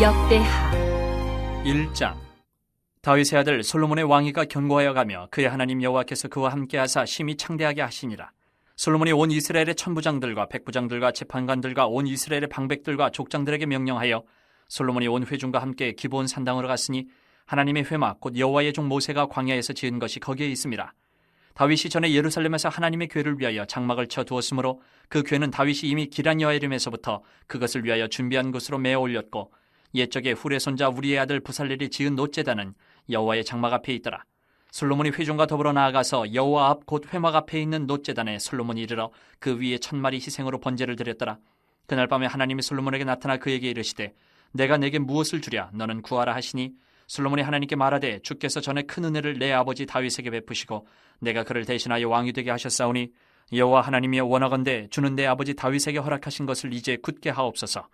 역대하 1장. 다윗의 아들 솔로몬의 왕위가 견고하여 가며 그의 하나님 여호와께서 그와 함께하사 심히 창대하게 하시니라. 솔로몬이 온 이스라엘의 천부장들과 백부장들과 재판관들과 온 이스라엘의 방백들과 족장들에게 명령하여 솔로몬이 온 회중과 함께 기브온 산당으로 갔으니 하나님의 회막 곧 여호와의 종 모세가 광야에서 지은 것이 거기에 있음이라. 다윗이 전에 예루살렘에서 하나님의 궤를 위하여 장막을 쳐 두었으므로 그 궤는 다윗이 이미 기란 여아림에서부터 그것을 위하여 준비한 곳으로 메어 올렸고 옛적에 훌의 손자 우리의 아들 부살렐이 지은 놋제단은 여호와의 장막 앞에 있더라. 솔로몬이 회중과 더불어 나아가서 여호와 앞 곧 회막 앞에 있는 놋제단에 솔로몬이 이르러 그 위에 1000마리 희생으로 번제를 드렸더라. 그날 밤에 하나님이 솔로몬에게 나타나 그에게 이르시되 내가 내게 무엇을 주랴 너는 구하라 하시니 솔로몬이 하나님께 말하되 주께서 전에 큰 은혜를 내 아버지 다윗에게 베푸시고 내가 그를 대신하여 왕이 되게 하셨사오니 여호와 하나님이 원하건대 주는 내 아버지 다윗에게 허락하신 것을 이제 굳게 하옵소서.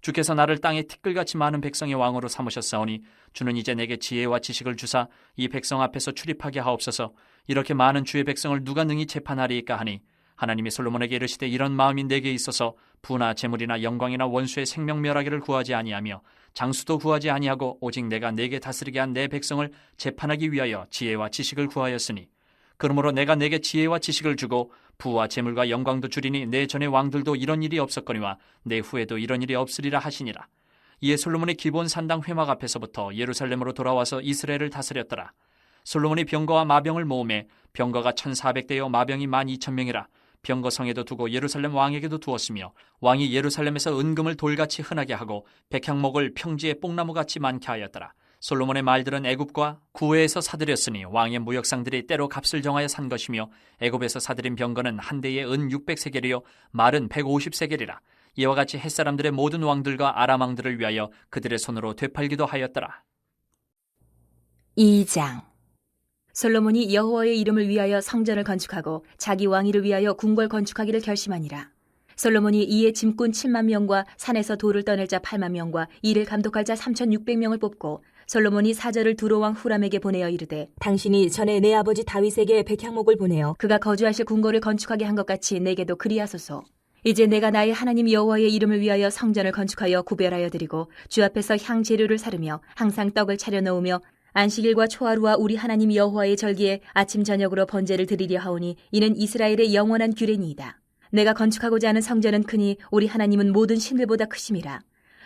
주께서 나를 땅에 티끌같이 많은 백성의 왕으로 삼으셨사오니 주는 이제 내게 지혜와 지식을 주사 이 백성 앞에서 출입하게 하옵소서. 이렇게 많은 주의 백성을 누가 능히 재판하리이까 하니 하나님이 솔로몬에게 이르시되 이런 마음이 내게 있어서 부나 재물이나 영광이나 원수의 생명 멸하기를 구하지 아니하며 장수도 구하지 아니하고 오직 내가 내게 다스리게 한 내 백성을 재판하기 위하여 지혜와 지식을 구하였으니 그러므로 내가 내게 지혜와 지식을 주고 부와 재물과 영광도 주리니 내 전의 왕들도 이런 일이 없었거니와 내 후에도 이런 일이 없으리라 하시니라. 이에 솔로몬이 기브온 산당 회막 앞에서부터 예루살렘으로 돌아와서 이스라엘을 다스렸더라. 솔로몬이 병거와 마병을 모으매 병거가 1400대요 마병이 12000명이라. 병거 성에도 두고 예루살렘 왕에게도 두었으며 왕이 예루살렘에서 은금을 돌같이 흔하게 하고 백향목을 평지에 뽕나무같이 많게 하였더라. 솔로몬의 말들은 애굽과 구외에서 사들였으니 왕의 무역상들이 때로 값을 정하여 산 것이며 애굽에서 사들인 병거는 한 대에 은 600세겔이요 말은 150세겔이라. 이와 같이 햇사람들의 모든 왕들과 아람 왕들을 위하여 그들의 손으로 되팔기도 하였더라. 2장 솔로몬이 여호와의 이름을 위하여 성전을 건축하고 자기 왕위를 위하여 궁궐 건축하기를 결심하니라. 솔로몬이 이에 짐꾼 7만 명과 산에서 돌을 떠낼 자 8만 명과 이를 감독할 자 3600명을 뽑고 솔로몬이 사절을 두로 왕 후람에게 보내어 이르되 당신이 전에 내 아버지 다윗에게 백향목을 보내어 그가 거주하실 궁궐을 건축하게 한 것 같이 내게도 그리하소서. 이제 내가 나의 하나님 여호와의 이름을 위하여 성전을 건축하여 구별하여 드리고 주 앞에서 향 재료를 사르며 항상 떡을 차려 놓으며 안식일과 초하루와 우리 하나님 여호와의 절기에 아침 저녁으로 번제를 드리려 하오니 이는 이스라엘의 영원한 규례니이다. 내가 건축하고자 하는 성전은 크니 우리 하나님은 모든 신들보다 크심이라.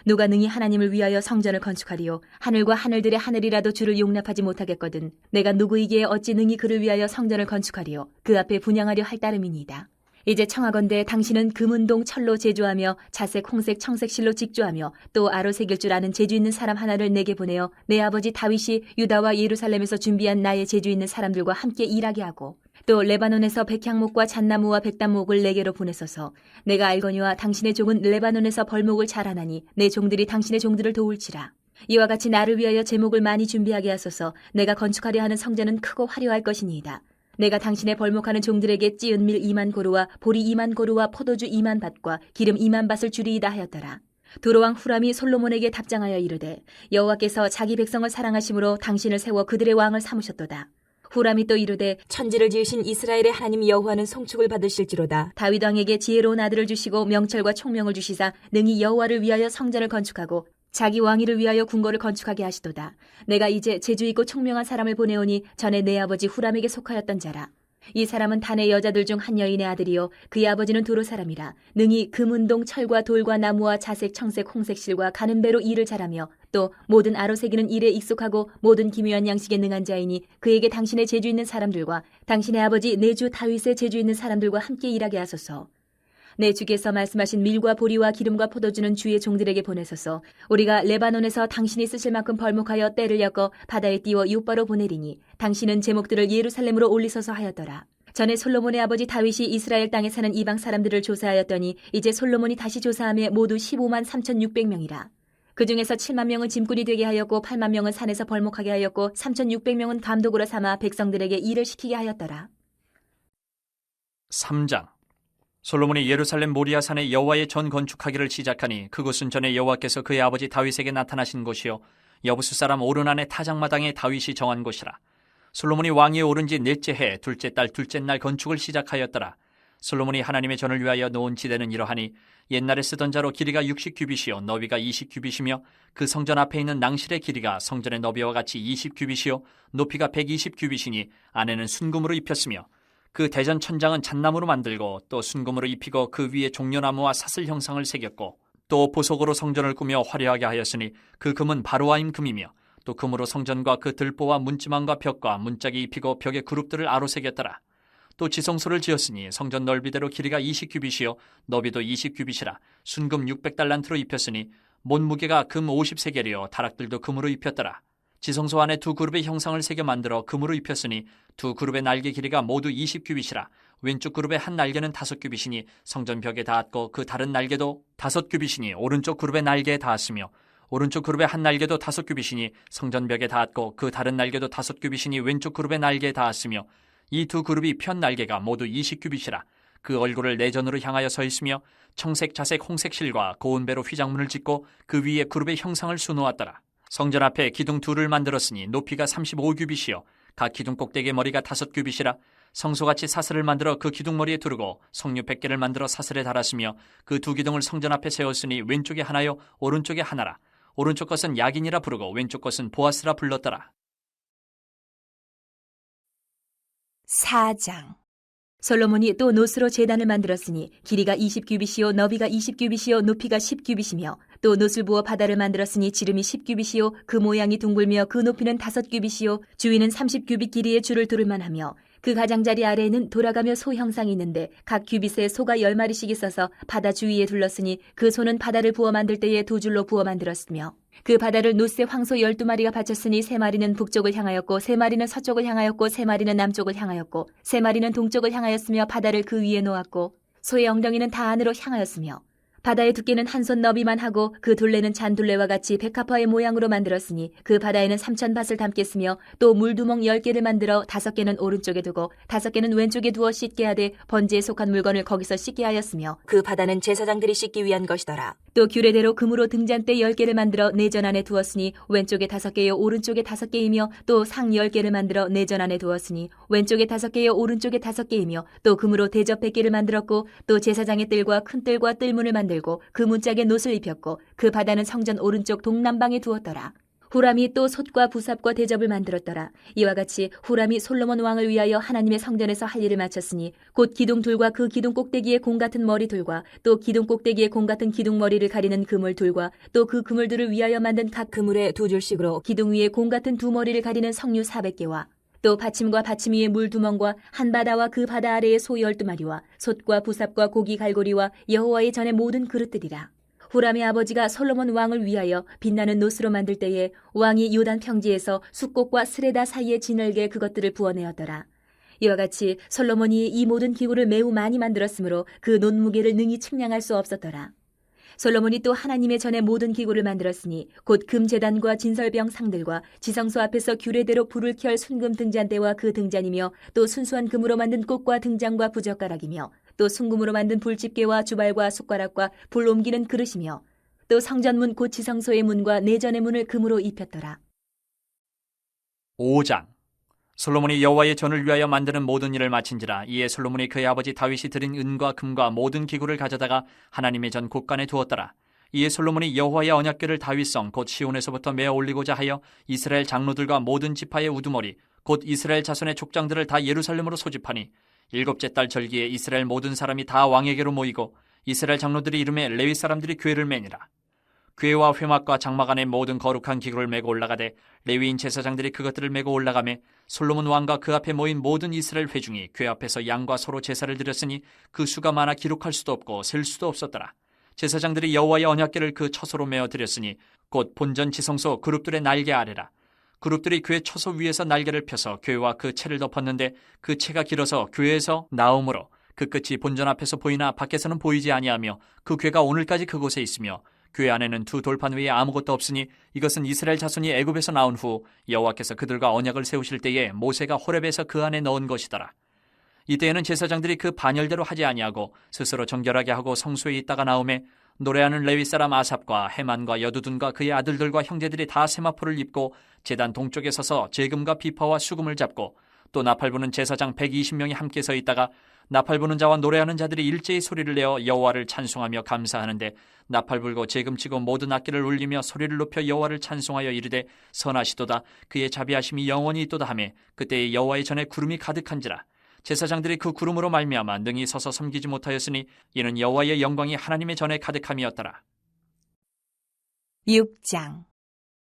누가 능히 하나님을 위하여 성전을 건축하리요 하늘과 하늘들의 하늘이라도 주를 용납하지 못하겠거든 내가 누구이기에 어찌 능히 그를 위하여 성전을 건축하리요 그 앞에 분향하려 할 따름이니이다. 이제 청하건대 당신은 금은동 철로 제조하며 자색 홍색 청색 실로 직조하며 또 아로 새길 줄 아는 재주 있는 사람 하나를 내게 보내어 내 아버지 다윗이 유다와 예루살렘에서 준비한 나의 재주 있는 사람들과 함께 일하게 하고 또 레바논에서 백향목과 잣나무와 백단목을 내게로 보내소서. 내가 알거니와 당신의 종은 레바논에서 벌목을 잘하나니 내 종들이 당신의 종들을 도울지라. 이와 같이 나를 위하여 제목을 많이 준비하게 하소서. 내가 건축하려 하는 성전은 크고 화려할 것이니이다. 내가 당신의 벌목하는 종들에게 찌은 밀 2만 고루와 보리 2만 고루와 포도주 2만 밭과 기름 2만 밭을 주리이다 하였더라. 두로왕 후람이 솔로몬에게 답장하여 이르되 여호와께서 자기 백성을 사랑하심으로 당신을 세워 그들의 왕을 삼으셨도다. 후람이 또 이르되 천지를 지으신 이스라엘의 하나님 여호와는 송축을 받으실지로다. 다윗 왕에게 지혜로운 아들을 주시고 명철과 총명을 주시사 능히 여호와를 위하여 성전을 건축하고 자기 왕위를 위하여 궁궐을 건축하게 하시도다. 내가 이제 재주 있고 총명한 사람을 보내오니 전에 내 아버지 후람에게 속하였던 자라. 이 사람은 단의 여자들 중 한 여인의 아들이요 그의 아버지는 두로 사람이라. 능히 금은동 철과 돌과 나무와 자색 청색 홍색 실과 가는 배로 일을 잘하며 또 모든 아로새기는 일에 익숙하고 모든 기묘한 양식에 능한 자이니 그에게 당신의 재주 있는 사람들과 당신의 아버지 내 주 다윗의 재주 있는 사람들과 함께 일하게 하소서. 내 주께서 말씀하신 밀과 보리와 기름과 포도주는 주의 종들에게 보내소서. 우리가 레바논에서 당신이 쓰실 만큼 벌목하여 때를 엮어 바다에 띄워 요바로 보내리니 당신은 제목들을 예루살렘으로 올리소서 하였더라. 전에 솔로몬의 아버지 다윗이 이스라엘 땅에 사는 이방 사람들을 조사하였더니 이제 솔로몬이 다시 조사하며 모두 15만 3600명이라. 그 중에서 7만 명은 짐꾼이 되게 하였고 8만 명은 산에서 벌목하게 하였고 3600명은 감독으로 삼아 백성들에게 일을 시키게 하였더라. 3장. 솔로몬이 예루살렘 모리아산에 여호와의 전 건축하기를 시작하니 그곳은 전에 여호와께서 그의 아버지 다윗에게 나타나신 곳이요 여부수 사람 오르난의 타작마당에 다윗이 정한 곳이라. 솔로몬이 왕위에 오른 지 넷째 해 둘째 달 둘째 날 건축을 시작하였더라. 솔로몬이 하나님의 전을 위하여 놓은 지대는 이러하니 옛날에 쓰던 자로 길이가 60규빗이요 너비가 20규빗이며 그 성전 앞에 있는 낭실의 길이가 성전의 너비와 같이 20규빗이요 높이가 120규빗이니 안에는 순금으로 입혔으며 그 대전 천장은 잣나무로 만들고 또 순금으로 입히고 그 위에 종려나무와 사슬 형상을 새겼고 또 보석으로 성전을 꾸며 화려하게 하였으니 그 금은 바로아임 금이며 또 금으로 성전과 그 들보와 문지망과 벽과 문짝이 입히고 벽에 그룹들을 아로 새겼더라. 또 지성소를 지었으니 성전 넓이대로 길이가 20규빗이요 너비도 20규빗이라 순금 600달란트로 입혔으니 못무게가 금 50세겔이요 다락들도 금으로 입혔더라. 지성소 안에 두 그룹의 형상을 새겨 만들어 금으로 입혔으니 두 그룹의 날개 길이가 모두 20규빗이라 왼쪽 그룹의 한 날개는 5규빗이니 성전 벽에 닿았고 그 다른 날개도 5규빗이니 오른쪽 그룹의 날개에 닿았으며 오른쪽 그룹의 한 날개도 5규빗이니 성전 벽에 닿았고 그 다른 날개도 5규빗이니 왼쪽 그룹의 날개에 닿았으며 이 두 그룹이 편 날개가 모두 20규빗이라 그 얼굴을 내전으로 향하여 서 있으며 청색, 자색, 홍색 실과 고운 배로 휘장문을 짓고 그 위에 그룹의 형상을 수놓았더라. 성전 앞에 기둥 둘을 만들었으니 높이가 35규빗이요 각 기둥 꼭대기의 머리가 5규빗이라 성소같이 사슬을 만들어 그 기둥 머리에 두르고 석류 100개를 만들어 사슬에 달았으며 그 두 기둥을 성전 앞에 세웠으니 왼쪽에 하나요 오른쪽에 하나라. 오른쪽 것은 야긴이라 부르고 왼쪽 것은 보아스라 불렀더라. 4장. 솔로몬이 또 노스로 제단을 만들었으니 길이가 20규빗이요 너비가 20규빗이요 높이가 10규빗이며 또 노술 부어 바다를 만들었으니 지름이 10규빗이요 그 모양이 둥글며 그 높이는 5규빗이요 주위는 30규빗 길이의 줄을 두를만 하며 그 가장자리 아래에는 돌아가며 소 형상이 있는데 각 규빗에 소가 10마리씩 있어서 바다 주위에 둘렀으니 그 소는 바다를 부어 만들 때에 두 줄로 부어 만들었으며 그 바다를 노스에 황소 12마리가 바쳤으니 3마리는 북쪽을 향하였고 3마리는 서쪽을 향하였고 3마리는 남쪽을 향하였고 3마리는 동쪽을 향하였으며 바다를 그 위에 놓았고 소의 엉덩이는 다 안으로 향하였으며 바다의 두께는 한 손 너비만 하고 그 둘레는 잔둘레와 같이 백합화의 모양으로 만들었으니 그 바다에는 3,000밭을 담겠으며 또 물두멍 10개를 만들어 5개는 오른쪽에 두고 5개는 왼쪽에 두어 씻게 하되 번제에 속한 물건을 거기서 씻게 하였으며 그 바다는 제사장들이 씻기 위한 것이더라. 또 규례대로 금으로 등잔대 10개를 만들어 내전 안에 두었으니 왼쪽에 5개요 오른쪽에 5개이며 또 상 10개를 만들어 내전 안에 두었으니 왼쪽에 5개요 오른쪽에 5개이며 또 금으로 대접 100개를 만들었고 또 제사장의 뜰과 큰 뜰과 뜰문을 만들고 그 문짝에 놋을 입혔고 그 바다는 성전 오른쪽 동남방에 두었더라. 후람이 또 솥과 부삽과 대접을 만들었더라. 이와 같이 후람이 솔로몬 왕을 위하여 하나님의 성전에서 할 일을 마쳤으니 곧 기둥 둘과 그 기둥 꼭대기에 공 같은 머리 둘과 또 기둥 꼭대기에 공 같은 기둥 머리를 가리는 그물 둘과 또 그 그물들을 위하여 만든 각 그물에 두 줄씩으로 기둥 위에 공 같은 두 머리를 가리는 석류 400개와 또 받침과 받침 위에 물두멍과 한 바다와 그 바다 아래에 소 12마리와 솥과 부삽과 고기 갈고리와 여호와의 전의 모든 그릇들이라. 후람의 아버지가 솔로몬 왕을 위하여 빛나는 놋으로 만들 때에 왕이 요단 평지에서 숫꽃과 스레다 사이에 지늘게 그것들을 부어내었더라. 이와 같이 솔로몬이 이 모든 기구를 매우 많이 만들었으므로 그 놋 무게를 능히 측량할 수 없었더라. 솔로몬이 또 하나님의 전에 모든 기구를 만들었으니 곧 금제단과 진설병 상들과 지성소 앞에서 규례대로 불을 켤 순금 등잔대와 그 등잔이며 또 순수한 금으로 만든 꽃과 등잔과 부젓가락이며 또 순금으로 만든 불집게와 주발과 숟가락과 불 옮기는 그릇이며 또 성전문 곧 지성소의 문과 내전의 문을 금으로 입혔더라. 5장. 솔로몬이 여호와의 전을 위하여 만드는 모든 일을 마친지라. 이에 솔로몬이 그의 아버지 다윗이 드린 은과 금과 모든 기구를 가져다가 하나님의 전 곳간에 두었더라. 이에 솔로몬이 여호와의 언약궤를 다윗성 곧 시온에서부터 메어 올리고자 하여 이스라엘 장로들과 모든 지파의 우두머리 곧 이스라엘 자손의 족장들을 다 예루살렘으로 소집하니 7째 달 절기에 이스라엘 모든 사람이 다 왕에게로 모이고 이스라엘 장로들이 이름에 레위 사람들이 궤를 매니라. 궤와 회막과 장막 안에 모든 거룩한 기구를 메고 올라가되 레위인 제사장들이 그것들을 메고 올라가매 솔로몬 왕과 그 앞에 모인 모든 이스라엘 회중이 궤 앞에서 양과 소로 제사를 드렸으니 그 수가 많아 기록할 수도 없고 셀 수도 없었더라. 제사장들이 여호와의 언약궤를 그 처소로 메어 드렸으니 곧 본전 지성소 그룹들의 날개 아래라. 그룹들이 궤 처소 위에서 날개를 펴서 궤와 그 채를 덮었는데 그 채가 길어서 궤에서 나옴으로 그 끝이 본전 앞에서 보이나 밖에서는 보이지 아니하며 그 궤가 오늘까지 그곳에 있으며 궤 안에는 두 돌판 외에 아무것도 없으니 이것은 이스라엘 자손이 애굽에서 나온 후 여호와께서 그들과 언약을 세우실 때에 모세가 호렙에서 그 안에 넣은 것이더라. 이때에는 제사장들이 그 반열대로 하지 아니하고 스스로 정결하게 하고 성소에 있다가 나오매 노래하는 레위 사람 아삽과 헤만과 여두둔과 그의 아들들과 형제들이 다 세마포를 입고 제단 동쪽에 서서 제금과 비파와 수금을 잡고 또 나팔 부는 제사장 120명이 함께 서 있다가 나팔 부는 자와 노래하는 자들이 일제히 소리를 내어 여호와를 찬송하며 감사하는데 나팔 불고 재금치고 모든 악기를 울리며 소리를 높여 여호와를 찬송하여 이르되 선하시도다 그의 자비하심이 영원히 있도다 하며 그때에 여호와의 전에 구름이 가득한지라 제사장들이 그 구름으로 말미암아 능히 서서 섬기지 못하였으니 이는 여호와의 영광이 하나님의 전에 가득함이었더라. 6장.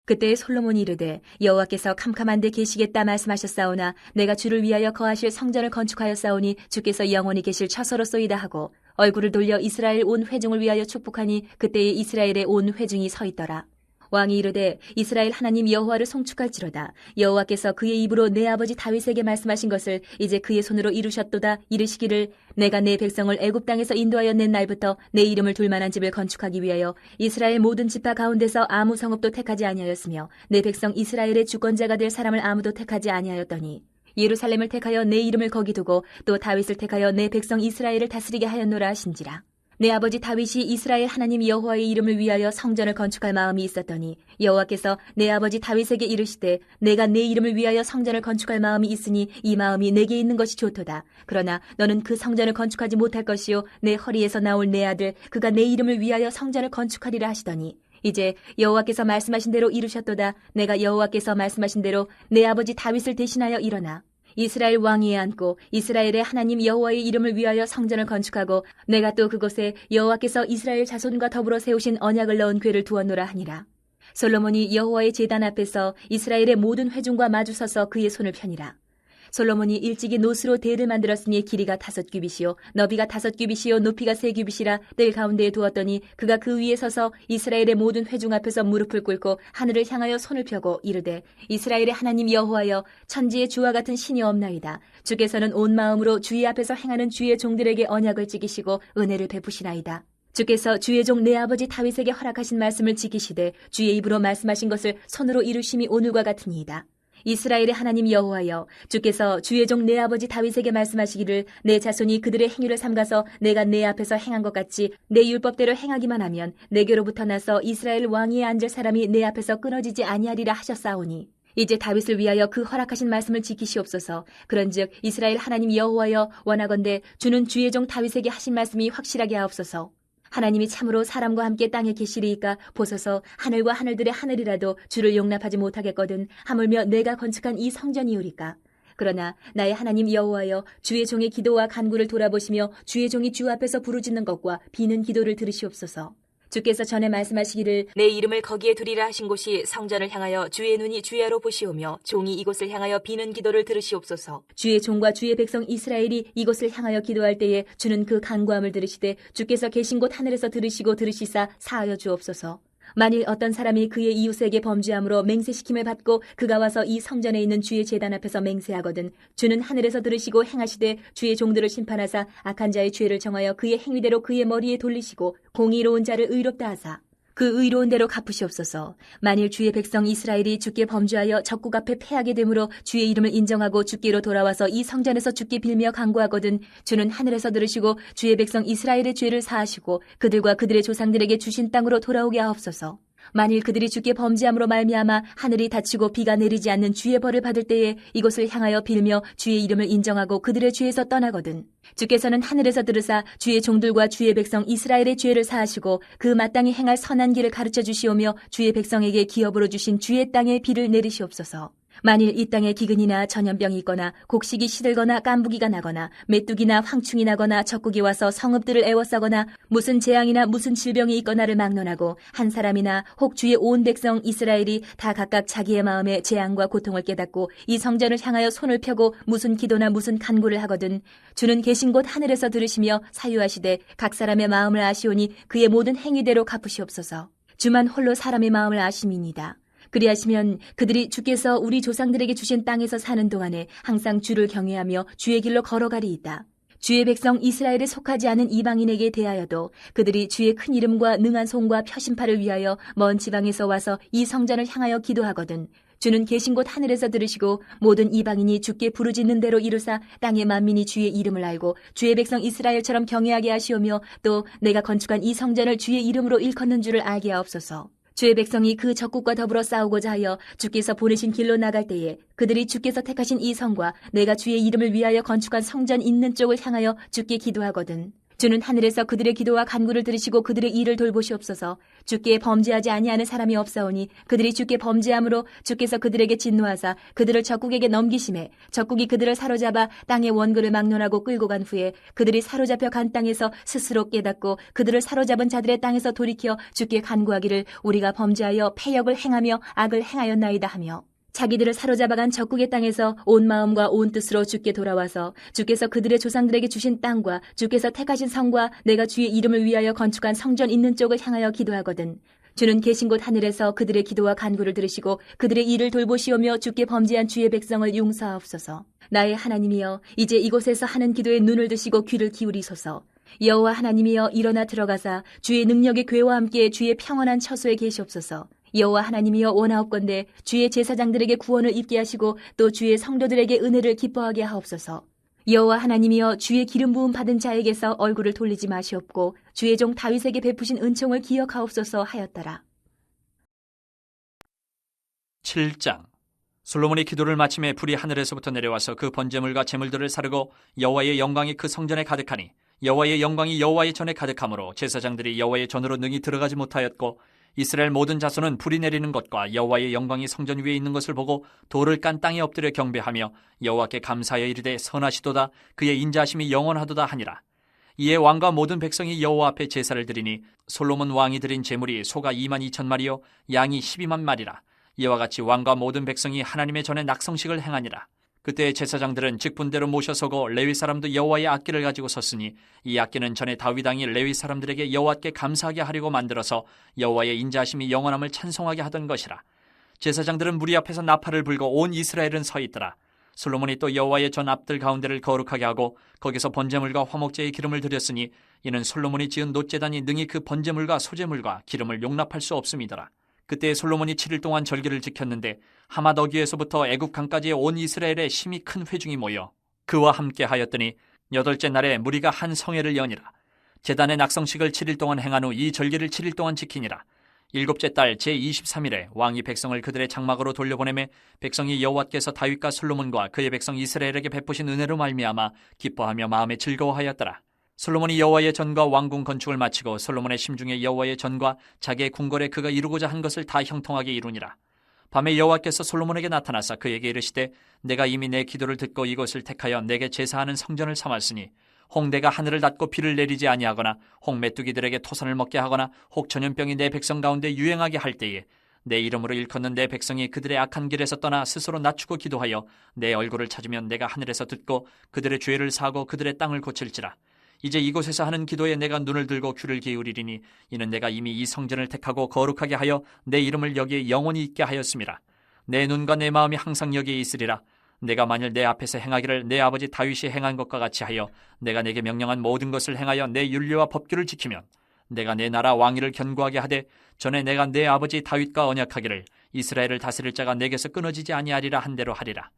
그때 솔로몬이 이르되 여호와께서 캄캄한 데 계시겠다 말씀하셨사오나 내가 주를 위하여 거하실 성전을 건축하였사오니 주께서 영원히 계실 처소로소이다 하고 얼굴을 돌려 이스라엘 온 회중을 위하여 축복하니 그때에 이스라엘의 온 회중이 서 있더라. 왕이 이르되 이스라엘 하나님 여호와를 송축할지로다. 여호와께서 그의 입으로 내 아버지 다윗에게 말씀하신 것을 이제 그의 손으로 이루셨도다. 이르시기를 내가 내 백성을 애굽 땅에서 인도하여 낸 날부터 내 이름을 둘 만한 집을 건축하기 위하여 이스라엘 모든 지파 가운데서 아무 성읍도 택하지 아니하였으며 내 백성 이스라엘의 주권자가 될 사람을 아무도 택하지 아니하였더니 예루살렘을 택하여 내 이름을 거기 두고 또 다윗을 택하여 내 백성 이스라엘을 다스리게 하였노라 하신지라. 내 아버지 다윗이 이스라엘 하나님 여호와의 이름을 위하여 성전을 건축할 마음이 있었더니 여호와께서 내 아버지 다윗에게 이르시되 내가 내 이름을 위하여 성전을 건축할 마음이 있으니 이 마음이 내게 있는 것이 좋도다. 그러나 너는 그 성전을 건축하지 못할 것이요 내 허리에서 나올 내 아들 그가 내 이름을 위하여 성전을 건축하리라 하시더니 이제 여호와께서 말씀하신 대로 이루셨도다. 내가 여호와께서 말씀하신 대로 내 아버지 다윗을 대신하여 일어나 이스라엘 왕위에 앉고 이스라엘의 하나님 여호와의 이름을 위하여 성전을 건축하고 내가 또 그곳에 여호와께서 이스라엘 자손과 더불어 세우신 언약을 넣은 궤를 두었노라 하니라. 솔로몬이 여호와의 제단 앞에서 이스라엘의 모든 회중과 마주서서 그의 손을 펴니라. 솔로몬이 일찍이 노스로 대를 만들었으니 길이가 5규빗이요 너비가 5규빗이요 높이가 3규빗이라 뜰 가운데에 두었더니 그가 그 위에 서서 이스라엘의 모든 회중 앞에서 무릎을 꿇고 하늘을 향하여 손을 펴고 이르되 이스라엘의 하나님 여호와여 천지의 주와 같은 신이 없나이다. 주께서는 온 마음으로 주의 앞에서 행하는 주의 종들에게 언약을 지키시고 은혜를 베푸시나이다. 주께서 주의 종 내 아버지 다윗에게 허락하신 말씀을 지키시되 주의 입으로 말씀하신 것을 손으로 이루심이 오늘과 같으니이다. 이스라엘의 하나님 여호와여 주께서 주의 종 내 아버지 다윗에게 말씀하시기를 내 자손이 그들의 행위를 삼가서 내가 내 앞에서 행한 것 같이 내 율법대로 행하기만 하면 내게로부터 나서 이스라엘 왕위에 앉을 사람이 내 앞에서 끊어지지 아니하리라 하셨사오니 이제 다윗을 위하여 그 허락하신 말씀을 지키시옵소서. 그런즉 이스라엘 하나님 여호와여 원하건대 주는 주의 종 다윗에게 하신 말씀이 확실하게 하옵소서. 하나님이 참으로 사람과 함께 땅에 계시리이까 보소서 하늘과 하늘들의 하늘이라도 주를 용납하지 못하겠거든 하물며 내가 건축한 이 성전이오리까. 그러나 나의 하나님 여호와여 주의 종의 기도와 간구를 돌아보시며 주의 종이 주 앞에서 부르짖는 것과 비는 기도를 들으시옵소서. 주께서 전에 말씀하시기를 내 이름을 거기에 두리라 하신 곳이 성전을 향하여 주의 눈이 주야로 보시오며 종이 이곳을 향하여 비는 기도를 들으시옵소서. 주의 종과 주의 백성 이스라엘이 이곳을 향하여 기도할 때에 주는 그 간구함을 들으시되 주께서 계신 곳 하늘에서 들으시고 들으시사 사하여 주옵소서. 만일 어떤 사람이 그의 이웃에게 범죄함으로 맹세시킴을 받고 그가 와서 이 성전에 있는 주의 제단 앞에서 맹세하거든 주는 하늘에서 들으시고 행하시되 주의 종들을 심판하사 악한 자의 죄를 정하여 그의 행위대로 그의 머리에 돌리시고 공의로운 자를 의롭다 하사 그 의로운 대로 갚으시옵소서. 만일 주의 백성 이스라엘이 주께 범죄하여 적국 앞에 패하게 되므로 주의 이름을 인정하고 주께로 돌아와서 이 성전에서 주께 빌며 간구하거든 주는 하늘에서 들으시고 주의 백성 이스라엘의 죄를 사하시고 그들과 그들의 조상들에게 주신 땅으로 돌아오게 하옵소서. 만일 그들이 주께 범죄함으로 말미암아 하늘이 닫히고 비가 내리지 않는 주의 벌을 받을 때에 이곳을 향하여 빌며 주의 이름을 인정하고 그들의 죄에서 떠나거든 주께서는 하늘에서 들으사 주의 종들과 주의 백성 이스라엘의 죄를 사하시고 그 마땅히 행할 선한 길을 가르쳐 주시오며 주의 백성에게 기업으로 주신 주의 땅에 비를 내리시옵소서. 만일 이 땅에 기근이나 전염병이 있거나 곡식이 시들거나 깐부기가 나거나 메뚜기나 황충이 나거나 적국이 와서 성읍들을 애워싸거나 무슨 재앙이나 무슨 질병이 있거나를 막론하고 한 사람이나 혹 주의 온 백성 이스라엘이 다 각각 자기의 마음에 재앙과 고통을 깨닫고 이 성전을 향하여 손을 펴고 무슨 기도나 무슨 간구를 하거든 주는 계신 곳 하늘에서 들으시며 사유하시되 각 사람의 마음을 아시오니 그의 모든 행위대로 갚으시옵소서. 주만 홀로 사람의 마음을 아심이니이다. 그리하시면 그들이 주께서 우리 조상들에게 주신 땅에서 사는 동안에 항상 주를 경외하며 주의 길로 걸어가리이다. 주의 백성 이스라엘에 속하지 않은 이방인에게 대하여도 그들이 주의 큰 이름과 능한 손과 표심파를 위하여 먼 지방에서 와서 이 성전을 향하여 기도하거든 주는 계신 곳 하늘에서 들으시고 모든 이방인이 주께 부르짖는 대로 이루사 땅의 만민이 주의 이름을 알고 주의 백성 이스라엘처럼 경외하게 하시오며 또 내가 건축한 이 성전을 주의 이름으로 일컫는 줄을 알게 하옵소서. 주의 백성이 그 적국과 더불어 싸우고자 하여 주께서 보내신 길로 나갈 때에 그들이 주께서 택하신 이 성과 내가 주의 이름을 위하여 건축한 성전 있는 쪽을 향하여 주께 기도하거든. 주는 하늘에서 그들의 기도와 간구를 들으시고 그들의 일을 돌보시옵소서. 주께 범죄하지 아니하는 사람이 없사오니 그들이 주께 범죄함으로 주께서 그들에게 진노하사 그들을 적국에게 넘기심에 적국이 그들을 사로잡아 땅의 원그를 막론하고 끌고 간 후에 그들이 사로잡혀 간 땅에서 스스로 깨닫고 그들을 사로잡은 자들의 땅에서 돌이켜 주께 간구하기를 우리가 범죄하여 패역을 행하며 악을 행하였나이다 하며 자기들을 사로잡아간 적국의 땅에서 온 마음과 온 뜻으로 주께 돌아와서 주께서 그들의 조상들에게 주신 땅과 주께서 택하신 성과 내가 주의 이름을 위하여 건축한 성전 있는 쪽을 향하여 기도하거든. 주는 계신 곳 하늘에서 그들의 기도와 간구를 들으시고 그들의 일을 돌보시오며 주께 범죄한 주의 백성을 용서하옵소서. 나의 하나님이여 이제 이곳에서 하는 기도에 눈을 드시고 귀를 기울이소서. 여호와 하나님이여 일어나 들어가사 주의 능력의 궤와 함께 주의 평안한 처소에 계시옵소서. 여호와 하나님이여 원하옵건대 주의 제사장들에게 구원을 입게 하시고 또 주의 성도들에게 은혜를 기뻐하게 하옵소서. 여호와 하나님이여 주의 기름 부음 받은 자에게서 얼굴을 돌리지 마시옵고 주의 종 다윗에게 베푸신 은총을 기억하옵소서 하였더라. 7장. 솔로몬이 기도를 마침에 불이 하늘에서부터 내려와서 그 번제물과 제물들을 사르고 여호와의 영광이 그 성전에 가득하니 여호와의 영광이 여호와의 전에 가득하므로 제사장들이 여호와의 전으로 능히 들어가지 못하였고 이스라엘 모든 자손은 불이 내리는 것과 여호와의 영광이 성전 위에 있는 것을 보고 돌을 깐 땅에 엎드려 경배하며 여호와께 감사하여 이르되 선하시도다 그의 인자하심이 영원하도다 하니라. 이에 왕과 모든 백성이 여호와 앞에 제사를 드리니 솔로몬 왕이 드린 제물이 소가 22,000마리요 양이 12만 마리라. 이와 같이 왕과 모든 백성이 하나님의 전에 낙성식을 행하니라. 그때 제사장들은 직분대로 모셔서고 레위 사람도 여호와의 악기를 가지고 섰으니 이 악기는 전에 다윗 왕이 레위 사람들에게 여호와께 감사하게 하려고 만들어서 여호와의 인자하심이 영원함을 찬송하게 하던 것이라. 제사장들은 무리 앞에서 나팔을 불고 온 이스라엘은 서 있더라. 솔로몬이 또 여호와의 전 앞들 가운데를 거룩하게 하고 거기서 번제물과 화목제의 기름을 드렸으니 이는 솔로몬이 지은 놋제단이 능히 그 번제물과 소제물과 기름을 용납할 수 없음이더라. 그때 솔로몬이 7일 동안 절기를 지켰는데 하맛 어귀에서부터 애굽 강까지의 온 이스라엘에 심히 큰 회중이 모여 그와 함께 하였더니 8째 날에 무리가 한 성회를 여니라. 제단의 낙성식을 7일 동안 행한 후 이 절기를 7일 동안 지키니라. 7째 달 제23일에 왕이 백성을 그들의 장막으로 돌려보내매 백성이 여호와께서 다윗과 솔로몬과 그의 백성 이스라엘에게 베푸신 은혜로 말미암아 기뻐하며 마음에 즐거워하였더라. 솔로몬이 여호와의 전과 왕궁 건축을 마치고 솔로몬의 심중에 여호와의 전과 자기의 궁궐에 그가 이루고자 한 것을 다 형통하게 이루니라. 밤에 여호와께서 솔로몬에게 나타나사 그에게 이르시되 내가 이미 내 기도를 듣고 이곳을 택하여 내게 제사하는 성전을 삼았으니 혹 내가 하늘을 닫고 비를 내리지 아니하거나 혹 메뚜기들에게 토산을 먹게 하거나 혹 전염병이 내 백성 가운데 유행하게 할 때에 내 이름으로 일컫는 내 백성이 그들의 악한 길에서 떠나 스스로 낮추고 기도하여 내 얼굴을 찾으면 내가 하늘에서 듣고 그들의 죄를 사하고 그들의 땅을 고칠지라. 이제 이곳에서 하는 기도에 내가 눈을 들고 귀를 기울이리니 이는 내가 이미 이 성전을 택하고 거룩하게 하여 내 이름을 여기에 영원히 있게 하였음이라. 내 눈과 내 마음이 항상 여기에 있으리라. 내가 만일 내 앞에서 행하기를 내 아버지 다윗이 행한 것과 같이 하여 내가 내게 명령한 모든 것을 행하여 내 율례와 법규를 지키면 내가 내 나라 왕위를 견고하게 하되 전에 내가 내 아버지 다윗과 언약하기를 이스라엘을 다스릴 자가 내게서 끊어지지 아니하리라 한 대로 하리라.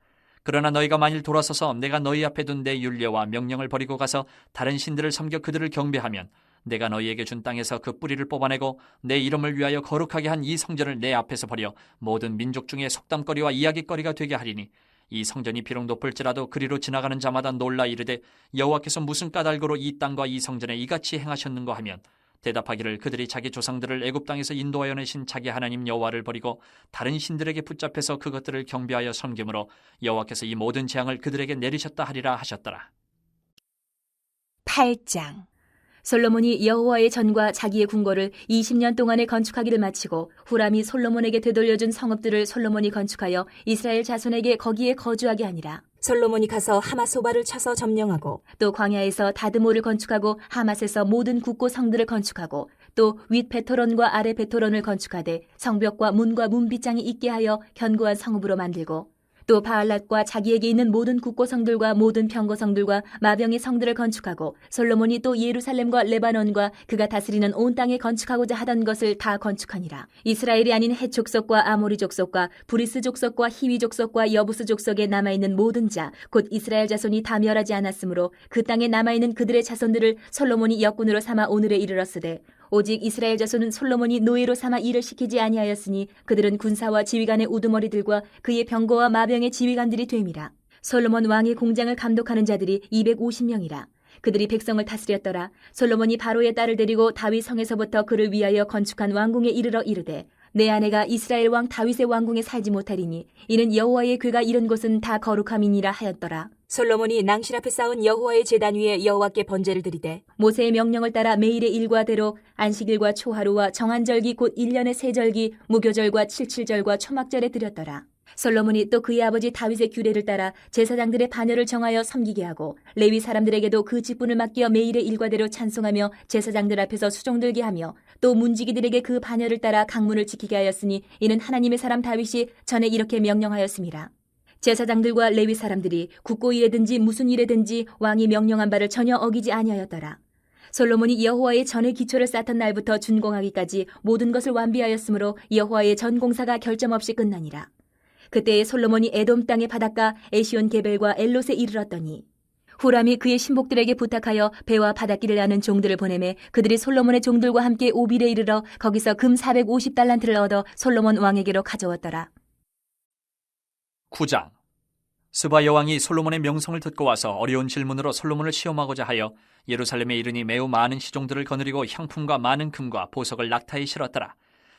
그러나 너희가 만일 돌아서서 내가 너희 앞에 둔 내 율례와 명령을 버리고 가서 다른 신들을 섬겨 그들을 경배하면 내가 너희에게 준 땅에서 그 뿌리를 뽑아내고 내 이름을 위하여 거룩하게 한 이 성전을 내 앞에서 버려 모든 민족 중에 속담거리와 이야기거리가 되게 하리니 이 성전이 비록 높을지라도 그리로 지나가는 자마다 놀라 이르되 여호와께서 무슨 까닭으로 이 땅과 이 성전에 이같이 행하셨는가 하면 대답하기를 그들이 자기 조상들을 애굽 땅에서 인도하여 내신 자기 하나님 여호와를 버리고 다른 신들에게 붙잡혀서 그것들을 경배하여 섬김으로 여호와께서 이 모든 재앙을 그들에게 내리셨다 하리라 하셨더라. 8장. 솔로몬이 여호와의 전과 자기의 궁궐을 20년 동안에 건축하기를 마치고 후람이 솔로몬에게 되돌려준 성읍들을 솔로몬이 건축하여 이스라엘 자손에게 거기에 거주하게 하니라. 솔로몬이 가서 하맛소바를 쳐서 점령하고 또 광야에서 다드모를 건축하고 하맛에서 모든 국고 성들을 건축하고 또 윗 베토론과 아래 베토론을 건축하되 성벽과 문과 문빗장이 있게 하여 견고한 성읍으로 만들고 또 바알랏과 자기에게 있는 모든 국고성들과 모든 평거성들과 마병의 성들을 건축하고 솔로몬이 또 예루살렘과 레바논과 그가 다스리는 온 땅에 건축하고자 하던 것을 다 건축하니라. 이스라엘이 아닌 헷 족속과 아모리 족속과 브리스 족속과 히위 족속과 여부스 족속에 남아있는 모든 자 곧 이스라엘 자손이 다 멸하지 않았으므로 그 땅에 남아있는 그들의 자손들을 솔로몬이 역군으로 삼아 오늘에 이르렀으되 오직 이스라엘 자손은 솔로몬이 노예로 삼아 일을 시키지 아니하였으니 그들은 군사와 지휘관의 우두머리들과 그의 병거와 마병의 지휘관들이 됨이라. 솔로몬 왕의 공장을 감독하는 자들이 250명이라. 그들이 백성을 다스렸더라. 솔로몬이 바로의 딸을 데리고 다윗 성에서부터 그를 위하여 건축한 왕궁에 이르러 이르되 내 아내가 이스라엘 왕 다윗의 왕궁에 살지 못하리니 이는 여호와의 궤가 이른 곳은 다 거룩함이니라 하였더라. 솔로몬이 낭실 앞에 쌓은 여호와의 제단 위에 여호와께 번제를 드리되 모세의 명령을 따라 매일의 일과대로 안식일과 초하루와 정한절기 곧 1년의 세절기 무교절과 칠칠절과 초막절에 드렸더라. 솔로몬이 또 그의 아버지 다윗의 규례를 따라 제사장들의 반열을 정하여 섬기게 하고 레위 사람들에게도 그 직분을 맡겨 매일의 일과대로 찬송하며 제사장들 앞에서 수종 들게 하며 또 문지기들에게 그 반열을 따라 강문을 지키게 하였으니 이는 하나님의 사람 다윗이 전에 이렇게 명령하였음이라. 제사장들과 레위 사람들이 국고 일에든지 무슨 일에든지 왕이 명령한 바를 전혀 어기지 아니하였더라. 솔로몬이 여호와의 전의 기초를 쌓던 날부터 준공하기까지 모든 것을 완비하였으므로 여호와의 전 공사가 결점 없이 끝나니라. 그때에 솔로몬이 에돔 땅의 바닷가 에시온 게벨과 엘롯에 이르렀더니 후람이 그의 신복들에게 부탁하여 배와 바닷길을 아는 종들을 보내매 그들이 솔로몬의 종들과 함께 오빌에 이르러 거기서 금 450달란트를 얻어 솔로몬 왕에게로 가져왔더라. 9장. 스바 여왕이 솔로몬의 명성을 듣고 와서 어려운 질문으로 솔로몬을 시험하고자 하여 예루살렘에 이르니 매우 많은 시종들을 거느리고 향품과 많은 금과 보석을 낙타에 실었더라.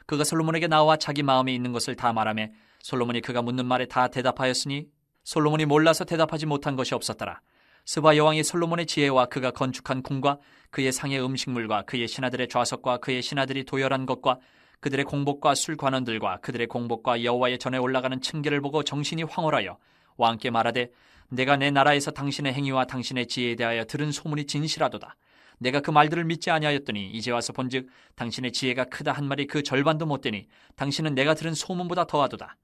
그가 솔로몬에게 나와 자기 마음에 있는 것을 다 말하며 솔로몬이 그가 묻는 말에 다 대답하였으니 솔로몬이 몰라서 대답하지 못한 것이 없었더라. 스바 여왕이 솔로몬의 지혜와 그가 건축한 궁과 그의 상의 음식물과 그의 신하들의 좌석과 그의 신하들이 도열한 것과 그들의 공복과 술 관원들과 그들의 공복과 여호와의 전에 올라가는 층계를 보고 정신이 황홀하여 왕께 말하되 내가 내 나라에서 당신의 행위와 당신의 지혜에 대하여 들은 소문이 진실하도다. 내가 그 말들을 믿지 아니하였더니 이제 와서 본즉 당신의 지혜가 크다 한 말이 그 절반도 못되니 당신은 내가 들은 소문보다 더하도다.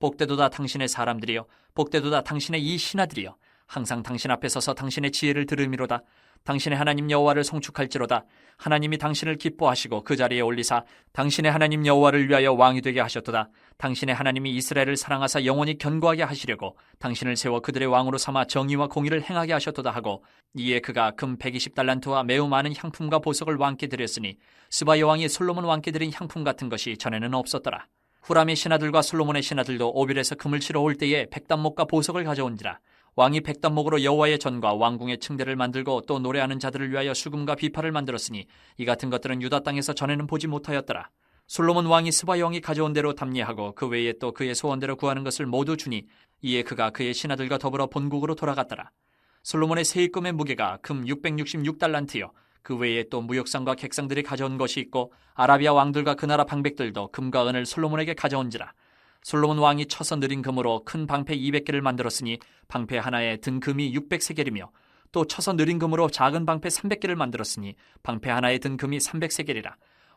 복되도다 당신의 사람들이여 복되도다 당신의 이 신하들이여 항상 당신 앞에 서서 당신의 지혜를 들음이로다. 당신의 하나님 여호와를 송축할지로다. 하나님이 당신을 기뻐하시고 그 자리에 올리사 당신의 하나님 여호와를 위하여 왕이 되게 하셨도다. 당신의 하나님이 이스라엘을 사랑하사 영원히 견고하게 하시려고 당신을 세워 그들의 왕으로 삼아 정의와 공의를 행하게 하셨도다 하고 이에 그가 금 120달란트와 매우 많은 향품과 보석을 왕께 드렸으니 스바 여왕이 솔로몬 왕께 드린 향품 같은 것이 전에는 없었더라. 후람의 신하들과 솔로몬의 신하들도 오빌에서 금을 치러 올 때에 백단목과 보석을 가져온지라. 왕이 백단목으로 여호와의 전과 왕궁의 층대를 만들고 또 노래하는 자들을 위하여 수금과 비파를 만들었으니 이 같은 것들은 유다 땅에서 전에는 보지 못하였더라. 솔로몬 왕이 스바 여왕이 가져온 대로 답례하고 그 외에 또 그의 소원대로 구하는 것을 모두 주니 이에 그가 그의 신하들과 더불어 본국으로 돌아갔더라. 솔로몬의 세입금의 무게가 금 666달란트요 그 외에 또 무역상과 객상들이 가져온 것이 있고 아라비아 왕들과 그 나라 방백들도 금과 은을 솔로몬에게 가져온지라. 솔로몬 왕이 쳐서 느린 금으로 큰 방패 200개를 만들었으니 방패 하나에 든 금이 600세겔이며 또 쳐서 느린 금으로 작은 방패 300개를 만들었으니 방패 하나에 든 금이 300세겔이라.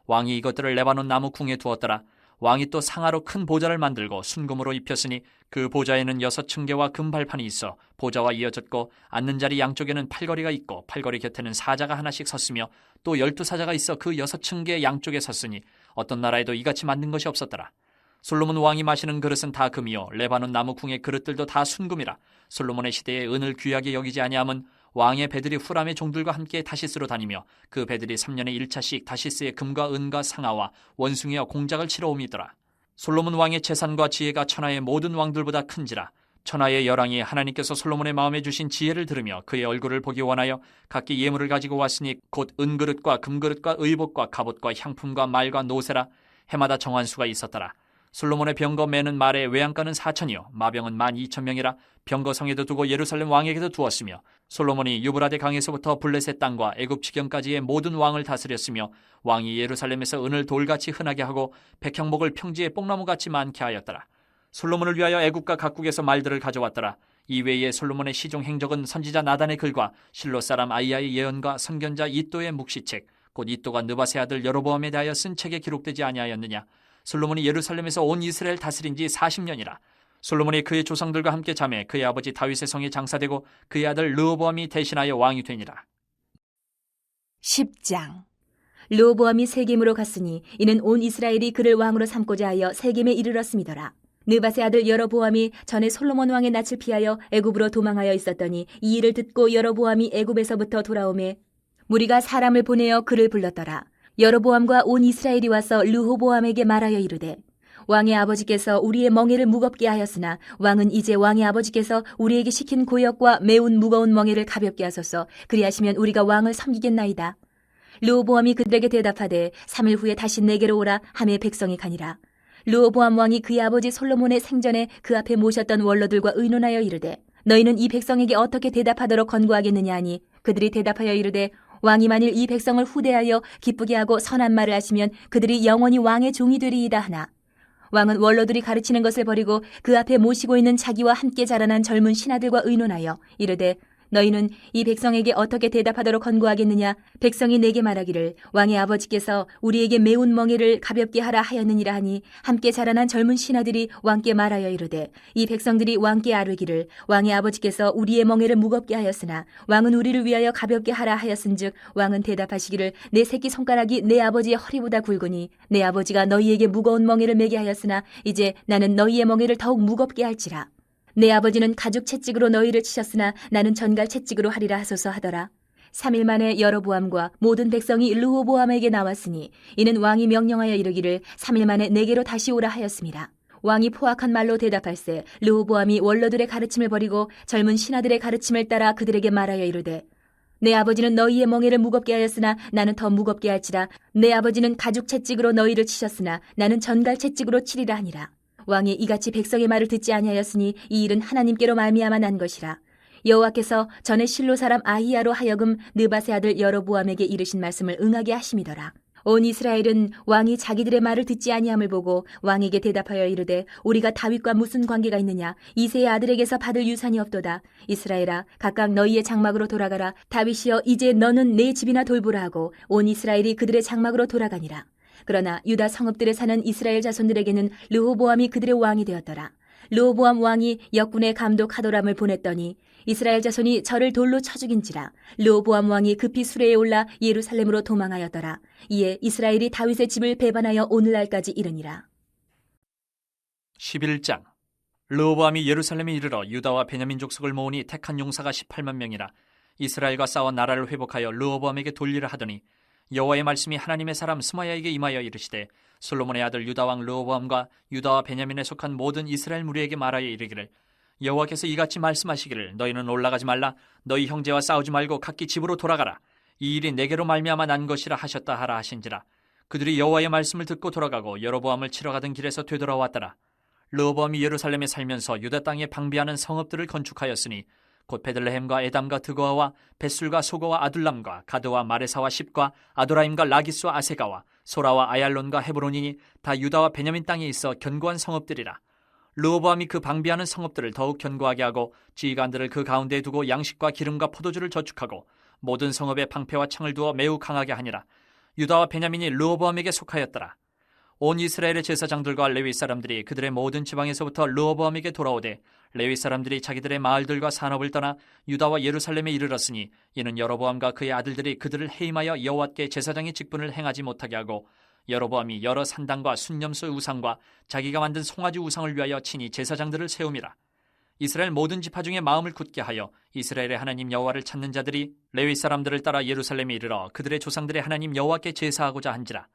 왕이 이것들을 레바논 나무 궁에 두었더라. 왕이 또 상하로 큰 보좌를 만들고 순금으로 입혔으니 그 보좌에는 6층계와 금발판이 있어 보좌와 이어졌고 앉는 자리 양쪽에는 팔걸이가 있고 팔걸이 곁에는 사자가 하나씩 섰으며 또 12사자가 있어 그 6층계 양쪽에 섰으니 어떤 나라에도 이같이 만든 것이 없었더라. 솔로몬 왕이 마시는 그릇은 다 금이요 레바논 나무 궁의 그릇들도 다 순금이라. 솔로몬의 시대에 은을 귀하게 여기지 아니함은 왕의 배들이 후람의 종들과 함께 다시스로 다니며 그 배들이 3년에 1차씩 다시스의 금과 은과 상아와 원숭이와 공작을 치러 옴이더라. 솔로몬 왕의 재산과 지혜가 천하의 모든 왕들보다 큰지라. 천하의 열왕이 하나님께서 솔로몬의 마음에 주신 지혜를 들으며 그의 얼굴을 보기 원하여 각기 예물을 가지고 왔으니 곧 은그릇과 금그릇과 의복과 갑옷과 향품과 말과 노새라. 해마다 정한 수가 있었더라. 솔로몬의 병거 매는 말의 외양간은 4천이요 마병은 12,000명이라. 병거 성에도 두고 예루살렘 왕에게도 두었으며 솔로몬이 유브라데 강에서부터 블레셋 땅과 애굽 지경까지의 모든 왕을 다스렸으며 왕이 예루살렘에서 은을 돌같이 흔하게 하고 백향목을 평지에 뽕나무같이 많게 하였더라. 솔로몬을 위하여 애굽과 각국에서 말들을 가져왔더라. 이외에 솔로몬의 시종 행적은 선지자 나단의 글과 실로 사람 아이야의 예언과 선견자 이또의 묵시책 곧 이또가 느바세 아들 여로보암에 대하여 쓴 책에 기록되지 아니하였느냐. 솔로몬이 예루살렘에서 온 이스라엘 다스린 지 40년이라. 솔로몬이 그의 조상들과 함께 잠에 그의 아버지 다윗의 성에 장사되고 그의 아들 르호보암이 대신하여 왕이 되니라. 10장. 르호보암이 세겜으로 갔으니 이는 온 이스라엘이 그를 왕으로 삼고자 하여 세겜에 이르렀음이더라. 느밧의 아들 여로보암이 전에 솔로몬 왕의 낯을 피하여 애굽으로 도망하여 있었더니 이 일을 듣고 여로보암이 애굽에서부터 돌아오매 무리가 사람을 보내어 그를 불렀더라. 여로보암과 온 이스라엘이 와서 르호보암에게 말하여 이르되 왕의 아버지께서 우리의 멍에를 무겁게 하였으나 왕은 이제 왕의 아버지께서 우리에게 시킨 고역과 매운 무거운 멍에를 가볍게 하소서. 그리하시면 우리가 왕을 섬기겠나이다. 르호보암이 그들에게 대답하되 3일 후에 다시 내게로 오라 하매 백성이 가니라. 르호보암 왕이 그의 아버지 솔로몬의 생전에 그 앞에 모셨던 원로들과 의논하여 이르되 너희는 이 백성에게 어떻게 대답하도록 권고하겠느냐 하니 그들이 대답하여 이르되 왕이 만일 이 백성을 후대하여 기쁘게 하고 선한 말을 하시면 그들이 영원히 왕의 종이 되리이다 하나 왕은 원로들이 가르치는 것을 버리고 그 앞에 모시고 있는 자기와 함께 자라난 젊은 신하들과 의논하여 이르되 너희는 이 백성에게 어떻게 대답하도록 권고하겠느냐. 백성이 내게 말하기를 왕의 아버지께서 우리에게 매운 멍에를 가볍게 하라 하였느니라 하니 함께 자라난 젊은 신하들이 왕께 말하여 이르되 이 백성들이 왕께 아뢰기를 왕의 아버지께서 우리의 멍에를 무겁게 하였으나 왕은 우리를 위하여 가볍게 하라 하였은즉 왕은 대답하시기를 내 새끼 손가락이 내 아버지의 허리보다 굵으니 내 아버지가 너희에게 무거운 멍에를 매게 하였으나 이제 나는 너희의 멍에를 더욱 무겁게 할지라. 내 아버지는 가죽 채찍으로 너희를 치셨으나 나는 전갈 채찍으로 하리라 하소서 하더라. 3일 만에 여로보암과 모든 백성이 르호보암에게 나왔으니 이는 왕이 명령하여 이르기를 3일 만에 내게로 다시 오라 하였습니다. 왕이 포악한 말로 대답할세 르호보암이 원로들의 가르침을 버리고 젊은 신하들의 가르침을 따라 그들에게 말하여 이르되 내 아버지는 너희의 멍에를 무겁게 하였으나 나는 더 무겁게 할지라. 내 아버지는 가죽 채찍으로 너희를 치셨으나 나는 전갈 채찍으로 치리라 하니라. 왕이 이같이 백성의 말을 듣지 아니하였으니 이 일은 하나님께로 말미암아 난 것이라. 여호와께서 전에 실로 사람 아히야로 하여금 느밧의 아들 여로보암에게 이르신 말씀을 응하게 하심이더라. 온 이스라엘은 왕이 자기들의 말을 듣지 아니함을 보고 왕에게 대답하여 이르되 우리가 다윗과 무슨 관계가 있느냐. 이새의 아들에게서 받을 유산이 없도다. 이스라엘아 각각 너희의 장막으로 돌아가라. 다윗이여 이제 너는 내 집이나 돌보라 하고 온 이스라엘이 그들의 장막으로 돌아가니라. 그러나 유다 성읍들에 사는 이스라엘 자손들에게는 르호보암이 그들의 왕이 되었더라. 르호보암 왕이 역군의 감독 하도람을 보냈더니 이스라엘 자손이 저를 돌로 쳐 죽인지라. 르호보암 왕이 급히 수레에 올라 예루살렘으로 도망하였더라. 이에 이스라엘이 다윗의 집을 배반하여 오늘날까지 이르니라. 11장. 르호보암이 예루살렘에 이르러 유다와 베냐민 족속을 모으니 택한 용사가 18만 명이라. 이스라엘과 싸워 나라를 회복하여 르호보암에게 돌리라 하더니 여호와의 말씀이 하나님의 사람 스마야에게 임하여 이르시되 솔로몬의 아들 유다 왕 르호보암과 유다와 베냐민에 속한 모든 이스라엘 무리에게 말하여 이르기를 여호와께서 이같이 말씀하시기를 너희는 올라가지 말라. 너희 형제와 싸우지 말고 각기 집으로 돌아가라. 이 일이 내게로 말미암아 난 것이라 하셨다 하라 하신지라. 그들이 여호와의 말씀을 듣고 돌아가고 여로보암을 치러 가던 길에서 되돌아왔더라. 르호보암이 예루살렘에 살면서 유다 땅에 방비하는 성읍들을 건축하였으니 곧 베들레헴과 에담과 드고아와 벳술과 소고와 아둘람과 가드와 마레사와 십과 아도라임과 라기스와 아세가와 소라와 아얄론과 헤브론이니 다 유다와 베냐민 땅에 있어 견고한 성읍들이라. 르호보암이 그 방비하는 성읍들을 더욱 견고하게 하고 지휘관들을 그 가운데에 두고 양식과 기름과 포도주를 저축하고 모든 성읍에 방패와 창을 두어 매우 강하게 하니라. 유다와 베냐민이 르호보암에게 속하였더라. 온 이스라엘의 제사장들과 레위 사람들이 그들의 모든 지방에서부터 르호보암에게 돌아오되 레위 사람들이 자기들의 마을들과 산업을 떠나 유다와 예루살렘에 이르렀으니 이는 여로보암과 그의 아들들이 그들을 해임하여 여호와께 제사장의 직분을 행하지 못하게 하고 여로보암이 여러 산당과 순념소 우상과 자기가 만든 송아지 우상을 위하여 친히 제사장들을 세움이라. 이스라엘 모든 지파 중에 마음을 굳게 하여 이스라엘의 하나님 여호와를 찾는 자들이 레위 사람들을 따라 예루살렘에 이르러 그들의 조상들의 하나님 여호와께 제사하고자 한지라.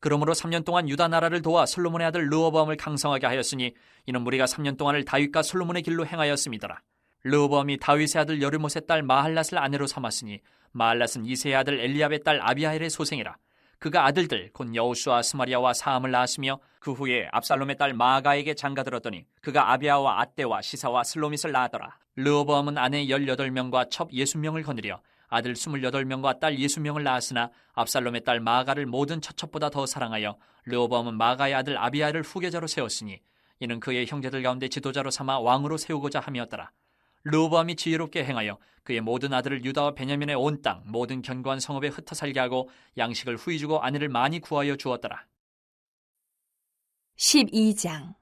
그러므로 3년 동안 유다 나라를 도와 솔로몬의 아들 르호보암을 강성하게 하였으니 이는 무리가 3년 동안을 다윗과 솔로몬의 길로 행하였음이더라. 르호보암이 다윗의 아들 여르못의 딸 마할랏을 아내로 삼았으니 마할랏은 이새의 아들 엘리압의 딸 아비하일의 소생이라. 그가 아들들 곧 여우수와 스마리아와 사함을 낳았으며 그 후에 압살롬의 딸 마아가에게 장가들었더니 그가 아비아와 아떼와 시사와 슬로밋을 낳았더라. 르호보암은 아내 18명과 첩 60명을 거느려 아들 28명과 딸 60명을 낳았으나 압살롬의 딸 마아가를 모든 처첩보다 더 사랑하여 르호보암은 마아가의 아들 아비아를 후계자로 세웠으니 이는 그의 형제들 가운데 지도자로 삼아 왕으로 세우고자 함이었더라. 르호보암이 지혜롭게 행하여 그의 모든 아들을 유다와 베냐민의 온 땅 모든 견고한 성읍에 흩어 살게 하고 양식을 후히 주고 아내를 많이 구하여 주었더라. 12장.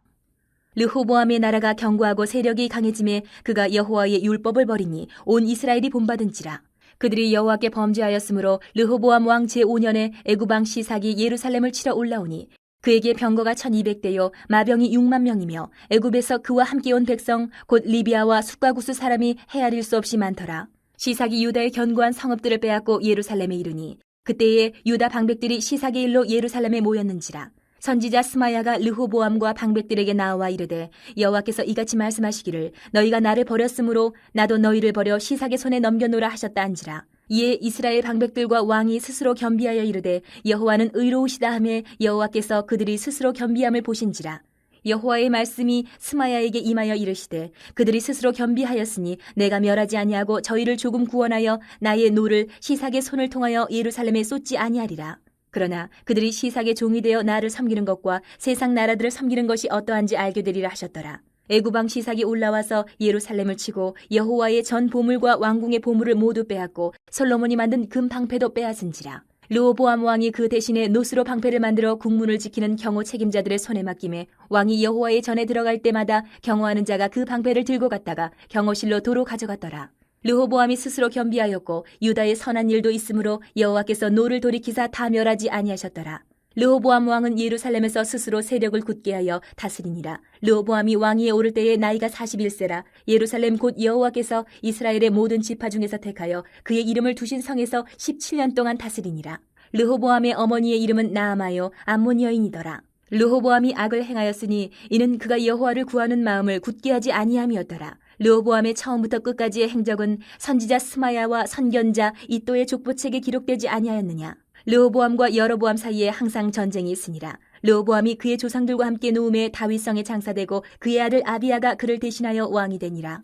르호보암의 나라가 견고하고 세력이 강해짐에 그가 여호와의 율법을 버리니 온 이스라엘이 본받은지라. 그들이 여호와께 범죄하였으므로 르호보암 왕 제5년에 애굽 왕 시삭이 예루살렘을 치러 올라오니 그에게 병거가 1200대요 마병이 6만 명이며 애굽에서 그와 함께 온 백성 곧 리비아와 숫과구스 사람이 헤아릴 수 없이 많더라. 시삭이 유다의 견고한 성읍들을 빼앗고 예루살렘에 이르니 그때에 유다 방백들이 시삭의 일로 예루살렘에 모였는지라. 선지자 스마야가 르호보암과 방백들에게 나와 이르되 여호와께서 이같이 말씀하시기를 너희가 나를 버렸으므로 나도 너희를 버려 시삭의 손에 넘겨놓으라 하셨다 한지라. 이에 이스라엘 방백들과 왕이 스스로 겸비하여 이르되 여호와는 의로우시다 하매 여호와께서 그들이 스스로 겸비함을 보신지라. 여호와의 말씀이 스마야에게 임하여 이르시되 그들이 스스로 겸비하였으니 내가 멸하지 아니하고 저희를 조금 구원하여 나의 노를 시삭의 손을 통하여 예루살렘에 쏟지 아니하리라. 그러나 그들이 시삭의 종이 되어 나를 섬기는 것과 세상 나라들을 섬기는 것이 어떠한지 알게 되리라 하셨더라. 애굽왕 시삭이 올라와서 예루살렘을 치고 여호와의 전 보물과 왕궁의 보물을 모두 빼앗고 솔로몬이 만든 금 방패도 빼앗은지라. 르호보암 왕이 그 대신에 노스로 방패를 만들어 국문을 지키는 경호 책임자들의 손에 맡김에 왕이 여호와의 전에 들어갈 때마다 경호하는 자가 그 방패를 들고 갔다가 경호실로 도로 가져갔더라. 르호보암이 스스로 겸비하였고 유다의 선한 일도 있으므로 여호와께서 노를 돌이키사 다 멸하지 아니하셨더라. 르호보암 왕은 예루살렘에서 스스로 세력을 굳게 하여 다스리니라. 르호보암이 왕위에 오를 때에 나이가 41세라. 예루살렘 곧 여호와께서 이스라엘의 모든 지파 중에서 택하여 그의 이름을 두신 성에서 17년 동안 다스리니라. 르호보암의 어머니의 이름은 나아마요 암몬 여인이더라. 르호보암이 악을 행하였으니 이는 그가 여호와를 구하는 마음을 굳게 하지 아니함이었더라. 르호보암의 처음부터 끝까지의 행적은 선지자 스마야와 선견자 이또의 족보책에 기록되지 아니하였느냐. 르호보암과 여로보암 사이에 항상 전쟁이 있으니라. 르호보암이 그의 조상들과 함께 누움에 다윗성에 장사되고 그의 아들 아비야가 그를 대신하여 왕이 되니라.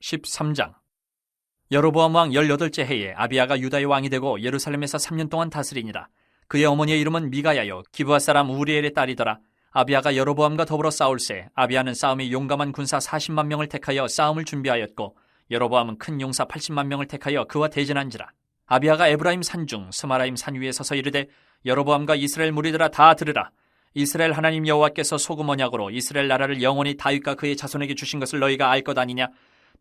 13장. 여로보암 왕 18째 해에 아비야가 유다의 왕이 되고 예루살렘에서 3년 동안 다스리니라. 그의 어머니의 이름은 미가야요 기브아 사람 우리엘의 딸이더라. 아비야가 여로보암과 더불어 싸울새 아비야는 싸움에 용감한 군사 40만 명을 택하여 싸움을 준비하였고 여로보암은 큰 용사 80만 명을 택하여 그와 대전한지라. 아비야가 에브라임 산중 스마라임 산 위에 서서 이르되 여로보암과 이스라엘 무리들아 다 들으라. 이스라엘 하나님 여호와께서 소금 언약으로 이스라엘 나라를 영원히 다윗과 그의 자손에게 주신 것을 너희가 알 것 아니냐.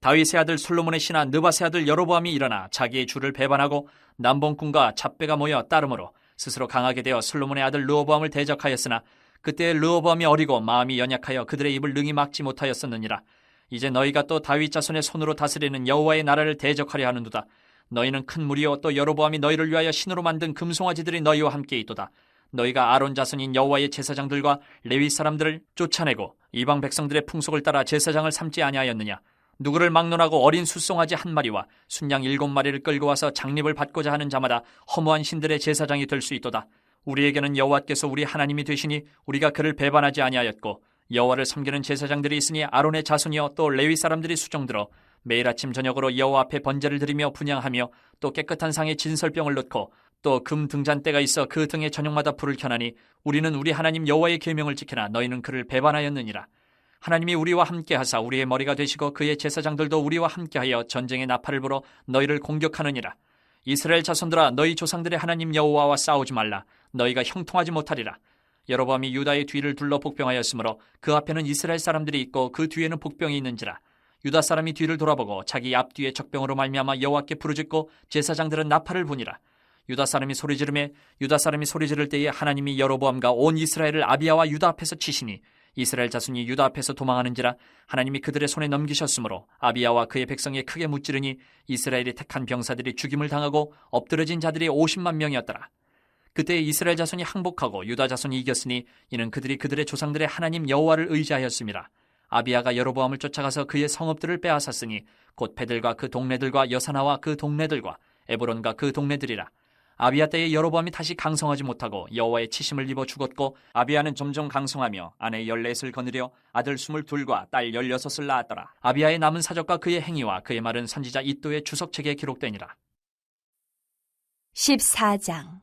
다윗의 아들 솔로몬의 신하 느밧의 아들 여로보암이 일어나 자기의 주를 배반하고 남봉꾼과 잡배가 모여 따름으로 스스로 강하게 되어 솔로몬의 아들 르호보암을 대적하였으나 그때 르호보암이 어리고 마음이 연약하여 그들의 입을 능히 막지 못하였었느니라. 이제 너희가 또 다윗 자손의 손으로 다스리는 여호와의 나라를 대적하려 하는도다. 너희는 큰 무리요 또 여로보암이 너희를 위하여 신으로 만든 금송아지들이 너희와 함께 있도다. 너희가 아론 자손인 여호와의 제사장들과 레위 사람들을 쫓아내고 이방 백성들의 풍속을 따라 제사장을 삼지 아니하였느냐. 누구를 막론하고 어린 숫송아지 한 마리와 순양 7마리를 끌고 와서 장립을 받고자 하는 자마다 허무한 신들의 제사장이 될 수 있도다. 우리에게는 여호와께서 우리 하나님이 되시니 우리가 그를 배반하지 아니하였고 여호와를 섬기는 제사장들이 있으니 아론의 자손이여 또 레위 사람들이 수종들어 매일 아침 저녁으로 여호와 앞에 번제를 드리며 분향하며 또 깨끗한 상에 진설병을 넣고 또 금 등잔대가 있어 그 등에 저녁마다 불을 켜나니 우리는 우리 하나님 여호와의 계명을 지키나 너희는 그를 배반하였느니라. 하나님이 우리와 함께하사 우리의 머리가 되시고 그의 제사장들도 우리와 함께하여 전쟁의 나팔을 불어 너희를 공격하느니라. 이스라엘 자손들아 너희 조상들의 하나님 여호와와 싸우지 말라. 너희가 형통하지 못하리라. 여로보암이 유다의 뒤를 둘러 복병하였으므로 그 앞에는 이스라엘 사람들이 있고 그 뒤에는 복병이 있는지라. 유다 사람이 뒤를 돌아보고 자기 앞뒤에 적병으로 말미암아 여호와께 부르짖고 제사장들은 나팔을 부니라. 유다 사람이 소리 지를 때에 하나님이 여로보암과 온 이스라엘을 아비야와 유다 앞에서 치시니 이스라엘 자손이 유다 앞에서 도망하는지라. 하나님이 그들의 손에 넘기셨으므로 아비야와 그의 백성이 크게 무찌르니 이스라엘이 택한 병사들이 죽임을 당하고 엎드러진 자들이 50만 명이었더라. 그때 이스라엘 자손이 항복하고 유다 자손이 이겼으니 이는 그들이 그들의 조상들의 하나님 여호와를 의지하였음이라. 아비야가 여로보암을 쫓아가서 그의 성읍들을 빼앗았으니 곧 베들과 그 동네들과 여사나와 그 동네들과 에브론과 그 동네들이라. 아비야 때에 여로보암이 다시 강성하지 못하고 여호와의 치심을 입어 죽었고 아비야는 점점 강성하며 아내 14을 거느려 아들 22과 딸 16을 낳았더라. 아비야의 남은 사적과 그의 행위와 그의 말은 선지자 이또의 주석책에 기록되니라. 14장.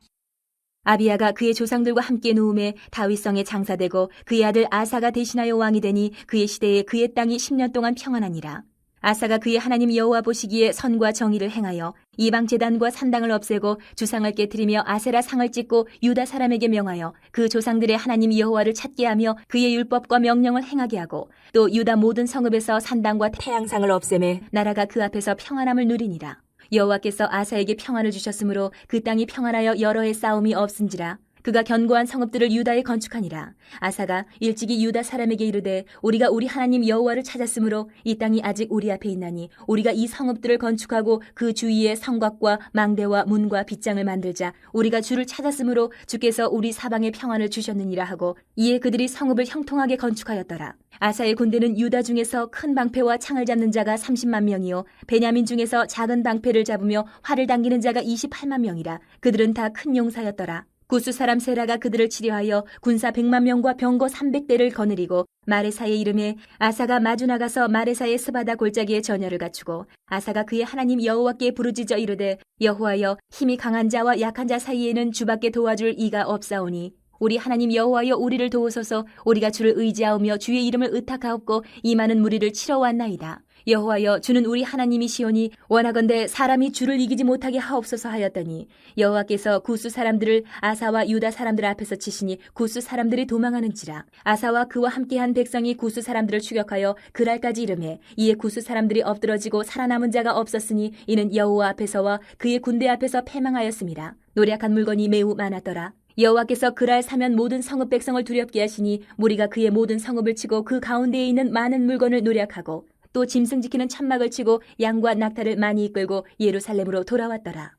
아비야가 그의 조상들과 함께 누움에 다윗성에 장사되고 그의 아들 아사가 대신하여 왕이 되니 그의 시대에 그의 땅이 10년 동안 평안하니라. 아사가 그의 하나님 여호와 보시기에 선과 정의를 행하여 이방 제단과 산당을 없애고 주상을 깨뜨리며 아세라 상을 찍고 유다 사람에게 명하여 그 조상들의 하나님 여호와를 찾게 하며 그의 율법과 명령을 행하게 하고 또 유다 모든 성읍에서 산당과 태양상을 없애매 나라가 그 앞에서 평안함을 누리니라. 여호와께서 아사에게 평안을 주셨으므로 그 땅이 평안하여 여러 해 싸움이 없은지라. 그가 견고한 성읍들을 유다에 건축하니라. 아사가 일찍이 유다 사람에게 이르되 우리가 우리 하나님 여호와를 찾았으므로 이 땅이 아직 우리 앞에 있나니 우리가 이 성읍들을 건축하고 그 주위에 성곽과 망대와 문과 빗장을 만들자. 우리가 주를 찾았으므로 주께서 우리 사방에 평안을 주셨느니라 하고 이에 그들이 성읍을 형통하게 건축하였더라. 아사의 군대는 유다 중에서 큰 방패와 창을 잡는 자가 30만 명이요 베냐민 중에서 작은 방패를 잡으며 활을 당기는 자가 28만 명이라. 그들은 다 큰 용사였더라. 구스 사람 세라가 그들을 치려하여 군사 100만 명과 병거 300대를 거느리고 마레사의 이름에 아사가 마주 나가서 마레사의 스바다 골짜기에 전열을 갖추고 아사가 그의 하나님 여호와께 부르짖어 이르되 여호와여 힘이 강한 자와 약한 자 사이에는 주밖에 도와줄 이가 없사오니 우리 하나님 여호와여 우리를 도우소서. 우리가 주를 의지하오며 주의 이름을 의탁하옵고 이 많은 무리를 치러 왔나이다. 여호와여 주는 우리 하나님이시오니 원하건대 사람이 주를 이기지 못하게 하옵소서 하였더니 여호와께서 구스 사람들을 아사와 유다 사람들 앞에서 치시니 구스 사람들이 도망하는지라. 아사와 그와 함께한 백성이 구스 사람들을 추격하여 그랄까지 이르매 이에 구스 사람들이 엎드러지고 살아남은 자가 없었으니 이는 여호와 앞에서와 그의 군대 앞에서 패망하였습니다. 노략한 물건이 매우 많았더라. 여호와께서 그랄 사면 모든 성읍 백성을 두렵게 하시니 무리가 그의 모든 성읍을 치고 그 가운데에 있는 많은 물건을 노략하고 또 짐승 지키는 천막을 치고 양과 낙타를 많이 이끌고 예루살렘으로 돌아왔더라.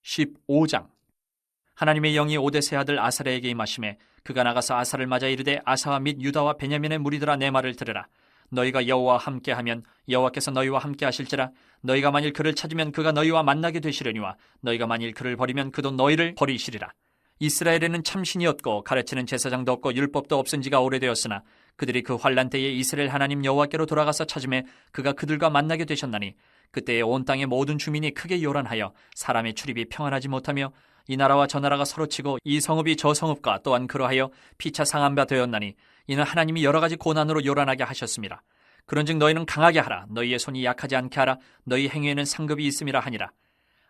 15장. 하나님의 영이 오데세 아들 아사랴에게 임하심에 그가 나가서 아사를 맞아 이르되 아사와 및 유다와 베냐민의 무리들아 내 말을 들으라. 너희가 여호와와 함께하면 여호와께서 너희와 함께하실지라. 너희가 만일 그를 찾으면 그가 너희와 만나게 되시려니와 너희가 만일 그를 버리면 그도 너희를 버리시리라. 이스라엘에는 참신이 없고 가르치는 제사장도 없고 율법도 없은 지가 오래되었으나 그들이 그 환란 때에 이스라엘 하나님 여호와께로 돌아가서 찾음에 그가 그들과 만나게 되셨나니 그때에 온 땅의 모든 주민이 크게 요란하여 사람의 출입이 평안하지 못하며 이 나라와 저 나라가 서로 치고 이 성읍이 저 성읍과 또한 그러하여 피차 상한 바 되었나니 이는 하나님이 여러 가지 고난으로 요란하게 하셨습니다. 그런즉 너희는 강하게 하라. 너희의 손이 약하지 않게 하라. 너희 행위에는 상급이 있음이라 하니라.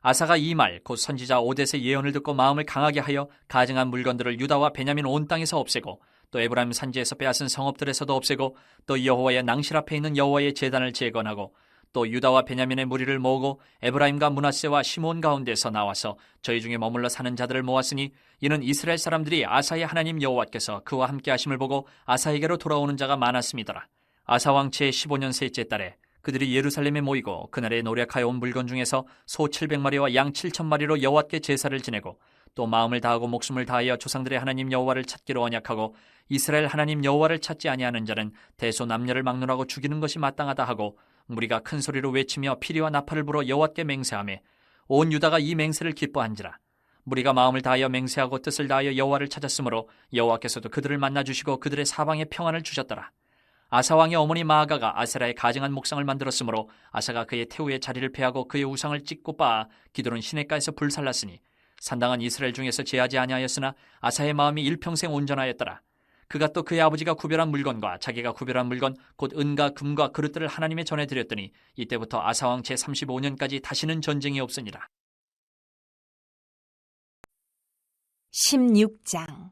아사가 이 말 곧 선지자 오뎃의 예언을 듣고 마음을 강하게 하여 가증한 물건들을 유다와 베냐민 온 땅에서 없애고 또 에브라임 산지에서 빼앗은 성읍들에서도 없애고 또 여호와의 낭실 앞에 있는 여호와의 제단을 재건하고 또 유다와 베냐민의 무리를 모으고 에브라임과 므낫세와 시몬 가운데서 나와서 저희 중에 머물러 사는 자들을 모았으니 이는 이스라엘 사람들이 아사의 하나님 여호와께서 그와 함께 하심을 보고 아사에게로 돌아오는 자가 많았음이더라. 아사 왕 제 15년 셋째 달에 그들이 예루살렘에 모이고 그날에 노력하여 온 물건 중에서 소 700마리와 양 7,000마리로 여호와께 제사를 지내고 또 마음을 다하고 목숨을 다하여 조상들의 하나님 여호와를 찾기로 언약하고 이스라엘 하나님 여호와를 찾지 아니하는 자는 대소남녀를 막론하고 죽이는 것이 마땅하다 하고 무리가 큰 소리로 외치며 피리와 나팔을 불어 여호와께 맹세하며 온 유다가 이 맹세를 기뻐한지라. 무리가 마음을 다하여 맹세하고 뜻을 다하여 여호와를 찾았으므로 여호와께서도 그들을 만나주시고 그들의 사방에 평안을 주셨더라. 아사 왕의 어머니 마아가가 아세라의 가증한 목상을 만들었으므로 아사가 그의 태우의 자리를 패하고 그의 우상을 찢고 빻아 기드론 시냇가에서 불살랐으니 산당은 이스라엘 중에서 제하지 아니하였으나 아사의 마음이 일평생 온전하였더라. 그가 또 그의 아버지가 구별한 물건과 자기가 구별한 물건 곧 은과 금과 그릇들을 하나님의 전에 드렸더니 이때부터 아사 왕 제 35년까지 다시는 전쟁이 없으니라. 16장.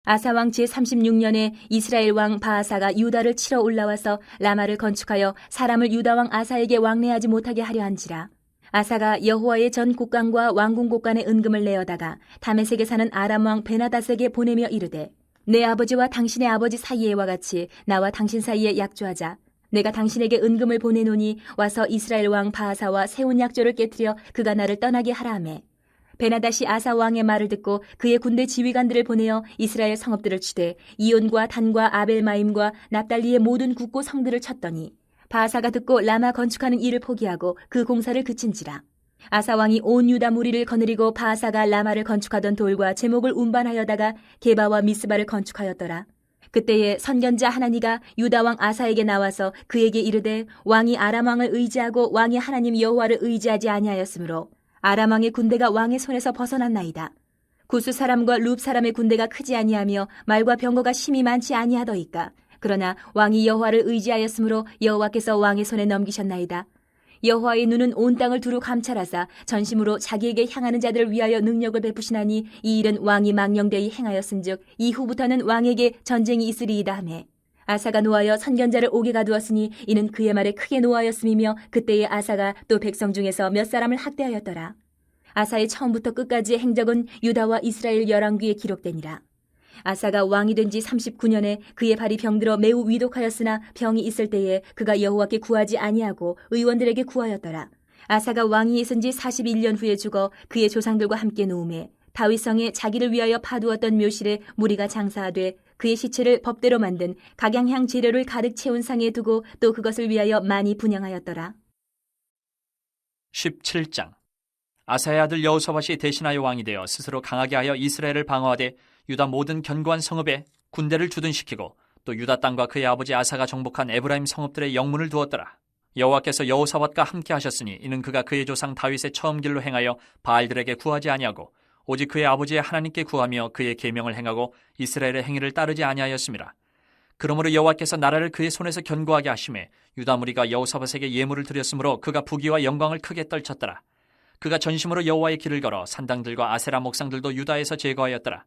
아사 왕 제36년에 이스라엘 왕 바아사가 유다를 치러 올라와서 라마를 건축하여 사람을 유다 왕 아사에게 왕래하지 못하게 하려 한지라. 아사가 여호와의 전 곡간과 왕궁 곡간의 은금을 내어다가 다메섹에 사는 아람 왕 베나닷에게 보내며 이르되 내 아버지와 당신의 아버지 사이에와 같이 나와 당신 사이에 약조하자. 내가 당신에게 은금을 보내노니 와서 이스라엘 왕 바아사와 세운 약조를 깨뜨려 그가 나를 떠나게 하라 하매 베나닷이 아사 왕의 말을 듣고 그의 군대 지휘관들을 보내어 이스라엘 성읍들을 치되 이온과 단과 아벨마임과 납달리의 모든 국고 성들을 쳤더니 바아사가 듣고 라마 건축하는 일을 포기하고 그 공사를 그친지라. 아사 왕이 온 유다 무리를 거느리고 바아사가 라마를 건축하던 돌과 제목을 운반하여다가 게바와 미스바를 건축하였더라. 그때에 선견자 하나니가 유다 왕 아사에게 나와서 그에게 이르되 왕이 아람 왕을 의지하고 왕이 하나님 여호와를 의지하지 아니하였으므로 아람 왕의 군대가 왕의 손에서 벗어났나이다. 구스 사람과 룹 사람의 군대가 크지 아니하며 말과 병거가 심히 많지 아니하더이까. 그러나 왕이 여호와를 의지하였으므로 여호와께서 왕의 손에 넘기셨나이다. 여호와의 눈은 온 땅을 두루 감찰하사 전심으로 자기에게 향하는 자들을 위하여 능력을 베푸시나니 이 일은 왕이 망령되이 행하였은즉 이후부터는 왕에게 전쟁이 있으리이다 하매 아사가 노하여 선견자를 옥에 가두었으니 이는 그의 말에 크게 노하였음이며 그때에 아사가 또 백성 중에서 몇 사람을 학대하였더라. 아사의 처음부터 끝까지의 행적은 유다와 이스라엘 열왕기에 기록되니라. 아사가 왕이 된 지 39년에 그의 발이 병들어 매우 위독하였으나 병이 있을 때에 그가 여호와께 구하지 아니하고 의원들에게 구하였더라. 아사가 왕이 있은 지 41년 후에 죽어 그의 조상들과 함께 누움에 다윗성에 자기를 위하여 파두었던 묘실에 무리가 장사하되 그의 시체를 법대로 만든 각양향 재료를 가득 채운 상에 두고 또 그것을 위하여 많이 분향하였더라. 17장. 아사의 아들 여호사밧이 대신하여 왕이 되어 스스로 강하게 하여 이스라엘을 방어하되 유다 모든 견고한 성읍에 군대를 주둔시키고 또 유다 땅과 그의 아버지 아사가 정복한 에브라임 성읍들의 영문을 두었더라. 여호와께서 여호사밧과 함께 하셨으니 이는 그가 그의 조상 다윗의 처음 길로 행하여 바알들에게 구하지 아니하고 오직 그의 아버지의 하나님께 구하며 그의 계명을 행하고 이스라엘의 행위를 따르지 아니하였습니다. 그러므로 여호와께서 나라를 그의 손에서 견고하게 하심에 유다 무리가 여호사밧에게 예물을 드렸으므로 그가 부귀와 영광을 크게 떨쳤더라. 그가 전심으로 여호와의 길을 걸어 산당들과 아세라 목상들도 유다에서 제거하였더라.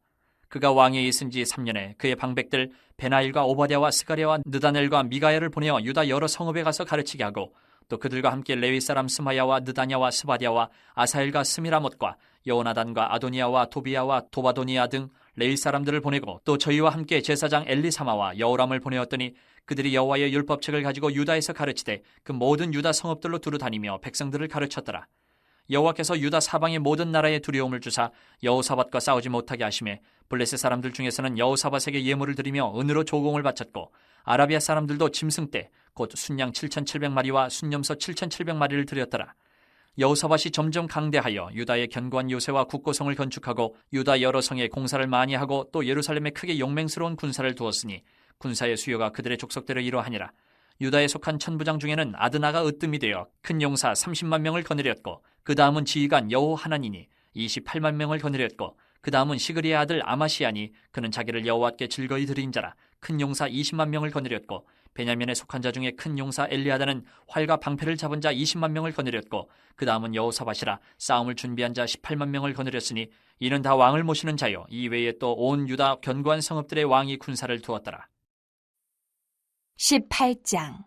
그가 왕위에 있은 지 3년에 그의 방백들 베나일과 오바댜와 스가랴와 느다넬과 미가야를 보내어 유다 여러 성읍에 가서 가르치게 하고 또 그들과 함께 레위 사람 스마야와 느다냐와 스바랴와 아사엘과 스미라못과 여호나단과 아도니아와 도비야와 도바도니아 등 레위 사람들을 보내고 또 저희와 함께 제사장 엘리사마와 여호람을 보내었더니 그들이 여호와의 율법책을 가지고 유다에서 가르치되 그 모든 유다 성읍들로 두루 다니며 백성들을 가르쳤더라. 여호와께서 유다 사방의 모든 나라에 두려움을 주사 여호사밧과 싸우지 못하게 하심에 블레셋 사람들 중에서는 여호사밧에게 예물을 드리며 은으로 조공을 바쳤고 아라비아 사람들도 짐승떼 곧 순양 7,700마리와 순염소 7,700마리를 드렸더라. 여호사밧이 점점 강대하여 유다의 견고한 요새와 국고성을 건축하고 유다 여러 성에 공사를 많이 하고 또 예루살렘에 크게 용맹스러운 군사를 두었으니 군사의 수요가 그들의 족속대로 이러하니라. 유다에 속한 천부장 중에는 아드나가 으뜸이 되어 큰 용사 30만 명을 거느렸고 그 다음은 지휘관 여호하나니니 28만 명을 거느렸고 그 다음은 시그리의 아들 아마시아니 그는 자기를 여호와께 즐거이 드린 자라 큰 용사 20만 명을 거느렸고 베냐민에 속한 자 중에 큰 용사 엘리아다는 활과 방패를 잡은 자 20만 명을 거느렸고 그 다음은 여호사밧이라 싸움을 준비한 자 18만 명을 거느렸으니 이는 다 왕을 모시는 자요 이 외에 또 온 유다 견고한 성읍들의 왕이 군사를 두었더라. 18장.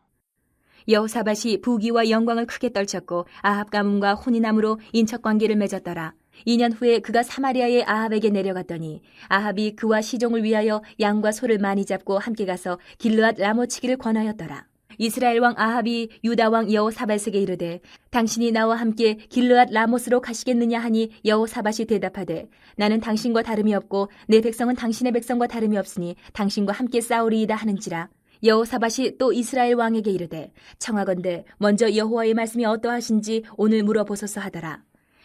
여호사밧이 부귀와 영광을 크게 떨쳤고 아합 가문과 혼인함으로 인척관계를 맺었더라. 2년 후에 그가 사마리아의 아합에게 내려갔더니 아합이 그와 시종을 위하여 양과 소를 많이 잡고 함께 가서 길르앗 라모치기를 권하였더라. 이스라엘 왕 아합이 유다 왕 여호사밧에게 이르되 당신이 나와 함께 길르앗 라못으로 가시겠느냐 하니 여호사밧이 대답하되 나는 당신과 다름이 없고 내 백성은 당신의 백성과 다름이 없으니 당신과 함께 싸우리이다 하는지라. 여호사밧이 또 이스라엘 왕에게 이르되 청하건대 먼저 여호와의 말씀이 어떠하신지 오늘 물어보소서 하더라.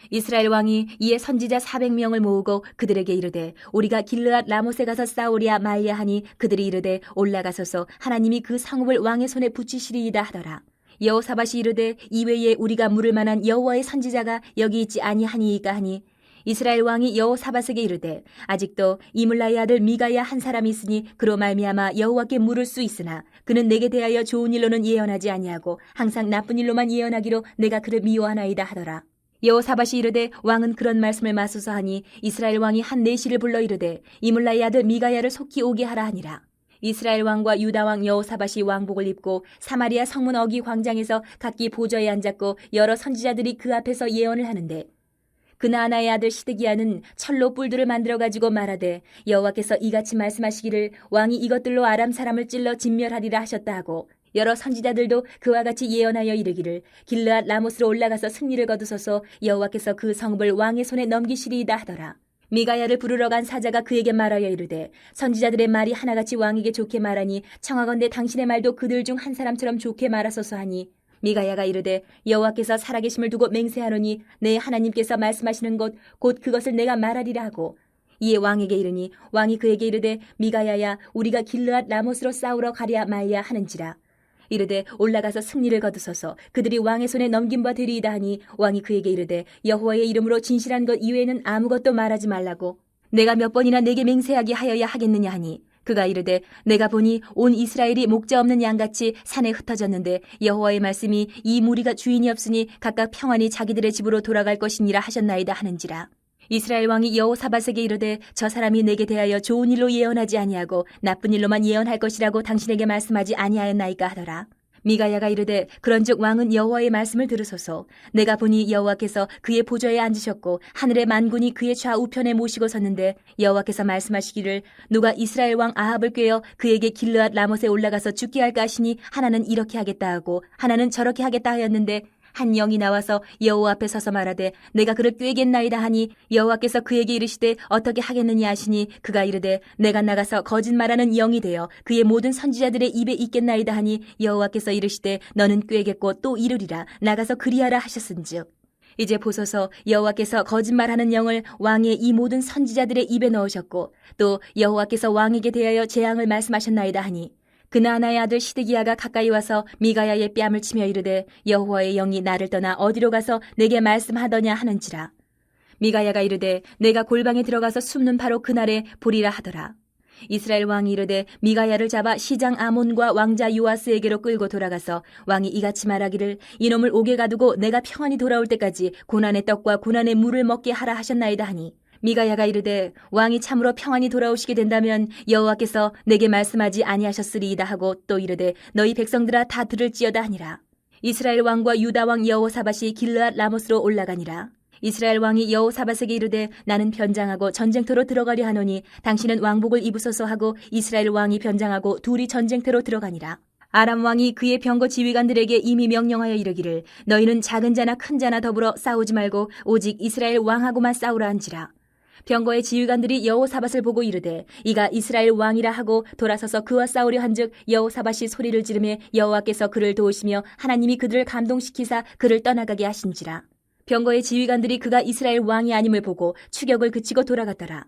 이스라엘 왕이 이에 선지자 400명을 모으고 그들에게 이르되 우리가 길르앗 라못에 가서 싸우랴 말랴 하니 그들이 이르되 올라가소서 하나님이 그 성읍을 왕의 손에 붙이시리이다 하더라. 여호사밧이 이르되 이외에 우리가 물을 만한 여호와의 선지자가 여기 있지 아니하니이까 하니 이스라엘 왕이 여호사밧에게 이르되 아직도 이물라의 아들 미가야 한 사람이 있으니 그로 말미암아 여호와께 물을 수 있으나 그는 내게 대하여 좋은 일로는 예언하지 아니하고 항상 나쁜 일로만 예언하기로 내가 그를 미워하나이다 하더라. 여호사밧이 이르되 왕은 그런 말씀을 마소서 하니 이스라엘 왕이 한 내시를 불러 이르되 이물라의 아들 미가야를 속히 오게 하라 하니라. 이스라엘 왕과 유다 왕 여호사밧이 왕복을 입고 사마리아 성문 어기 광장에서 각기 보좌에 앉았고 여러 선지자들이 그 앞에서 예언을 하는데 그나아나의 아들 시드기야는 철로 뿔들을 만들어 가지고 말하되 여호와께서 이같이 말씀하시기를 왕이 이것들로 아람 사람을 찔러 진멸하리라 하셨다 하고 여러 선지자들도 그와 같이 예언하여 이르기를 길르앗 라못으로 올라가서 승리를 거두소서 여호와께서 그 성읍을 왕의 손에 넘기시리이다 하더라. 미가야를 부르러 간 사자가 그에게 말하여 이르되 선지자들의 말이 하나같이 왕에게 좋게 말하니 청하건대 당신의 말도 그들 중 한 사람처럼 좋게 말하소서 하니 미가야가 이르되 여호와께서 살아계심을 두고 맹세하노니 내 하나님께서 말씀하시는 것 곧 그것을 내가 말하리라 하고 이에 왕에게 이르니 왕이 그에게 이르되 미가야야 우리가 길르앗 라못으로 싸우러 가랴 말랴 하는지라. 이르되 올라가서 승리를 거두소서 그들이 왕의 손에 넘긴 바 되리이다 하니 왕이 그에게 이르되 여호와의 이름으로 진실한 것 이외에는 아무것도 말하지 말라고 내가 몇 번이나 내게 맹세하게 하여야 하겠느냐 하니 그가 이르되 내가 보니 온 이스라엘이 목자 없는 양같이 산에 흩어졌는데 여호와의 말씀이 이 무리가 주인이 없으니 각각 평안히 자기들의 집으로 돌아갈 것이니라 하셨나이다 하는지라. 이스라엘 왕이 여호사밧에게 이르되 저 사람이 내게 대하여 좋은 일로 예언하지 아니하고 나쁜 일로만 예언할 것이라고 당신에게 말씀하지 아니하였나이까 하더라. 미가야가 이르되 그런즉 왕은 여호와의 말씀을 들으소서. 내가 보니 여호와께서 그의 보좌에 앉으셨고 하늘의 만군이 그의 좌우편에 모시고 섰는데 여호와께서 말씀하시기를 누가 이스라엘 왕 아합을 꾀어 그에게 길르앗 라못에 올라가서 죽게 할까 하시니 하나는 이렇게 하겠다 하고 하나는 저렇게 하겠다 하였는데 한 영이 나와서 여호와 앞에 서서 말하되 내가 그를 꾀겠나이다 하니 여호와께서 그에게 이르시되 어떻게 하겠느냐 하시니 그가 이르되 내가 나가서 거짓말하는 영이 되어 그의 모든 선지자들의 입에 있겠나이다 하니 여호와께서 이르시되 너는 꾀겠고 또 이르리라 나가서 그리하라 하셨은즉 이제 보소서 여호와께서 거짓말하는 영을 왕의 이 모든 선지자들의 입에 넣으셨고 또 여호와께서 왕에게 대하여 재앙을 말씀하셨나이다 하니 그나아나의 아들 시드기야가 가까이 와서 미가야의 뺨을 치며 이르되 여호와의 영이 나를 떠나 어디로 가서 내게 말씀하더냐 하는지라. 미가야가 이르되 내가 골방에 들어가서 숨는 바로 그날에 보리라 하더라. 이스라엘 왕이 이르되 미가야를 잡아 시장 아몬과 왕자 요아스에게로 끌고 돌아가서 왕이 이같이 말하기를 이놈을 옥에 가두고 내가 평안히 돌아올 때까지 고난의 떡과 고난의 물을 먹게 하라 하셨나이다 하니 미가야가 이르되 왕이 참으로 평안히 돌아오시게 된다면 여호와께서 내게 말씀하지 아니하셨으리이다 하고 또 이르되 너희 백성들아 다 들을지어다 하니라. 이스라엘 왕과 유다 왕 여호사밧이 길르앗 라못으로 올라가니라. 이스라엘 왕이 여호사밧에게 이르되 나는 변장하고 전쟁터로 들어가려 하노니 당신은 왕복을 입으소서 하고 이스라엘 왕이 변장하고 둘이 전쟁터로 들어가니라. 아람 왕이 그의 병거 지휘관들에게 이미 명령하여 이르기를 너희는 작은 자나 큰 자나 더불어 싸우지 말고 오직 이스라엘 왕하고만 싸우라 한지라. 병거의 지휘관들이 여호사밧을 보고 이르되 이가 이스라엘 왕이라 하고 돌아서서 그와 싸우려 한즉 여호사밧이 소리를 지르매 여호와께서 그를 도우시며 하나님이 그들을 감동시키사 그를 떠나가게 하신지라. 병거의 지휘관들이 그가 이스라엘 왕이 아님을 보고 추격을 그치고 돌아갔더라.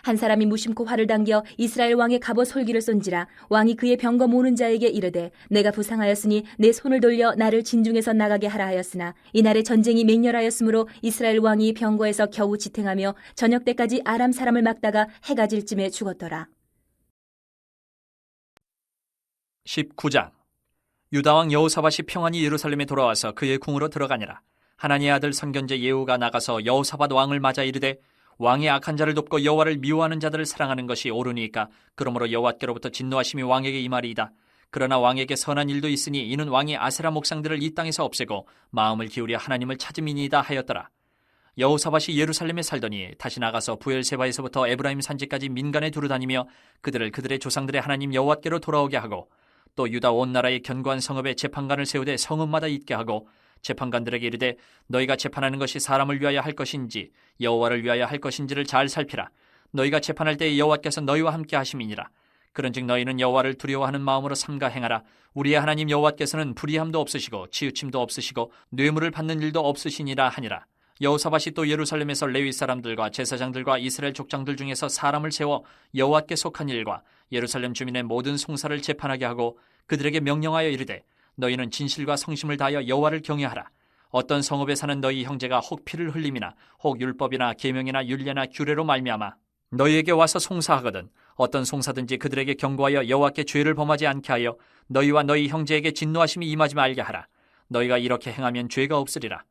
한 사람이 무심코 활을 당겨 이스라엘 왕의 갑옷 솔기를 쏜지라. 왕이 그의 병거 모는 자에게 이르되 내가 부상하였으니 내 손을 돌려 나를 진중에서 나가게 하라 하였으나 이날에 전쟁이 맹렬하였으므로 이스라엘 왕이 병거에서 겨우 지탱하며 저녁 때까지 아람 사람을 막다가 해가 질 쯤에 죽었더라. 19장 유다 왕 여호사밧이 평안히 예루살렘에 돌아와서 그의 궁으로 들어가니라. 하나니의 아들 선견제 예후가 나가서 여호사밧 왕을 맞아 이르되 왕의 악한 자를 돕고 여호와를 미워하는 자들을 사랑하는 것이 옳으니까 그러므로 여호와께로부터 진노하심이 왕에게 임하리이다. 그러나 왕에게 선한 일도 있으니 이는 왕이 아세라 목상들을 이 땅에서 없애고 마음을 기울여 하나님을 찾음이니이다 하였더라. 여호사밧이 예루살렘에 살더니 다시 나가서 부엘세바에서부터 에브라임 산지까지 민간에 두루다니며 그들을 그들의 조상들의 하나님 여호와께로 돌아오게 하고 또 유다 온 나라의 견고한 성읍에 재판관을 세우되 성읍마다 있게 하고 재판관들에게 이르되 너희가 재판하는 것이 사람을 위하여 할 것인지 여호와를 위하여 할 것인지를 잘 살피라. 너희가 재판할 때에 여호와께서 너희와 함께 하심이니라. 그런즉 너희는 여호와를 두려워하는 마음으로 삼가 행하라. 우리의 하나님 여호와께서는 불의함도 없으시고 치우침도 없으시고 뇌물을 받는 일도 없으시니라 하니라. 여호사밧이 또 예루살렘에서 레위 사람들과 제사장들과 이스라엘 족장들 중에서 사람을 세워 여호와께 속한 일과 예루살렘 주민의 모든 송사를 재판하게 하고 그들에게 명령하여 이르되 너희는 진실과 성심을 다하여 여호와를 경외하라. 어떤 성읍에 사는 너희 형제가 혹 피를 흘림이나 혹 율법이나 계명이나 율례나 규례로 말미암아 너희에게 와서 송사하거든 어떤 송사든지 그들에게 경고하여 여호와께 죄를 범하지 않게 하여 너희와 너희 형제에게 진노하심이 임하지 말게 하라. 너희가 이렇게 행하면 죄가 없으리라.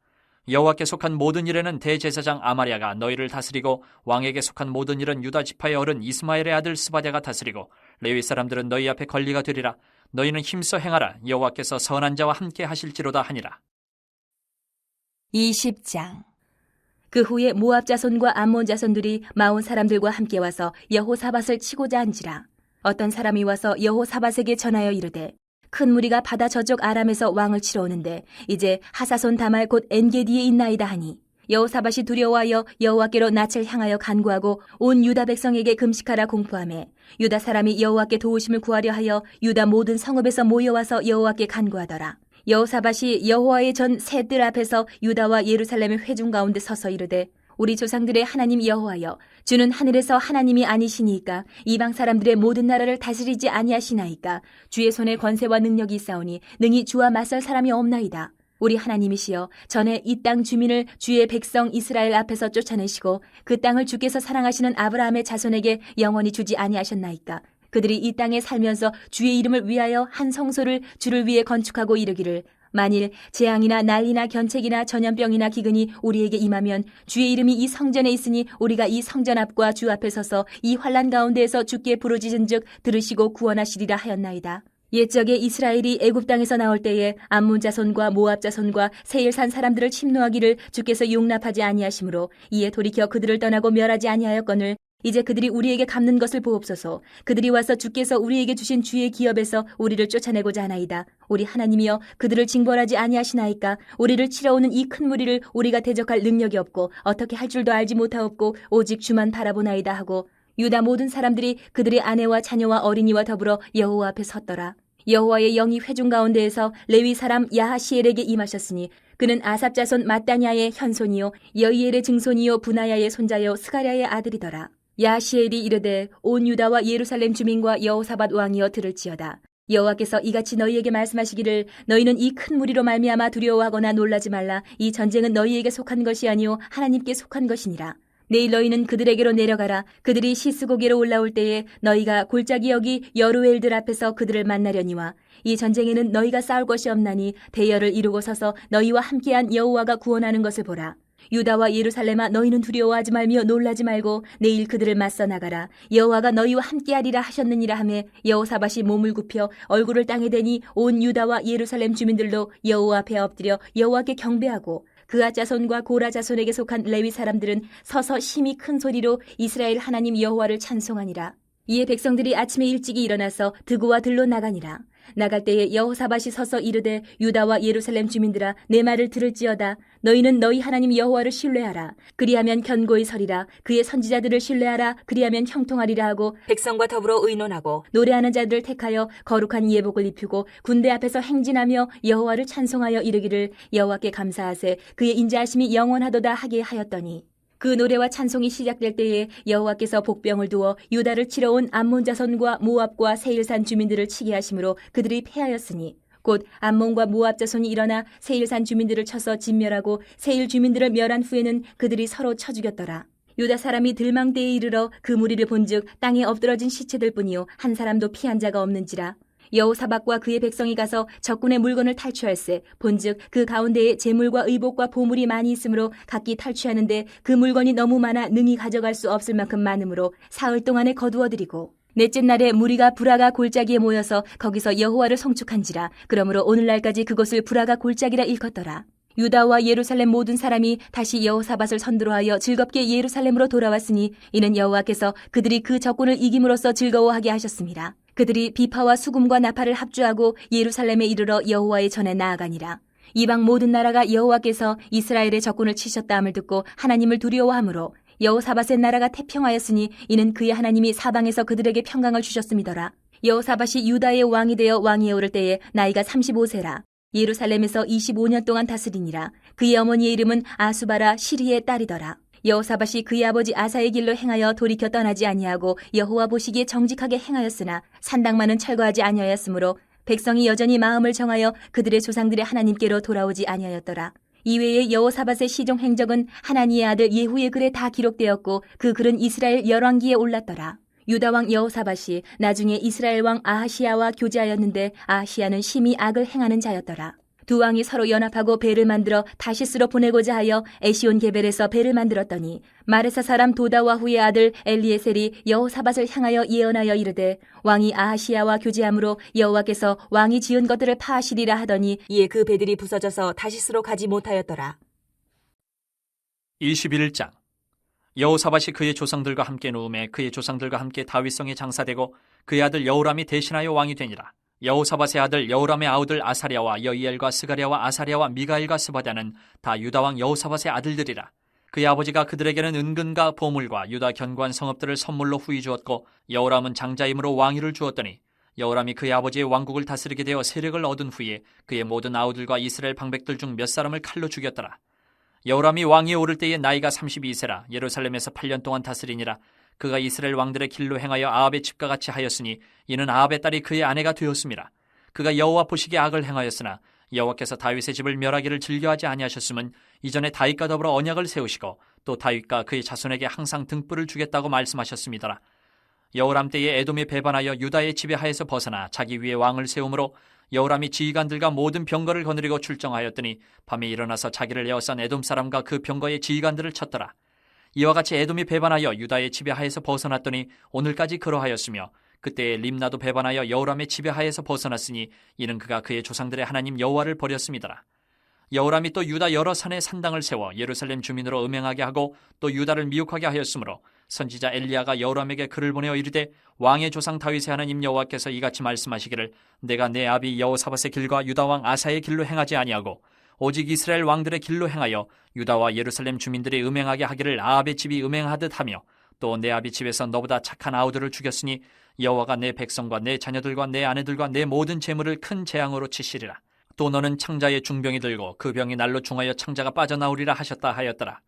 여호와께 속한 모든 일에는 대제사장 아마랴가 너희를 다스리고 왕에게 속한 모든 일은 유다 지파의 어른 이스마엘의 아들 스바랴가 다스리고 레위 사람들은 너희 앞에 관리가 되리라. 너희는 힘써 행하라. 여호와께서 선한 자와 함께 하실지로다 하니라. 20장 그 후에 모압 자손과 암몬 자손들이 마온 사람들과 함께 와서 여호사밧을 치고자 한지라. 어떤 사람이 와서 여호사밧에게 전하여 이르되 큰 무리가 바다 저쪽 아람에서 왕을 치러 오는데 이제 하사손 다말 곧 엔게디에 있나이다 하니 여호사밧이 두려워하여 여호와께로 낯을 향하여 간구하고 온 유다 백성에게 금식하라 공포하매 유다 사람이 여호와께 도우심을 구하려 하여 유다 모든 성읍에서 모여와서 여호와께 간구하더라. 여호사밧이 여호와의 전 새 뜰 앞에서 유다와 예루살렘의 회중 가운데 서서 이르되 우리 조상들의 하나님 여호와여 주는 하늘에서 하나님이 아니시니까 이방 사람들의 모든 나라를 다스리지 아니하시나이까 주의 손에 권세와 능력이 있사오니 능히 주와 맞설 사람이 없나이다. 우리 하나님이시여 전에 이 땅 주민을 주의 백성 이스라엘 앞에서 쫓아내시고 그 땅을 주께서 사랑하시는 아브라함의 자손에게 영원히 주지 아니하셨나이까. 그들이 이 땅에 살면서 주의 이름을 위하여 한 성소를 주를 위해 건축하고 이르기를 만일 재앙이나 난리나 견책이나 전염병이나 기근이 우리에게 임하면 주의 이름이 이 성전에 있으니 우리가 이 성전 앞과 주 앞에 서서 이 환난 가운데에서 주께 부르짖은즉 들으시고 구원하시리라 하였나이다. 옛적에 이스라엘이 애굽 땅에서 나올 때에 암몬 자손과 모압 자손과 세일산 사람들을 침노하기를 주께서 용납하지 아니하시므로 이에 돌이켜 그들을 떠나고 멸하지 아니하였거늘 이제 그들이 우리에게 갚는 것을 보옵소서. 그들이 와서 주께서 우리에게 주신 주의 기업에서 우리를 쫓아내고자 하나이다. 우리 하나님이여 그들을 징벌하지 아니하시나이까. 우리를 치러오는 이 큰 무리를 우리가 대적할 능력이 없고 어떻게 할 줄도 알지 못하옵고 오직 주만 바라보나이다 하고 유다 모든 사람들이 그들의 아내와 자녀와 어린이와 더불어 여호와 앞에 섰더라. 여호와의 영이 회중 가운데에서 레위 사람 야하시엘에게 임하셨으니 그는 아삽 자손 마따냐의 현손이요 여이엘의 증손이요 분하야의 손자요 스가랴의 아들이더라. 야하시엘이 이르되 온 유다와 예루살렘 주민과 여호사밧 왕이여 들을지어다. 여호와께서 이같이 너희에게 말씀하시기를 너희는 이 큰 무리로 말미암아 두려워하거나 놀라지 말라. 이 전쟁은 너희에게 속한 것이 아니요 하나님께 속한 것이니라. 내일 너희는 그들에게로 내려가라. 그들이 시스고개로 올라올 때에 너희가 골짜기 여기 여루엘들 앞에서 그들을 만나려니와 이 전쟁에는 너희가 싸울 것이 없나니 대열을 이루고 서서 너희와 함께한 여호와가 구원하는 것을 보라. 유다와 예루살렘아 너희는 두려워하지 말며 놀라지 말고 내일 그들을 맞서 나가라. 여호와가 너희와 함께하리라 하셨느니라 하며 여호사밧이 몸을 굽혀 얼굴을 땅에 대니 온 유다와 예루살렘 주민들도 여호와 앞에 엎드려 여호와께 경배하고 그앗 자손과 고라 자손에게 속한 레위 사람들은 서서 심히 큰 소리로 이스라엘 하나님 여호와를 찬송하니라. 이에 백성들이 아침에 일찍이 일어나서 드고와 들로 나가니라. 나갈 때에 여호사밧이 서서 이르되 유다와 예루살렘 주민들아 내 말을 들을지어다. 너희는 너희 하나님 여호와를 신뢰하라. 그리하면 견고히 서리라. 그의 선지자들을 신뢰하라. 그리하면 형통하리라 하고 백성과 더불어 의논하고 노래하는 자들을 택하여 거룩한 예복을 입히고 군대 앞에서 행진하며 여호와를 찬송하여 이르기를 여호와께 감사하세 그의 인자하심이 영원하도다 하게 하였더니 그 노래와 찬송이 시작될 때에 여호와께서 복병을 두어 유다를 치러 온 암몬 자손과 모압과 세일산 주민들을 치게 하심으로 그들이 패하였으니 곧 암몬과 모압 자손이 일어나 세일산 주민들을 쳐서 진멸하고 세일 주민들을 멸한 후에는 그들이 서로 쳐 죽였더라. 유다 사람이 들망대에 이르러 그 무리를 본즉 땅에 엎드러진 시체들 뿐이요 한 사람도 피한 자가 없는지라. 여호사밧과 그의 백성이 가서 적군의 물건을 탈취할세 본즉 그 가운데에 재물과 의복과 보물이 많이 있으므로 각기 탈취하는데 그 물건이 너무 많아 능히 가져갈 수 없을 만큼 많으므로 사흘 동안에 거두어들이고 넷째 날에 무리가 브라가 골짜기에 모여서 거기서 여호와를 송축한지라. 그러므로 오늘날까지 그곳을 브라가 골짜기라 일컫더라. 유다와 예루살렘 모든 사람이 다시 여호사밧을 선두로하여 즐겁게 예루살렘으로 돌아왔으니 이는 여호와께서 그들이 그 적군을 이김으로써 즐거워하게 하셨습니다. 그들이 비파와 수금과 나팔을 합주하고 예루살렘에 이르러 여호와의 전에 나아가니라. 이방 모든 나라가 여호와께서 이스라엘의 적군을 치셨다 함을 듣고 하나님을 두려워하므로 여호사밧의 나라가 태평하였으니 이는 그의 하나님이 사방에서 그들에게 평강을 주셨음이더라. 여호사밧이 유다의 왕이 되어 왕위에 오를 때에 나이가 35세라. 예루살렘에서 25년 동안 다스리니라. 그의 어머니의 이름은 아수바라 시리의 딸이더라. 여호사밧이 그의 아버지 아사의 길로 행하여 돌이켜 떠나지 아니하고 여호와 보시기에 정직하게 행하였으나 산당만은 철거하지 아니하였으므로 백성이 여전히 마음을 정하여 그들의 조상들의 하나님께로 돌아오지 아니하였더라. 이외에 여호사밧의 시종 행적은 하나니의 아들 예후의 글에 다 기록되었고 그 글은 이스라엘 열왕기에 올랐더라. 유다 왕 여호사밧이 나중에 이스라엘 왕 아하시야와 교제하였는데 아하시야는 심히 악을 행하는 자였더라. 두 왕이 서로 연합하고 배를 만들어 다시스로 보내고자 하여 에시온 게벨에서 배를 만들었더니 마레사 사람 도다와후의 아들 엘리에셀이 여호사밧을 향하여 예언하여 이르되 왕이 아하시야와 교제함으로 여호와께서 왕이 지은 것들을 파하시리라 하더니 이에 그 배들이 부서져서 다시스로 가지 못하였더라. 21장 여호사밧이 그의 조상들과 함께 누움에 그의 조상들과 함께 다윗성에 장사되고 그의 아들 여호람이 대신하여 왕이 되니라. 여호사밧의 아들 여호람의 아우들 아사랴와 여이엘과 스가랴와 아사랴와 미가엘과 스바다는 다 유다왕 여호사밧의 아들들이라. 그의 아버지가 그들에게는 은근과 보물과 유다 견고한 성읍들을 선물로 후히 주었고 여호람은 장자임으로 왕위를 주었더니 여호람이 그의 아버지의 왕국을 다스리게 되어 세력을 얻은 후에 그의 모든 아우들과 이스라엘 방백들 중 몇 사람을 칼로 죽였더라. 여호람이 왕위에 오를 때에 나이가 32세라 예루살렘에서 8년 동안 다스리니라. 그가 이스라엘 왕들의 길로 행하여 아합의 집과 같이 하였으니 이는 아합의 딸이 그의 아내가 되었음이라. 그가 여호와 보시기에 악을 행하였으나 여호와께서 다윗의 집을 멸하기를 즐겨하지 아니하셨음은 이전에 다윗과 더불어 언약을 세우시고 또 다윗과 그의 자손에게 항상 등불을 주겠다고 말씀하셨음이더라. 여호람 때에 에돔이 배반하여 유다의 지배하에서 벗어나 자기 위에 왕을 세우므로 여호람이 지휘관들과 모든 병거를 거느리고 출정하였더니 밤에 일어나서 자기를 에워싼 에돔 사람과 그 병거의 지휘관들을 쳤더라. 이와 같이 에돔이 배반하여 유다의 지배하에서 벗어났더니 오늘까지 그러하였으며 그때 림나도 배반하여 여호람의 지배하에서 벗어났으니 이는 그가 그의 조상들의 하나님 여호와를 버렸음이더라. 여호람이 또 유다 여러 산에 산당을 세워 예루살렘 주민으로 음행하게 하고 또 유다를 미혹하게 하였으므로 선지자 엘리야가 여호람에게 글을 보내어 이르되 왕의 조상 다윗의 하나님 여호와께서 이같이 말씀하시기를 내가 내 아비 여호사밧의 길과 유다 왕 아사의 길로 행하지 아니하고 오직 이스라엘 왕들의 길로 행하여 유다와 예루살렘 주민들이 음행하게 하기를 아합의 집이 음행하듯 하며 또 내 아비 집에서 너보다 착한 아우들을 죽였으니 여호와가 내 백성과 내 자녀들과 내 아내들과 내 모든 재물을 큰 재앙으로 치시리라. 또 너는 창자의 중병이 들고 그 병이 날로 중하여 창자가 빠져나오리라 하셨다 하였더라.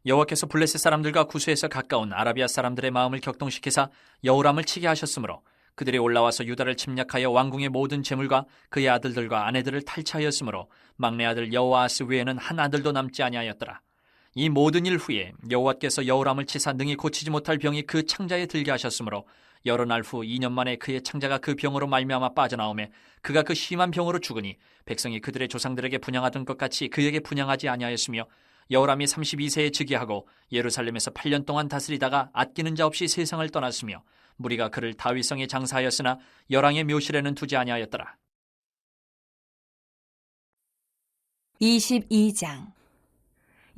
여호와께서 블레셋 사람들과 구스에서 가까운 아라비아 사람들의 마음을 격동시키사 여호람을 치게 하셨으므로 그들이 올라와서 유다를 침략하여 왕궁의 모든 재물과 그의 아들들과 아내들을 탈취하였으므로 막내 아들 여호아스 외에는 한 아들도 남지 아니하였더라. 이 모든 일 후에 여호와께서 여호람을 치사 능히 고치지 못할 병이 그 창자에 들게 하셨으므로 여러 날 후 2년 만에 그의 창자가 그 병으로 말미암아 빠져나오매 그가 그 심한 병으로 죽으니 백성이 그들의 조상들에게 분향하던 것 같이 그에게 분향하지 아니하였으며 여호람이 32세에 즉위하고 예루살렘에서 8년 동안 다스리다가 아끼는 자 없이 세상을 떠났으며 무리가 그를 다윗성에 장사하였으나 열왕의 묘실에는 두지 아니하였더라. 22장.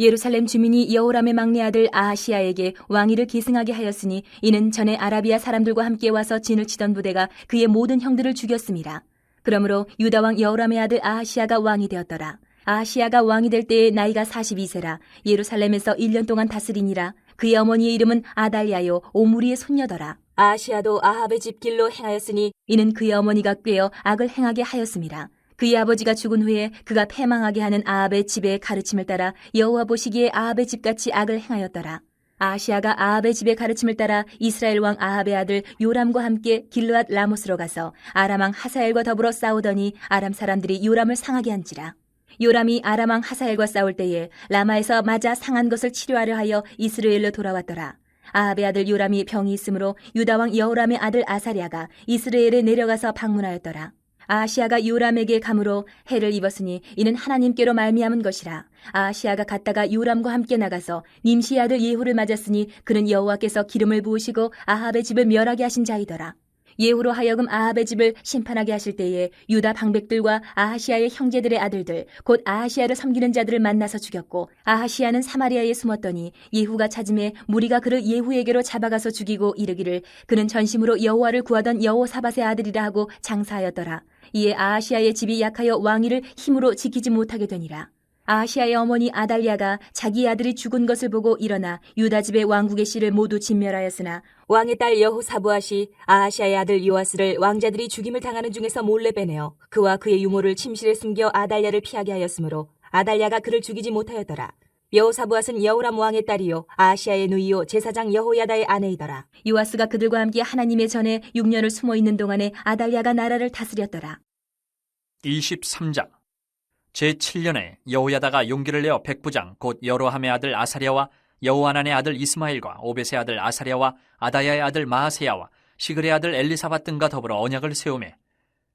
예루살렘 주민이 여호람의 막내 아들 아하시야에게 왕위를 계승하게 하였으니 이는 전에 아라비아 사람들과 함께 와서 진을 치던 부대가 그의 모든 형들을 죽였습니다. 그러므로 유다 왕 여호람의 아들 아하시야가 왕이 되었더라. 아하시야가 왕이 될 때에 나이가 42세라 예루살렘에서 1년 동안 다스리니라. 그의 어머니의 이름은 아달랴요 오므리의 손녀더라. 아하시야도 아합의 집 길로 행하였으니 이는 그의 어머니가 꾀어 악을 행하게 하였습니다. 그의 아버지가 죽은 후에 그가 패망하게 하는 아합의 집의 가르침을 따라 여호와 보시기에 아합의 집같이 악을 행하였더라. 아하시야가 아합의 집의 가르침을 따라 이스라엘 왕 아합의 아들 요람과 함께 길르앗 라못으로 가서 아람 왕 하사엘과 더불어 싸우더니 아람 사람들이 요람을 상하게 한지라. 요람이 아람 왕 하사엘과 싸울 때에 라마에서 맞아 상한 것을 치료하려 하여 이스라엘로 돌아왔더라. 아합의 아들 요람이 병이 있으므로 유다 왕 여호람의 아들 아사랴가 이스라엘에 내려가서 방문하였더라. 아하시야가 요람에게 감으로 해를 입었으니 이는 하나님께로 말미암은 것이라. 아하시야가 갔다가 요람과 함께 나가서 님시의 아들 예후를 맞았으니 그는 여호와께서 기름을 부으시고 아합의 집을 멸하게 하신 자이더라. 예후로 하여금 아합의 집을 심판하게 하실 때에 유다 방백들과 아하시야의 형제들의 아들들 곧 아하시야를 섬기는 자들을 만나서 죽였고 아하시야는 사마리아에 숨었더니 예후가 찾음에 무리가 그를 예후에게로 잡아가서 죽이고 이르기를 그는 전심으로 여호와를 구하던 여호사밧의 아들이라 하고 장사하였더라. 이에 아하시야의 집이 약하여 왕위를 힘으로 지키지 못하게 되니라. 아하시야의 어머니 아달랴가 자기 아들이 죽은 것을 보고 일어나 유다 집의 왕국의 씨를 모두 진멸하였으나 왕의 딸 여호사부앗이 아하시야의 아들 요아스를 왕자들이 죽임을 당하는 중에서 몰래 빼내어 그와 그의 유모를 침실에 숨겨 아달랴를 피하게 하였으므로 아달랴가 그를 죽이지 못하였더라. 여호사부앗은 여호람 왕의 딸이요 아하시야의 누이요 제사장 여호야다의 아내이더라. 요아스가 그들과 함께 하나님의 전에 6년을 숨어있는 동안에 아달랴가 나라를 다스렸더라. 23장. 제7년에 여호야다가 용기를 내어 백부장 곧 여로함의 아들 아사랴와 여호하난의 아들 이스마엘과 오벳의 아들 아사랴와 아다야의 아들 마하세야와 시글의 아들 엘리사밧 등과 더불어 언약을 세우매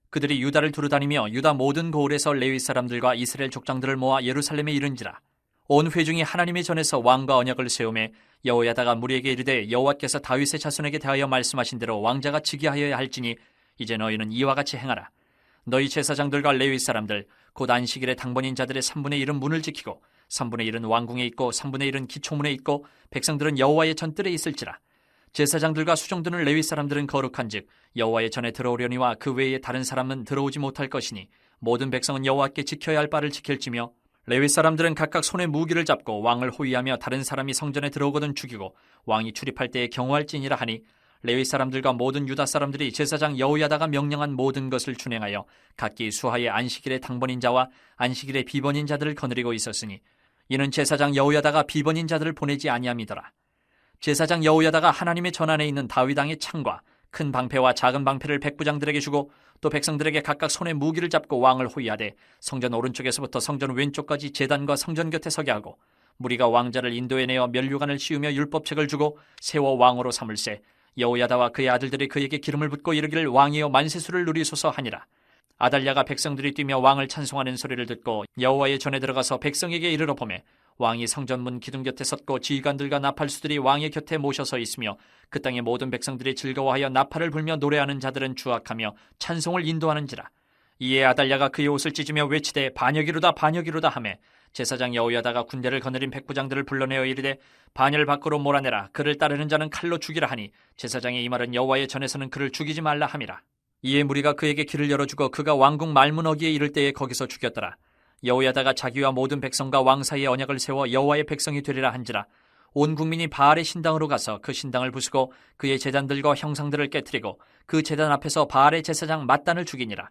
그들이 유다를 두루다니며 유다 모든 고을에서 레위 사람들과 이스라엘 족장들을 모아 예루살렘에 이른지라. 온 회중이 하나님의 전에서 왕과 언약을 세우매 여호야다가 무리에게 이르되 여호와께서 다윗의 자손에게 대하여 말씀하신 대로 왕자가 즉위하여야 할지니 이제 너희는 이와 같이 행하라. 너희 제사장들과 레위 사람들 곧 안식일에 당번인 자들의 3분의 1은 문을 지키고 3분의 1은 왕궁에 있고 3분의 1은 기초문에 있고 백성들은 여호와의 전뜰에 있을지라. 제사장들과 수종드는 레위 사람들은 거룩한즉 여호와의 전에 들어오려니와 그 외에 다른 사람은 들어오지 못할 것이니 모든 백성은 여호와께 지켜야 할 바를 지킬지며 레위 사람들은 각각 손에 무기를 잡고 왕을 호위하며 다른 사람이 성전에 들어오거든 죽이고 왕이 출입할 때에 경호할지니라 하니 레위 사람들과 모든 유다 사람들이 제사장 여호야다가 명령한 모든 것을 준행하여 각기 수하의 안식일의 당번인 자와 안식일의 비번인 자들을 거느리고 있었으니 이는 제사장 여호야다가 비번인 자들을 보내지 아니함이더라. 제사장 여호야다가 하나님의 전안에 있는 다윗 왕의 창과 큰 방패와 작은 방패를 백부장들에게 주고 또 백성들에게 각각 손에 무기를 잡고 왕을 호위하되 성전 오른쪽에서부터 성전 왼쪽까지 제단과 성전 곁에 서게 하고 무리가 왕자를 인도해내어 면류관을 씌우며 율법책을 주고 세워 왕으로 삼을세 여호야다와 그의 아들들이 그에게 기름을 붓고 이르기를 왕이여 만세수를 누리소서 하니라. 아달랴가 백성들이 뛰며 왕을 찬송하는 소리를 듣고 여호와의 전에 들어가서 백성에게 이르러 보매 왕이 성전문 기둥 곁에 섰고 지휘관들과 나팔수들이 왕의 곁에 모셔서 있으며 그 땅의 모든 백성들이 즐거워하여 나팔을 불며 노래하는 자들은 주악하며 찬송을 인도하는지라. 이에 아달랴가 그의 옷을 찢으며 외치되 반역이로다 반역이로다 하매 제사장 여호야다가 군대를 거느린 백부장들을 불러내어 이르되 반열 밖으로 몰아내라. 그를 따르는 자는 칼로 죽이라 하니 제사장의 이 말은 여호와의 전에서는 그를 죽이지 말라 함이라. 이에 무리가 그에게 길을 열어주고 그가 왕궁 말문어기에 이를 때에 거기서 죽였더라. 여호야다가 자기와 모든 백성과 왕 사이에 언약을 세워 여호와의 백성이 되리라 한지라. 온 국민이 바알의 신당으로 가서 그 신당을 부수고 그의 제단들과 형상들을 깨뜨리고 그 제단 앞에서 바알의 제사장 맏단을 죽이니라.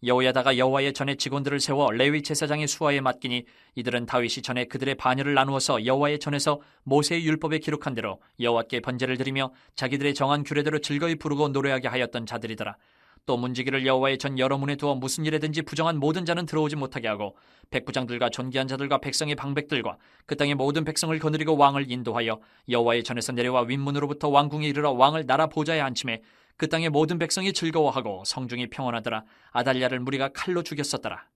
여호야다가 여호와의 전에 직원들을 세워 레위 제사장의 수하에 맡기니 이들은 다윗이 전에 그들의 반열을 나누어서 여호와의 전에서 모세의 율법에 기록한 대로 여호와께 번제를 드리며 자기들의 정한 규례대로 즐거이 부르고 노래하게 하였던 자들이더라. 또 문지기를 여호와의 전 여러 문에 두어 무슨 일에든지 부정한 모든 자는 들어오지 못하게 하고 백부장들과 존귀한 자들과 백성의 방백들과 그 땅의 모든 백성을 거느리고 왕을 인도하여 여호와의 전에서 내려와 윗문으로부터 왕궁에 이르러 왕을 나라 보좌에 앉히매 그 땅의 모든 백성이 즐거워하고 성중이 평온하더라. 아달랴를 무리가 칼로 죽였었더라.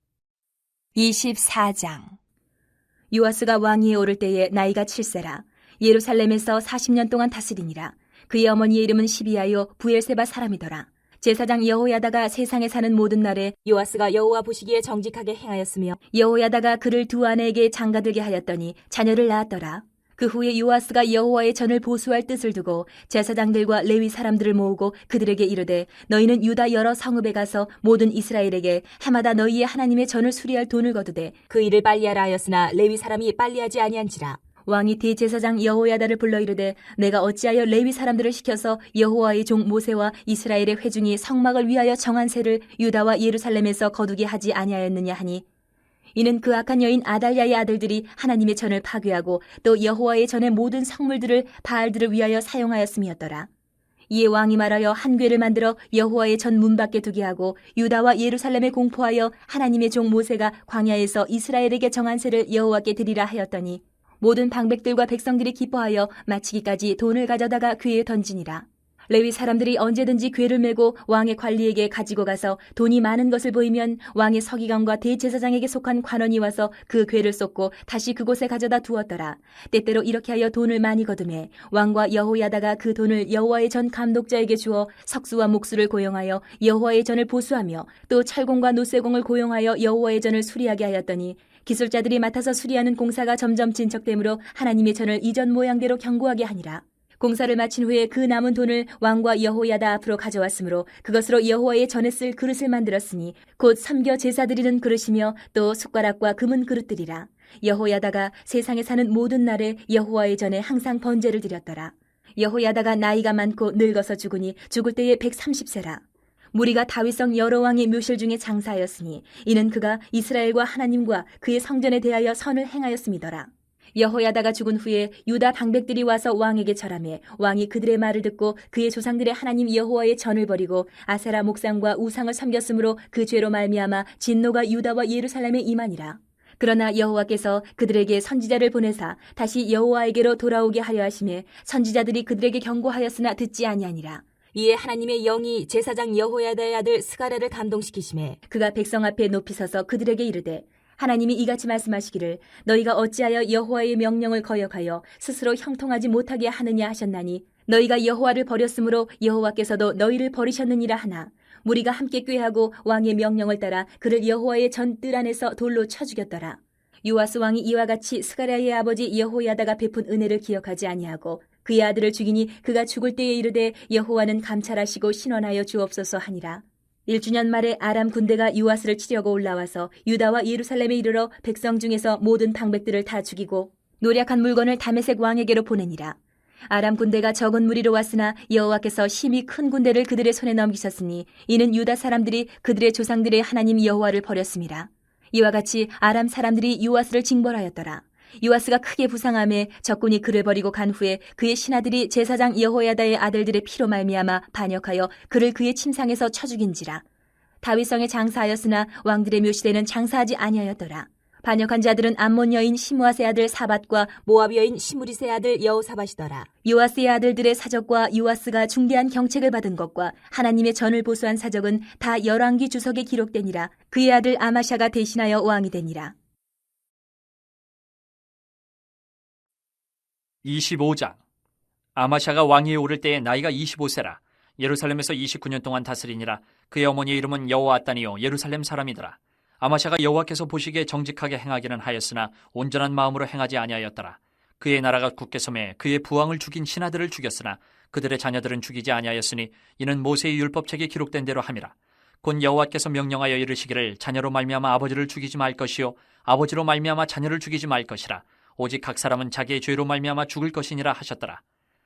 24장. 요아스가 왕위에 오를 때에 나이가 7세라. 예루살렘에서 40년 동안 다스리니라. 그의 어머니의 이름은 시비아요 부엘세바 사람이더라. 제사장 여호야다가 세상에 사는 모든 날에 요아스가 여호와 보시기에 정직하게 행하였으며 여호야다가 그를 두 아내에게 장가들게 하였더니 자녀를 낳았더라. 그 후에 요아스가 여호와의 전을 보수할 뜻을 두고 제사장들과 레위 사람들을 모으고 그들에게 이르되 너희는 유다 여러 성읍에 가서 모든 이스라엘에게 해마다 너희의 하나님의 전을 수리할 돈을 거두되 그 일을 빨리하라 하였으나 레위 사람이 빨리하지 아니한지라. 왕이 대제사장 여호야다를 불러 이르되 내가 어찌하여 레위 사람들을 시켜서 여호와의 종 모세와 이스라엘의 회중이 성막을 위하여 정한 세를 유다와 예루살렘에서 거두게 하지 아니하였느냐 하니 이는 그 악한 여인 아달랴의 아들들이 하나님의 전을 파괴하고 또 여호와의 전의 모든 성물들을 바알들을 위하여 사용하였음이었더라. 이에 왕이 말하여 한 궤를 만들어 여호와의 전 문 밖에 두게 하고 유다와 예루살렘에 공포하여 하나님의 종 모세가 광야에서 이스라엘에게 정한 세를 여호와께 드리라 하였더니 모든 방백들과 백성들이 기뻐하여 마치기까지 돈을 가져다가 궤에 던지니라. 레위 사람들이 언제든지 궤를 메고 왕의 관리에게 가지고 가서 돈이 많은 것을 보이면 왕의 서기관과 대제사장에게 속한 관원이 와서 그 궤를 쏟고 다시 그곳에 가져다 두었더라. 때때로 이렇게 하여 돈을 많이 거두매 왕과 여호야다가 그 돈을 여호와의 전 감독자에게 주어 석수와 목수를 고용하여 여호와의 전을 보수하며 또 철공과 노쇠공을 고용하여 여호와의 전을 수리하게 하였더니 기술자들이 맡아서 수리하는 공사가 점점 진척되므로 하나님의 전을 이전 모양대로 견고하게 하니라. 공사를 마친 후에 그 남은 돈을 왕과 여호야다 앞으로 가져왔으므로 그것으로 여호와의 전에 쓸 그릇을 만들었으니 곧 섬겨 제사 드리는 그릇이며 또 숟가락과 금은 그릇들이라. 여호야다가 세상에 사는 모든 날에 여호와의 전에 항상 번제를 드렸더라. 여호야다가 나이가 많고 늙어서 죽으니 죽을 때에 130세라. 무리가 다윗성 여러 왕의 묘실 중에 장사하였으니 이는 그가 이스라엘과 하나님과 그의 성전에 대하여 선을 행하였음이더라. 여호야다가 죽은 후에 유다 방백들이 와서 왕에게 절하매 왕이 그들의 말을 듣고 그의 조상들의 하나님 여호와의 전을 버리고 아세라 목상과 우상을 섬겼으므로 그 죄로 말미암아 진노가 유다와 예루살렘에 임하니라. 그러나 여호와께서 그들에게 선지자를 보내사 다시 여호와에게로 돌아오게 하려 하심에 선지자들이 그들에게 경고하였으나 듣지 아니하니라. 이에 하나님의 영이 제사장 여호야다의 아들 스가랴를 감동시키심에 그가 백성 앞에 높이 서서 그들에게 이르되 하나님이 이같이 말씀하시기를 너희가 어찌하여 여호와의 명령을 거역하여 스스로 형통하지 못하게 하느냐 하셨나니 너희가 여호와를 버렸으므로 여호와께서도 너희를 버리셨느니라 하나 무리가 함께 꾀하고 왕의 명령을 따라 그를 여호와의 전 뜰 안에서 돌로 쳐 죽였더라. 요아스 왕이 이와 같이 스가랴의 아버지 여호야다가 베푼 은혜를 기억하지 아니하고 그의 아들을 죽이니 그가 죽을 때에 이르되 여호와는 감찰하시고 신원하여 주옵소서 하니라. 1주년 말에 아람 군대가 요아스를 치려고 올라와서 유다와 예루살렘에 이르러 백성 중에서 모든 방백들을 다 죽이고 노략한 물건을 다메섹 왕에게로 보내니라. 아람 군대가 적은 무리로 왔으나 여호와께서 심히 큰 군대를 그들의 손에 넘기셨으니 이는 유다 사람들이 그들의 조상들의 하나님 여호와를 버렸음이라. 이와 같이 아람 사람들이 요아스를 징벌하였더라. 요아스가 크게 부상하며 적군이 그를 버리고 간 후에 그의 신하들이 제사장 여호야다의 아들들의 피로 말미암아 반역하여 그를 그의 침상에서 쳐 죽인지라. 다윗성에 장사하였으나 왕들의 묘실에는 장사하지 아니하였더라. 반역한 자들은 암몬 여인 시므아스의 아들 사밧과 모압 여인 시므리스의 아들 여호사밧이더라. 요아스의 아들들의 사적과 요아스가 중대한 경책을 받은 것과 하나님의 전을 보수한 사적은 다 열왕기 주석에 기록되니라. 그의 아들 아마샤가 대신하여 왕이 되니라. 25장. 아마샤가 왕위에 오를 때에 나이가 25세라. 예루살렘에서 29년 동안 다스리니라. 그의 어머니의 이름은 여호아따니요 예루살렘 사람이더라. 아마샤가 여호와께서 보시기에 정직하게 행하기는 하였으나 온전한 마음으로 행하지 아니하였더라. 그의 나라가 굳게 섬에 그의 부왕을 죽인 신하들을 죽였으나 그들의 자녀들은 죽이지 아니하였으니 이는 모세의 율법책에 기록된 대로 함이라. 곧 여호와께서 명령하여 이르시기를 자녀로 말미암아 아버지를 죽이지 말 것이요 아버지로 말미암아 자녀를 죽이지 말 것이라. 오직 각 사람은 자기의 죄로 말미암아 죽을 것이니라 하셨더라.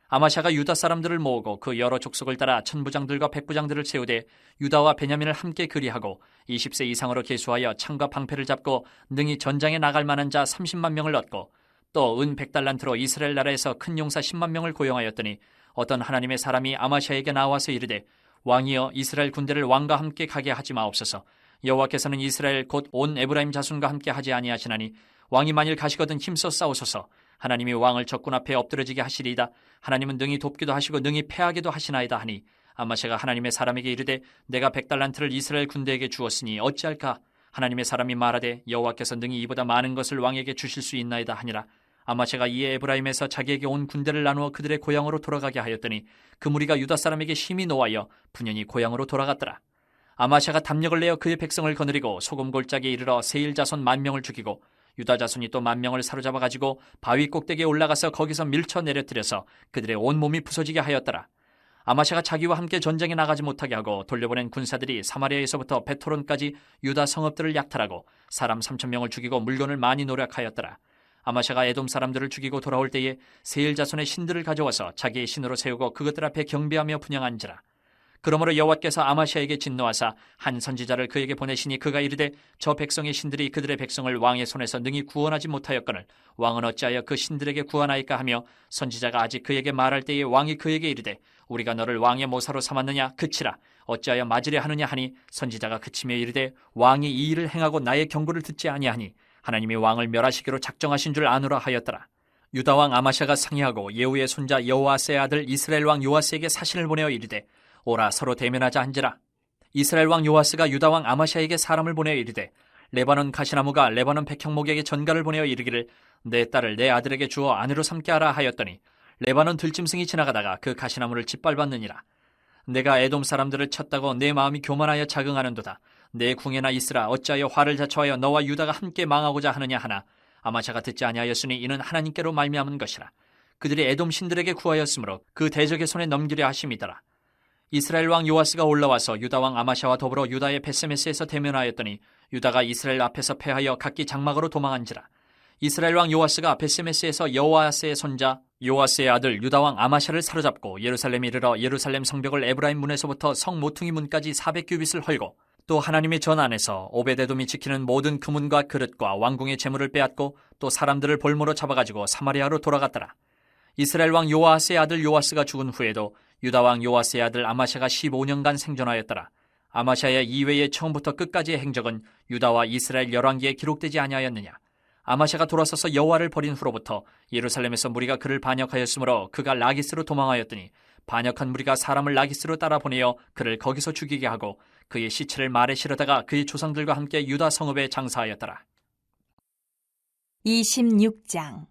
아마샤가 유다 사람들을 모으고 그 여러 족속을 따라 천부장들과 백부장들을 세우되 유다와 베냐민을 함께 그리하고 20세 이상으로 계수하여 창과 방패를 잡고 능히 전장에 나갈 만한 자 30만 명을 얻고 또 은 100달란트로 이스라엘 나라에서 큰 용사 10만 명을 고용하였더니 어떤 하나님의 사람이 아마샤에게 나와서 이르되 왕이여 이스라엘 군대를 왕과 함께 가게 하지 마옵소서. 여호와께서는 이스라엘 곧 온 에브라임 자손과 함께 하지 아니하시나니 왕이 만일 가시거든 힘써 싸우소서. 하나님이 왕을 적군 앞에 엎드러지게 하시리이다. 하나님은 능히 돕기도 하시고 능히 패하기도 하시나이다 하니 아마샤가 하나님의 사람에게 이르되 내가 100달란트를 이스라엘 군대에게 주었으니 어찌할까? 하나님의 사람이 말하되 여호와께서 능히 이보다 많은 것을 왕에게 주실 수 있나이다 하니라. 아마샤가 이에 에브라임에서 자기에게 온 군대를 나누어 그들의 고향으로 돌아가게 하였더니 그 무리가 유다 사람에게 심히 노하여 분연히 고향으로 돌아갔더라. 아마샤가 담력을 내어 그의 백성을 거느리고 소금 골짜기에 이르러 세일 자손 10,000명을 죽이고 유다 자손이 또 10,000명을 사로잡아 가지고 바위 꼭대기에 올라가서 거기서 밀쳐 내려뜨려서 그들의 온 몸이 부서지게 하였더라. 아마샤가 자기와 함께 전쟁에 나가지 못하게 하고 돌려보낸 군사들이 사마리아에서부터 베토론까지 유다 성읍들을 약탈하고 사람 3,000명을 죽이고 물건을 많이 노력하였더라. 아마샤가 에돔 사람들을 죽이고 돌아올 때에 세일 자손의 신들을 가져와서 자기의 신으로 세우고 그것들 앞에 경배하며 분향한지라. 그러므로 여호와께서 아마샤에게 진노하사 한 선지자를 그에게 보내시니 그가 이르되 저 백성의 신들이 그들의 백성을 왕의 손에서 능히 구원하지 못하였거늘 왕은 어찌하여 그 신들에게 구하나이까 하며 선지자가 아직 그에게 말할 때에 왕이 그에게 이르되 우리가 너를 왕의 모사로 삼았느냐 그치라 어찌하여 맞으려 하느냐 하니 선지자가 그치며 이르되 왕이 이 일을 행하고 나의 경고를 듣지 아니하니 하나님이 왕을 멸하시기로 작정하신 줄 아노라 하였더라. 유다 왕 아마샤가 상의하고 예후의 손자 여호아스의 아들 이스라엘 왕 요아스에게 사신을 보내어 이르되 오라 서로 대면하자 한지라. 이스라엘 왕 요아스가 유다 왕 아마샤에게 사람을 보내어 이르되 레바논 가시나무가 레바논 백향목에게 전가를 보내어 이르기를 내 딸을 내 아들에게 주어 아내로 삼게 하라 하였더니 레바논 들짐승이 지나가다가 그 가시나무를 짓밟았느니라. 내가 에돔 사람들을 쳤다고 내 마음이 교만하여 자긍하는도다. 내 궁에나 있으라 어찌하여 화를 자초하여 너와 유다가 함께 망하고자 하느냐 하나 아마샤가 듣지 아니하였으니 이는 하나님께로 말미암은 것이라. 그들이 에돔 신들에게 구하였으므로 그 대적의 손에 넘기려 하심이더라. 이스라엘 왕 요아스가 올라와서 유다 왕 아마샤와 더불어 유다의 베세메스에서 대면하였더니 유다가 이스라엘 앞에서 패하여 각기 장막으로 도망한지라. 이스라엘 왕 요아스가 베세메스에서 여호아스의 손자 요아스의 아들 유다 왕 아마샤를 사로잡고 예루살렘에 이르러 예루살렘 성벽을 에브라임 문에서부터 성 모퉁이 문까지 400규빗을 헐고 또 하나님의 전 안에서 오베데돔이 지키는 모든 금문과 그릇과 왕궁의 재물을 빼앗고 또 사람들을 볼모로 잡아가지고 사마리아로 돌아갔더라. 이스라엘 왕 요아스의 아들 요아스가 죽은 후에도 유다 왕 요아스의 아들 아마샤가 15년간 생존하였더라. 아마샤의 이외의 처음부터 끝까지의 행적은 유다와 이스라엘 열왕기에 기록되지 아니하였느냐. 아마샤가 돌아서서 여호와를 버린 후로부터 예루살렘에서 무리가 그를 반역하였으므로 그가 라기스로 도망하였더니 반역한 무리가 사람을 라기스로 따라 보내어 그를 거기서 죽이게 하고 그의 시체를 말에 실어다가 그의 조상들과 함께 유다 성읍에 장사하였더라. 26장.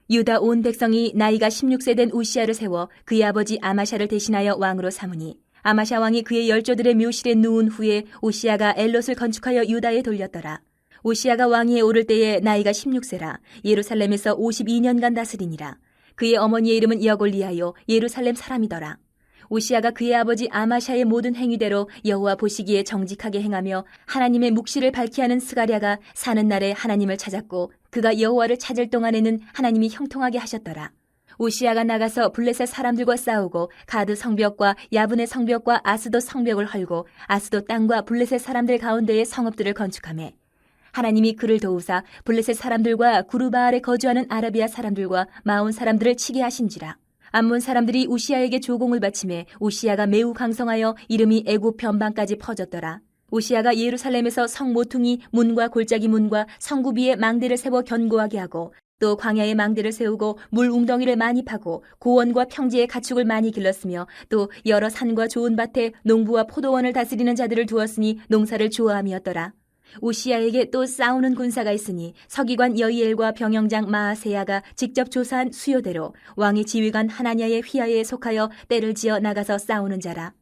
유다 온 백성이 나이가 16세 된 우시아를 세워 그의 아버지 아마샤를 대신하여 왕으로 삼으니 아마샤 왕이 그의 열조들의 묘실에 누운 후에 우시아가 엘롯을 건축하여 유다에 돌렸더라. 우시아가 왕위에 오를 때에 나이가 16세라 예루살렘에서 52년간 다스리니라. 그의 어머니의 이름은 여골리아요 예루살렘 사람이더라. 우시아가 그의 아버지 아마샤의 모든 행위대로 여호와 보시기에 정직하게 행하며 하나님의 묵시를 밝히 하는 스가랴가 사는 날에 하나님을 찾았고 그가 여호와를 찾을 동안에는 하나님이 형통하게 하셨더라. 우시아가 나가서 블레셋 사람들과 싸우고 가드 성벽과 야분의 성벽과 아스돗 성벽을 헐고 아스돗 땅과 블레셋 사람들 가운데에 성읍들을 건축하매 하나님이 그를 도우사 블레셋 사람들과 구르바알에 거주하는 아라비아 사람들과 마온 사람들을 치게 하신지라. 암몬 사람들이 우시아에게 조공을 바치매 우시아가 매우 강성하여 이름이 애굽 변방까지 퍼졌더라. 우시야가 예루살렘에서 성 모퉁이 문과 골짜기 문과 성구비에 망대를 세워 견고하게 하고 또 광야에 망대를 세우고 물 웅덩이를 많이 파고 고원과 평지에 가축을 많이 길렀으며 또 여러 산과 좋은 밭에 농부와 포도원을 다스리는 자들을 두었으니 농사를 좋아함이었더라. 우시야에게 또 싸우는 군사가 있으니 서기관 여이엘과 병영장 마아세야가 직접 조사한 수요대로 왕의 지휘관 하나냐의 휘하에 속하여 때를 지어 나가서 싸우는 자라.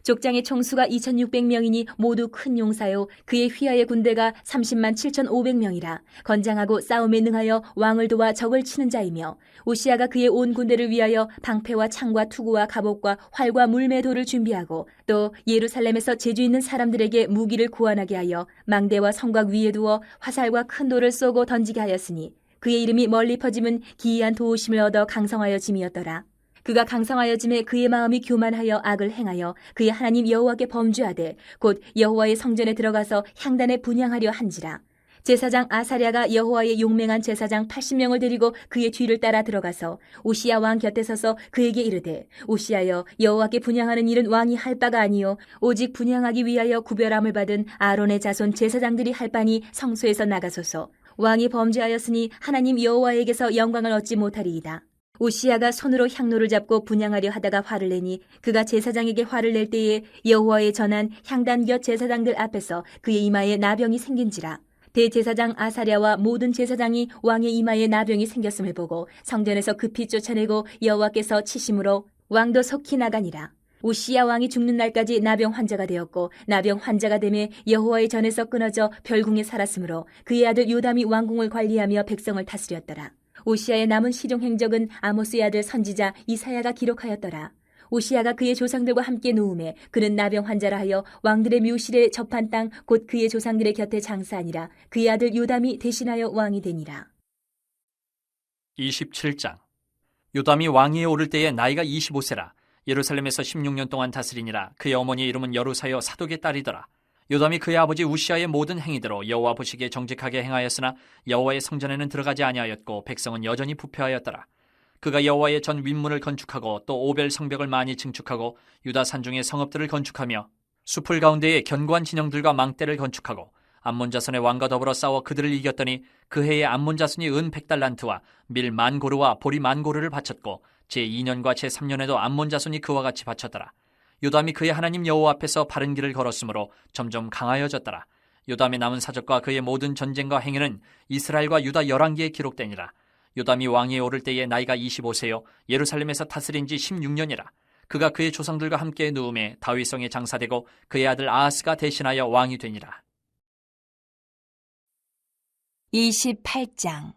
족장의 총수가 2600명이니 모두 큰 용사요 그의 휘하의 군대가 30만 7500명이라 건장하고 싸움에 능하여 왕을 도와 적을 치는 자이며 우시야가 그의 온 군대를 위하여 방패와 창과 투구와 갑옷과 활과 물매도를 준비하고 또 예루살렘에서 재주 있는 사람들에게 무기를 구원하게 하여 망대와 성곽 위에 두어 화살과 큰 돌을 쏘고 던지게 하였으니 그의 이름이 멀리 퍼짐은 기이한 도우심을 얻어 강성하여 짐이었더라. 그가 강성하여짐에 그의 마음이 교만하여 악을 행하여 그의 하나님 여호와께 범죄하되 곧 여호와의 성전에 들어가서 향단에 분향하려 한지라. 제사장 아사랴가 여호와의 용맹한 제사장 80명을 데리고 그의 뒤를 따라 들어가서 우시야 왕 곁에 서서 그에게 이르되 우시야여 여호와께 분향하는 일은 왕이 할 바가 아니요 오직 분향하기 위하여 구별함을 받은 아론의 자손 제사장들이 할 바니 성소에서 나가소서. 왕이 범죄하였으니 하나님 여호와에게서 영광을 얻지 못하리이다. 우시야가 손으로 향로를 잡고 분향하려 하다가 화를 내니 그가 제사장에게 화를 낼 때에 여호와의 전한 향단 곁 제사장들 앞에서 그의 이마에 나병이 생긴지라. 대제사장 아사랴와 모든 제사장이 왕의 이마에 나병이 생겼음을 보고 성전에서 급히 쫓아내고 여호와께서 치심으로 왕도 속히 나가니라. 우시야 왕이 죽는 날까지 나병 환자가 되었고 나병 환자가 되매 여호와의 전에서 끊어져 별궁에 살았으므로 그의 아들 요담이 왕궁을 관리하며 백성을 다스렸더라. 우시야의 남은 시종 행적은 아모스의 아들 선지자 이사야가 기록하였더라. 우시야가 그의 조상들과 함께 누움에 그는 나병 환자라 하여 왕들의 묘실에 접한 땅 곧 그의 조상들의 곁에 장사하니라. 그의 아들 요담이 대신하여 왕이 되니라. 27장. 요담이 왕위에 오를 때에 나이가 25세라. 예루살렘에서 16년 동안 다스리니라. 그의 어머니의 이름은 여루사여 사독의 딸이더라. 요담이 그의 아버지 우시야의 모든 행위대로 여호와 보시기에 정직하게 행하였으나 여호와의 성전에는 들어가지 아니하였고 백성은 여전히 부패하였더라. 그가 여호와의 전 윗문을 건축하고 또 오벨 성벽을 많이 증축하고 유다 산중의 성읍들을 건축하며 숲을 가운데에 견고한 진영들과 망대를 건축하고 암몬 자손의 왕과 더불어 싸워 그들을 이겼더니 그 해에 암몬 자손이 은 100달란트와 밀 10,000고르와 보리 10,000고르를 바쳤고 제2년과 제3년에도 암몬 자손이 그와 같이 바쳤더라. 요담이 그의 하나님 여호와 앞에서 바른 길을 걸었으므로 점점 강하여졌더라. 요담의 남은 사적과 그의 모든 전쟁과 행위는 이스라엘과 유다 열왕기에 기록되니라. 요담이 왕위에 오를 때에 나이가 25세요 예루살렘에서 다스린 지 16년이라. 그가 그의 조상들과 함께 누움에 다윗성에 장사되고 그의 아들 아하스가 대신하여 왕이 되니라. 28장.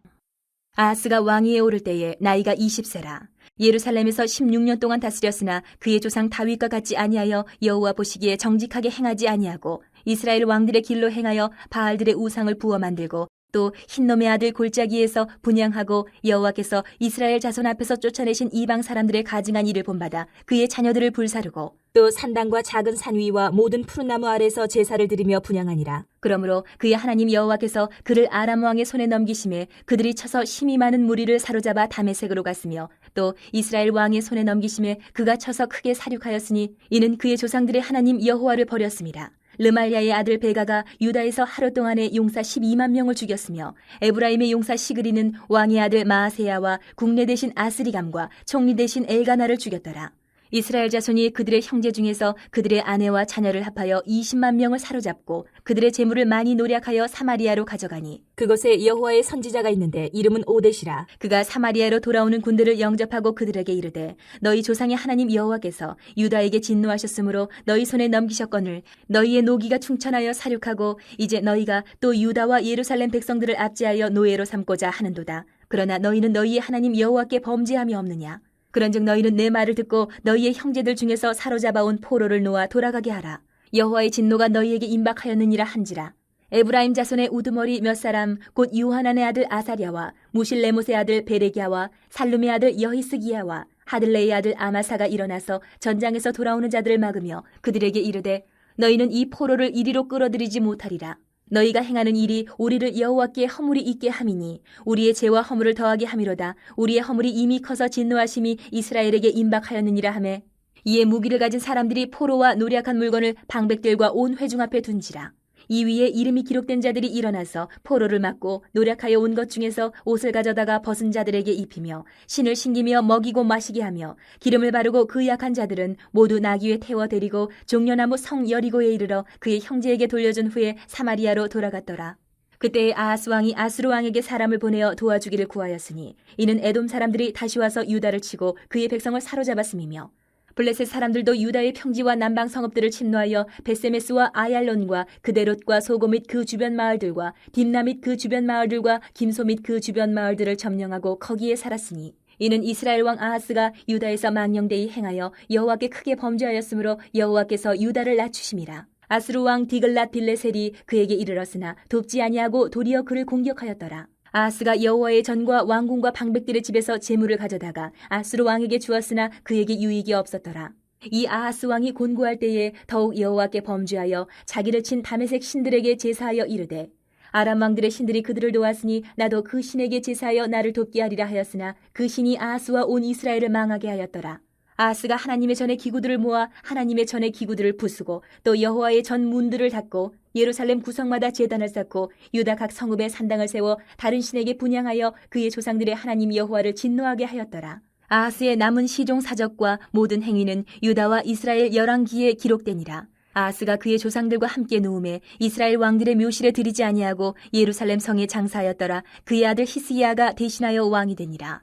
아하스가 왕위에 오를 때에 나이가 20세라. 예루살렘에서 16년 동안 다스렸으나 그의 조상 다윗과 같지 아니하여 여호와 보시기에 정직하게 행하지 아니하고 이스라엘 왕들의 길로 행하여 바알들의 우상을 부어 만들고 또 흰놈의 아들 골짜기에서 분향하고 여호와께서 이스라엘 자손 앞에서 쫓아내신 이방 사람들의 가증한 일을 본받아 그의 자녀들을 불사르고 또 산당과 작은 산 위와 모든 푸른 나무 아래서 제사를 드리며 분향하니라. 그러므로 그의 하나님 여호와께서 그를 아람 왕의 손에 넘기심에 그들이 쳐서 힘이 많은 무리를 사로잡아 다메섹으로 갔으며 또 이스라엘 왕의 손에 넘기심에 그가 쳐서 크게 사륙하였으니 이는 그의 조상들의 하나님 여호와를 버렸습니다. 르말야의 아들 베가가 유다에서 하루 동안에 용사 12만 명을 죽였으며 에브라임의 용사 시그리는 왕의 아들 마아세야와 국내 대신 아스리감과 총리 대신 엘가나를 죽였더라. 이스라엘 자손이 그들의 형제 중에서 그들의 아내와 자녀를 합하여 20만 명을 사로잡고 그들의 재물을 많이 노략하여 사마리아로 가져가니 그곳에 여호와의 선지자가 있는데 이름은 오뎃이라. 그가 사마리아로 돌아오는 군대를 영접하고 그들에게 이르되 너희 조상의 하나님 여호와께서 유다에게 진노하셨으므로 너희 손에 넘기셨거늘 너희의 노기가 충천하여 사륙하고 이제 너희가 또 유다와 예루살렘 백성들을 압제하여 노예로 삼고자 하는도다. 그러나 너희는 너희의 하나님 여호와께 범죄함이 없느냐. 그런즉 너희는 내 말을 듣고 너희의 형제들 중에서 사로잡아온 포로를 놓아 돌아가게 하라. 여호와의 진노가 너희에게 임박하였느니라 한지라. 에브라임 자손의 우두머리 몇 사람 곧 유하난의 아들 아사랴와 무실레못의 아들 베레기야와 살룸의 아들 여히스기야와 하들레의 아들 아마사가 일어나서 전장에서 돌아오는 자들을 막으며 그들에게 이르되 너희는 이 포로를 이리로 끌어들이지 못하리라. 너희가 행하는 일이 우리를 여호와께 허물이 있게 함이니 우리의 죄와 허물을 더하게 함이로다. 우리의 허물이 이미 커서 진노하심이 이스라엘에게 임박하였느니라 하매 이에 무기를 가진 사람들이 포로와 노략한 물건을 방백들과 온 회중 앞에 둔지라. 이 위에 이름이 기록된 자들이 일어나서 포로를 막고 노략하여 온 것 중에서 옷을 가져다가 벗은 자들에게 입히며 신을 신기며 먹이고 마시게 하며 기름을 바르고 그 약한 자들은 모두 나귀에 태워 데리고 종려나무 성 여리고에 이르러 그의 형제에게 돌려준 후에 사마리아로 돌아갔더라. 그때 아하스 왕이 아수르 왕에게 사람을 보내어 도와주기를 구하였으니 이는 에돔 사람들이 다시 와서 유다를 치고 그의 백성을 사로잡았음이며 블레셋 사람들도 유다의 평지와 남방 성읍들을 침노하여 베세메스와 아얄론과 그데롯과 소고 및 그 주변 마을들과 딥나 및 그 주변 마을들과 김소 및 그 주변 마을들을 점령하고 거기에 살았으니 이는 이스라엘 왕 아하스가 유다에서 망령되이 행하여 여호와께 크게 범죄하였으므로 여호와께서 유다를 낮추심이라. 아수르 왕 디글랏 빌레셀이 그에게 이르렀으나 돕지 아니하고 도리어 그를 공격하였더라. 아하스가 여호와의 전과 왕궁과 방백들의 집에서 재물을 가져다가 아수르 왕에게 주었으나 그에게 유익이 없었더라. 이 아하스 왕이 곤고할 때에 더욱 여호와께 범죄하여 자기를 친 다메섹 신들에게 제사하여 이르되 아람 왕들의 신들이 그들을 도왔으니 나도 그 신에게 제사하여 나를 돕게 하리라 하였으나 그 신이 아하스와 온 이스라엘을 망하게 하였더라. 아하스가 하나님의 전의 기구들을 모아 하나님의 전의 기구들을 부수고 또 여호와의 전 문들을 닫고 예루살렘 구성마다 제단을 쌓고 유다 각 성읍에 산당을 세워 다른 신에게 분향하여 그의 조상들의 하나님 여호와를 진노하게 하였더라. 아하스의 남은 시종 사적과 모든 행위는 유다와 이스라엘 열왕기에 기록되니라. 아하스가 그의 조상들과 함께 누움에 이스라엘 왕들의 묘실에 들이지 아니하고 예루살렘 성에 장사하였더라. 그의 아들 히스기야가 대신하여 왕이 되니라.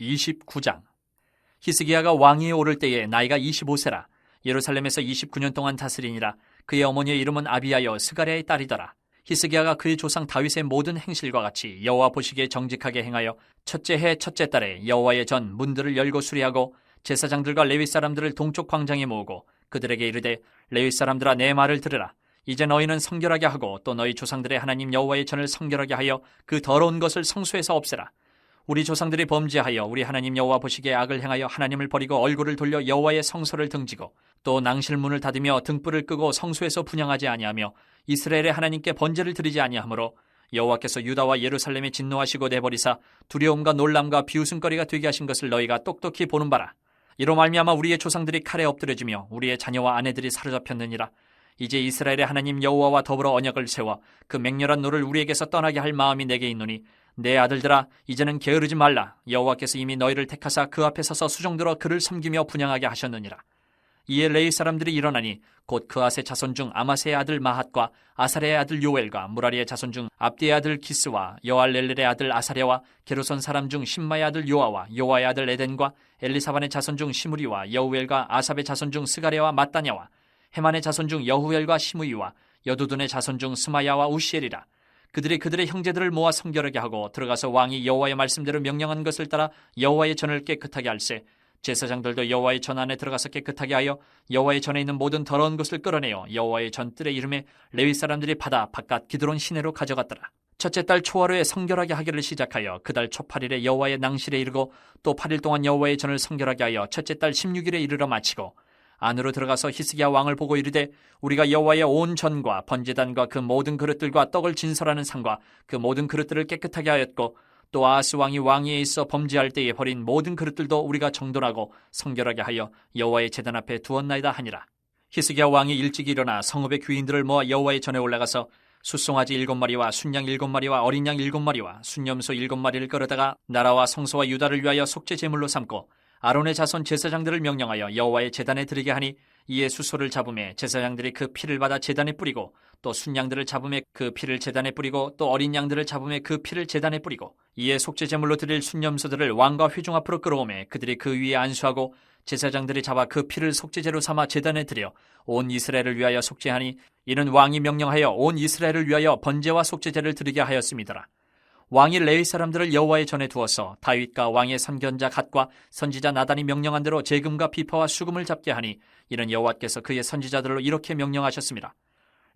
29장. 히스기야가 왕위에 오를 때에 나이가 25세라. 예루살렘에서 29년 동안 다스리니라. 그의 어머니의 이름은 아비야여 스가랴의 딸이더라. 히스기야가 그의 조상 다윗의 모든 행실과 같이 여호와 보시기에 정직하게 행하여 첫째 해 첫째 달에 여호와의 전 문들을 열고 수리하고 제사장들과 레위 사람들을 동쪽 광장에 모으고 그들에게 이르되 레위 사람들아 내 말을 들으라. 이제 너희는 성결하게 하고 또 너희 조상들의 하나님 여호와의 전을 성결하게 하여 그 더러운 것을 성소에서 없애라. 우리 조상들이 범죄하여 우리 하나님 여호와 보시기에 악을 행하여 하나님을 버리고 얼굴을 돌려 여호와의 성소를 등지고 또 낭실문을 닫으며 등불을 끄고 성소에서 분향하지 아니하며 이스라엘의 하나님께 번제를 드리지 아니하므로 여호와께서 유다와 예루살렘에 진노하시고 내버리사 두려움과 놀람과 비웃음거리가 되게 하신 것을 너희가 똑똑히 보는 바라. 이로 말미암아 우리의 조상들이 칼에 엎드려지며 우리의 자녀와 아내들이 사로잡혔느니라. 이제 이스라엘의 하나님 여호와와 더불어 언약을 세워 그 맹렬한 노를 우리에게서 떠나게 할 마음이 내게 있노니 내 아들들아 이제는 게으르지 말라. 여호와께서 이미 너희를 택하사 그 앞에 서서 수종들어 그를 섬기며 분향하게 하셨느니라. 이에 레위 사람들이 일어나니 곧 그앗의 자손 중 아마세의 아들 마핫과 아사랴의 아들 요엘과 무라리의 자손 중 압디의 아들 기스와 여알렐렐의 아들 아사랴와 게르손 사람 중 심마의 아들 요아와 요아의 아들 에덴과 엘리사반의 자손 중 시므리와 여우엘과 아삽의 자손 중 스가랴와 mat다냐와 헤만의 자손 중 여후엘과 시므이와 여두둔의 자손 중 스마야와 우시엘이라. 그들이 그들의 형제들을 모아 성결하게 하고 들어가서 왕이 여호와의 말씀대로 명령한 것을 따라 여호와의 전을 깨끗하게 할세. 제사장들도 여호와의 전 안에 들어가서 깨끗하게 하여 여호와의 전에 있는 모든 더러운 것을 끌어내어 여호와의 전 뜰의 이름에 레위 사람들이 받아 바깥 기드론 시내로 가져갔더라. 첫째 달 초하루에 성결하게 하기를 시작하여 그 달 초 8일에 여호와의 낭실에 이르고 또 8일 동안 여호와의 전을 성결하게 하여 첫째 달 16일에 이르러 마치고 안으로 들어가서 히스기야 왕을 보고 이르되 우리가 여호와의 온 전과 번제단과 그 모든 그릇들과 떡을 진설하는 상과 그 모든 그릇들을 깨끗하게 하였고 또 아하스 왕이 왕위에 있어 범죄할 때에 버린 모든 그릇들도 우리가 정돈하고 성결하게 하여 여호와의 제단 앞에 두었나이다 하니라. 히스기야 왕이 일찍 일어나 성읍의 귀인들을 모아 여호와의 전에 올라가서 숫송아지 7마리와 순양 7마리와 어린 양 7마리와 순염소 7마리를 끌어다가 나라와 성소와 유다를 위하여 속죄 제물로 삼고 아론의 자손 제사장들을 명령하여 여호와의 제단에 드리게 하니 이에 수소를 잡음에 제사장들이 그 피를 받아 제단에 뿌리고 또 순양들을 잡음에 그 피를 제단에 뿌리고 또 어린 양들을 잡음에 그 피를 제단에 뿌리고 이에 속죄 제물로 드릴 순염소들을 왕과 회중 앞으로 끌어오매 그들이 그 위에 안수하고 제사장들이 잡아 그 피를 속죄제로 삼아 제단에 드려 온 이스라엘을 위하여 속죄하니 이는 왕이 명령하여 온 이스라엘을 위하여 번제와 속죄제를 드리게 하였음이더라. 왕이 레위 사람들을 여호와의 전에 두어서 다윗과 왕의 선견자 갓과 선지자 나단이 명령한 대로 재금과 비파와 수금을 잡게 하니 이는 여호와께서 그의 선지자들로 이렇게 명령하셨습니다.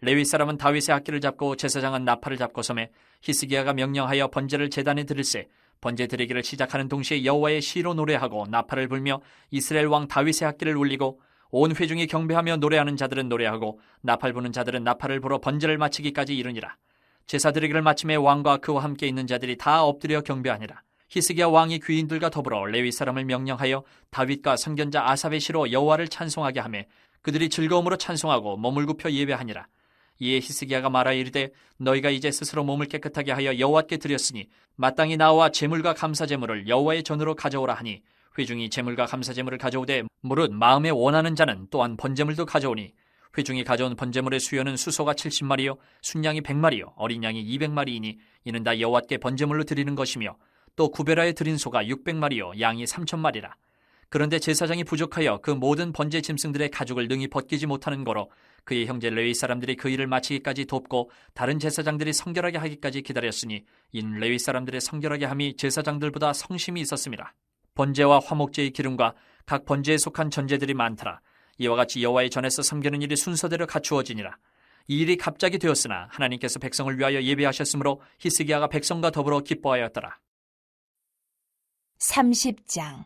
레위 사람은 다윗의 악기를 잡고 제사장은 나팔을 잡고 섬에 히스기야가 명령하여 번제를 제단에 드릴세. 번제 드리기를 시작하는 동시에 여호와의 시로 노래하고 나팔을 불며 이스라엘 왕 다윗의 악기를 울리고 온 회중이 경배하며 노래하는 자들은 노래하고 나팔 부는 자들은 나팔을 불어 번제를 마치기까지 이르니라. 제사 드리기를 마침에 왕과 그와 함께 있는 자들이 다 엎드려 경배하니라. 히스기야 왕이 귀인들과 더불어 레위 사람을 명령하여 다윗과 선견자 아삽의 시로 여호와를 찬송하게 하매 그들이 즐거움으로 찬송하고 몸을 굽혀 예배하니라. 이에 히스기야가 말하여 이르되 너희가 이제 스스로 몸을 깨끗하게 하여 여호와께 드렸으니 마땅히 나와 제물과 감사제물을 여호와의 전으로 가져오라 하니 회중이 제물과 감사제물을 가져오되 무릇 마음에 원하는 자는 또한 번제물도 가져오니 회중이 가져온 번제물의 수요는 수소가 70마리요 순양이 100마리요 어린 양이 200마리이니 이는 다 여호와께 번제물로 드리는 것이며 또 구별하여 드린 소가 600마리요 양이 3,000마리라. 그런데 제사장이 부족하여 그 모든 번제 짐승들의 가죽을 능히 벗기지 못하는 거로 그의 형제 레위 사람들이 그 일을 마치기까지 돕고 다른 제사장들이 성결하게 하기까지 기다렸으니 이는 레위 사람들의 성결하게 함이 제사장들보다 성심이 있었습니다. 번제와 화목제의 기름과 각 번제에 속한 전제들이 많더라. 이와 같이 여호와의 전에서 섬기는 일이 순서대로 갖추어지니라. 이 일이 갑자기 되었으나 하나님께서 백성을 위하여 예비하셨으므로 히스기야가 백성과 더불어 기뻐하였더라. 30장.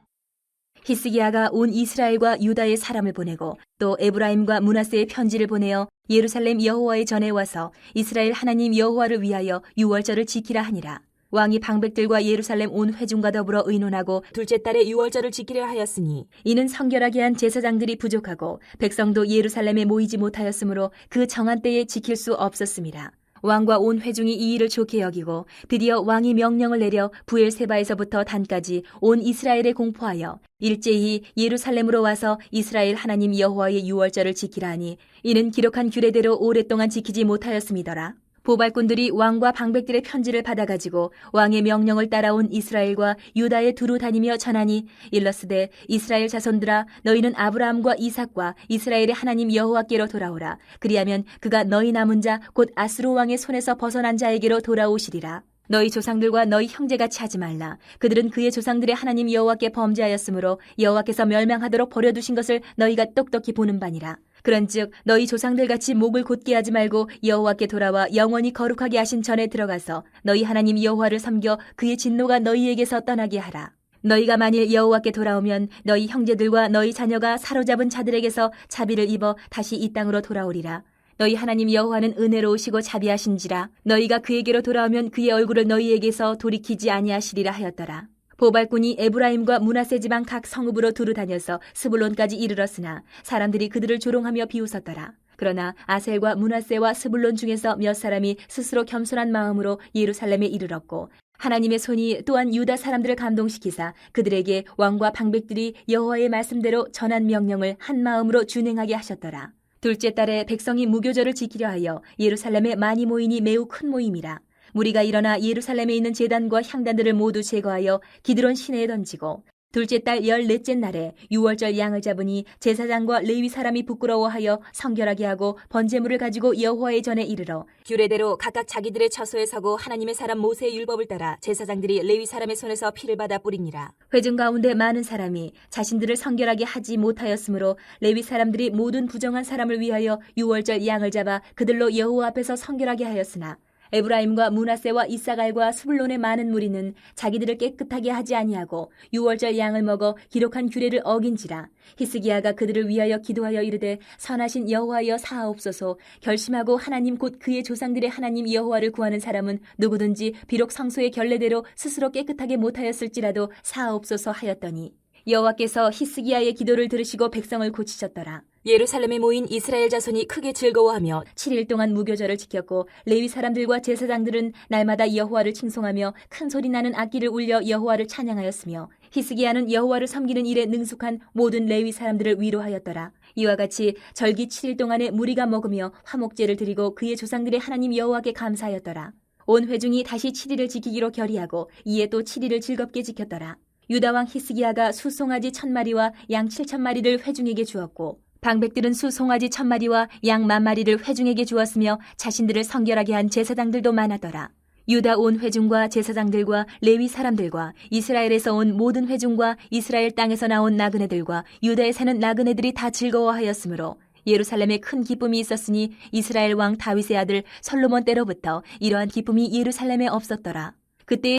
히스기야가 온 이스라엘과 유다의 사람을 보내고 또 에브라임과 므낫세의 편지를 보내어 예루살렘 여호와의 전에 와서 이스라엘 하나님 여호와를 위하여 유월절을 지키라 하니라. 왕이 방백들과 예루살렘 온 회중과 더불어 의논하고 둘째 달에 유월절을 지키려 하였으니 이는 성결하게 한 제사장들이 부족하고 백성도 예루살렘에 모이지 못하였으므로 그 정한 때에 지킬 수 없었습니다. 왕과 온 회중이 이 일을 좋게 여기고 드디어 왕이 명령을 내려 부엘세바에서부터 단까지 온 이스라엘에 공포하여 일제히 예루살렘으로 와서 이스라엘 하나님 여호와의 유월절을 지키라 하니 이는 기록한 규례대로 오랫동안 지키지 못하였음이더라. 보발꾼들이 왕과 방백들의 편지를 받아가지고 왕의 명령을 따라온 이스라엘과 유다에 두루 다니며 전하니 일러스되 이스라엘 자손들아 너희는 아브라함과 이삭과 이스라엘의 하나님 여호와께로 돌아오라. 그리하면 그가 너희 남은 자 곧 아스루 왕의 손에서 벗어난 자에게로 돌아오시리라. 너희 조상들과 너희 형제같이 하지 말라. 그들은 그의 조상들의 하나님 여호와께 범죄하였으므로 여호와께서 멸망하도록 버려두신 것을 너희가 똑똑히 보는 바니라. 그런즉 너희 조상들같이 목을 곧게 하지 말고 여호와께 돌아와 영원히 거룩하게 하신 전에 들어가서 너희 하나님 여호와를 섬겨 그의 진노가 너희에게서 떠나게 하라. 너희가 만일 여호와께 돌아오면 너희 형제들과 너희 자녀가 사로잡은 자들에게서 자비를 입어 다시 이 땅으로 돌아오리라. 너희 하나님 여호와는 은혜로우시고 자비하신지라. 너희가 그에게로 돌아오면 그의 얼굴을 너희에게서 돌이키지 아니하시리라 하였더라. 보발꾼이 에브라임과 므낫세 지방 각 성읍으로 두루 다녀서 스불론까지 이르렀으나 사람들이 그들을 조롱하며 비웃었더라. 그러나 아셀과 므낫세와 스불론 중에서 몇 사람이 스스로 겸손한 마음으로 예루살렘에 이르렀고 하나님의 손이 또한 유다 사람들을 감동시키사 그들에게 왕과 방백들이 여호와의 말씀대로 전한 명령을 한 마음으로 준행하게 하셨더라. 둘째 달에 백성이 무교절을 지키려 하여 예루살렘에 많이 모이니 매우 큰 모임이라. 무리가 일어나 예루살렘에 있는 제단과 향단들을 모두 제거하여 기드론 시내에 던지고 둘째 달 14째 날에 유월절 양을 잡으니 제사장과 레위 사람이 부끄러워하여 성결하게 하고 번제물을 가지고 여호와의 전에 이르러 규례대로 각각 자기들의 처소에 서고 하나님의 사람 모세의 율법을 따라 제사장들이 레위 사람의 손에서 피를 받아 뿌리니라. 회중 가운데 많은 사람이 자신들을 성결하게 하지 못하였으므로 레위 사람들이 모든 부정한 사람을 위하여 유월절 양을 잡아 그들로 여호와 앞에서 성결하게 하였으나 에브라임과 므낫세와 이사갈과 스불론의 많은 무리는 자기들을 깨끗하게 하지 아니하고 유월절 양을 먹어 기록한 규례를 어긴지라. 히스기야가 그들을 위하여 기도하여 이르되 선하신 여호와여 사하옵소서. 결심하고 하나님 곧 그의 조상들의 하나님 여호와를 구하는 사람은 누구든지 비록 성소의 결례대로 스스로 깨끗하게 못하였을지라도 사하옵소서 하였더니 여호와께서 히스기야의 기도를 들으시고 백성을 고치셨더라. 예루살렘에 모인 이스라엘 자손이 크게 즐거워하며 7일 동안 무교절을 지켰고 레위 사람들과 제사장들은 날마다 여호와를 칭송하며 큰 소리 나는 악기를 울려 여호와를 찬양하였으며 히스기야는 여호와를 섬기는 일에 능숙한 모든 레위 사람들을 위로하였더라. 이와 같이 절기 7일 동안에 무리가 먹으며 화목제를 드리고 그의 조상들의 하나님 여호와께 감사하였더라. 온 회중이 다시 7일을 지키기로 결의하고 이에 또 7일을 즐겁게 지켰더라. 유다왕 히스기야가 수송아지 1,000마리와 양 7,000마리를 회중에게 주었고 방백들은 수송아지 1,000마리와 양 10,000마리를 회중에게 주었으며 자신들을 성결하게 한 제사장들도 많았더라. 유다 온 회중과 제사장들과 레위 사람들과 이스라엘에서 온 모든 회중과 이스라엘 땅에서 나온 나그네들과 유다에 사는 나그네들이 다 즐거워하였으므로 예루살렘에 큰 기쁨이 있었으니 이스라엘 왕 다윗의 아들 솔로몬 때로부터 이러한 기쁨이 예루살렘에 없었더라. 그때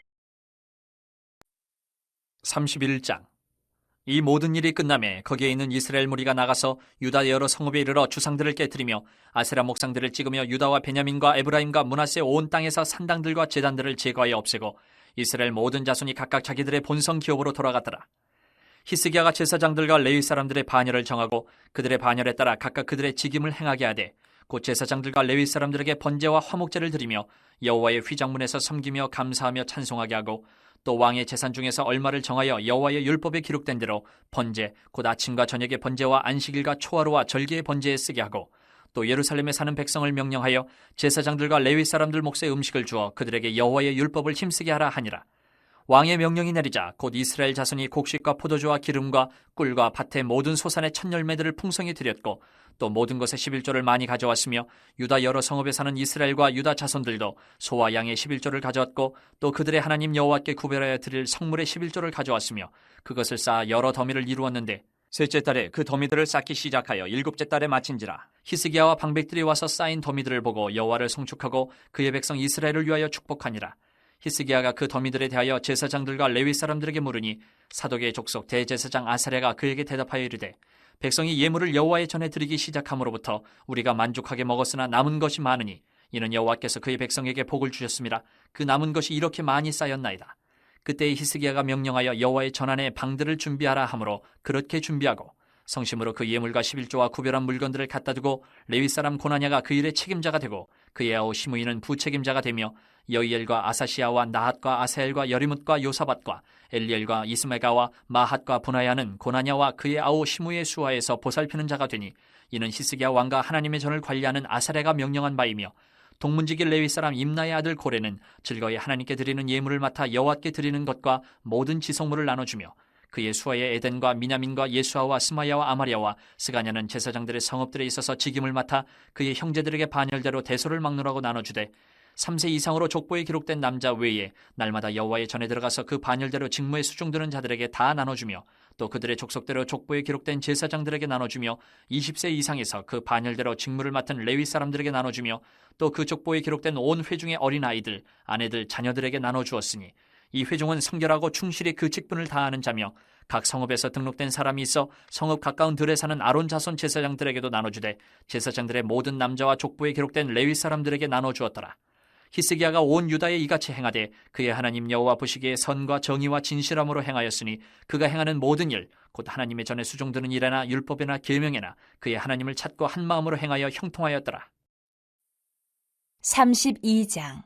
31장. 이 모든 일이 끝나매 거기에 있는 이스라엘 무리가 나가서 유다 여러 성읍에 이르러 주상들을 깨뜨리며 아세라 목상들을 찍으며 유다와 베냐민과 에브라임과 므낫세 온 땅에서 산당들과 제단들을 제거하여 없애고 이스라엘 모든 자손이 각각 자기들의 본성 기업으로 돌아갔더라. 히스기야가 제사장들과 레위 사람들의 반열을 정하고 그들의 반열에 따라 각각 그들의 직임을 행하게 하되 곧 제사장들과 레위 사람들에게 번제와 화목제를 드리며 여호와의 휘장문에서 섬기며 감사하며 찬송하게 하고 또 왕의 재산 중에서 얼마를 정하여 여호와의 율법에 기록된 대로 번제 곧 아침과 저녁의 번제와 안식일과 초하루와 절기의 번제에 쓰게 하고 또 예루살렘에 사는 백성을 명령하여 제사장들과 레위 사람들 몫의 음식을 주어 그들에게 여호와의 율법을 힘쓰게 하라 하니라. 왕의 명령이 내리자 곧 이스라엘 자손이 곡식과 포도주와 기름과 꿀과 밭의 모든 소산의 첫 열매들을 풍성히 드렸고 또 모든 것의 11조를 많이 가져왔으며 유다 여러 성읍에 사는 이스라엘과 유다 자손들도 소와 양의 11조를 가져왔고 또 그들의 하나님 여호와께 구별하여 드릴 성물의 11조를 가져왔으며 그것을 쌓아 여러 더미를 이루었는데 셋째 달에 그 더미들을 쌓기 시작하여 일곱째 달에 마친지라. 히스기야와 방백들이 와서 쌓인 더미들을 보고 여호와를 송축하고 그의 백성 이스라엘을 위하여 축복하니라. 히스기야가 그 더미들에 대하여 제사장들과 레위 사람들에게 물으니 사독의 족속 대제사장 아사랴가 그에게 대답하여 이르되 백성이 예물을 여호와의 전에 드리기 시작함으로부터 우리가 만족하게 먹었으나 남은 것이 많으니 이는 여호와께서 그의 백성에게 복을 주셨음이라. 그 남은 것이 이렇게 많이 쌓였나이다. 그때 히스기야가 명령하여 여호와의 전안에 방들을 준비하라 하므로 그렇게 준비하고 성심으로 그 예물과 11조와 구별한 물건들을 갖다 두고 레위 사람 고나냐가 그 일의 책임자가 되고 그의 아우 시므이는 부책임자가 되며 여이엘과 아사시아와 나핫과 아사엘과 여리뭇과 요사밧과 엘리엘과 이스메가와 마핫과 분하야는 고나냐와 그의 아우 시므이의 수하에서 보살피는 자가 되니 이는 히스기야 왕과 하나님의 전을 관리하는 아사랴가 명령한 바이며 동문지기 레위 사람 임나의 아들 고레는 즐거이 하나님께 드리는 예물을 맡아 여호와께 드리는 것과 모든 지성물을 나눠주며 그의 수하의 에덴과 미냐민과 예수아와 스마야와 아마랴와 스가냐는 제사장들의 성읍들에 있어서 직임을 맡아 그의 형제들에게 반열대로 대소를 막노라고 나눠주되 3세 이상으로 족보에 기록된 남자 외에 날마다 여호와의 전에 들어가서 그 반열대로 직무에 수종드는 자들에게 다 나눠주며 또 그들의 족속대로 족보에 기록된 제사장들에게 나눠주며 20세 이상에서 그 반열대로 직무를 맡은 레위 사람들에게 나눠주며 또 그 족보에 기록된 온 회중의 어린아이들, 아내들, 자녀들에게 나눠주었으니 이 회중은 성결하고 충실히 그 직분을 다하는 자며 각 성읍에서 등록된 사람이 있어 성읍 가까운 들에 사는 아론 자손 제사장들에게도 나눠주되 제사장들의 모든 남자와 족보에 기록된 레위 사람들에게 나눠주었더라. 히스기야가 온 유다에 이같이 행하되 그의 하나님 여호와 보시기에 선과 정의와 진실함으로 행하였으니 그가 행하는 모든 일 곧 하나님의 전에 수종드는 일에나 율법에나 계명에나 그의 하나님을 찾고 한 마음으로 행하여 형통하였더라. 32장.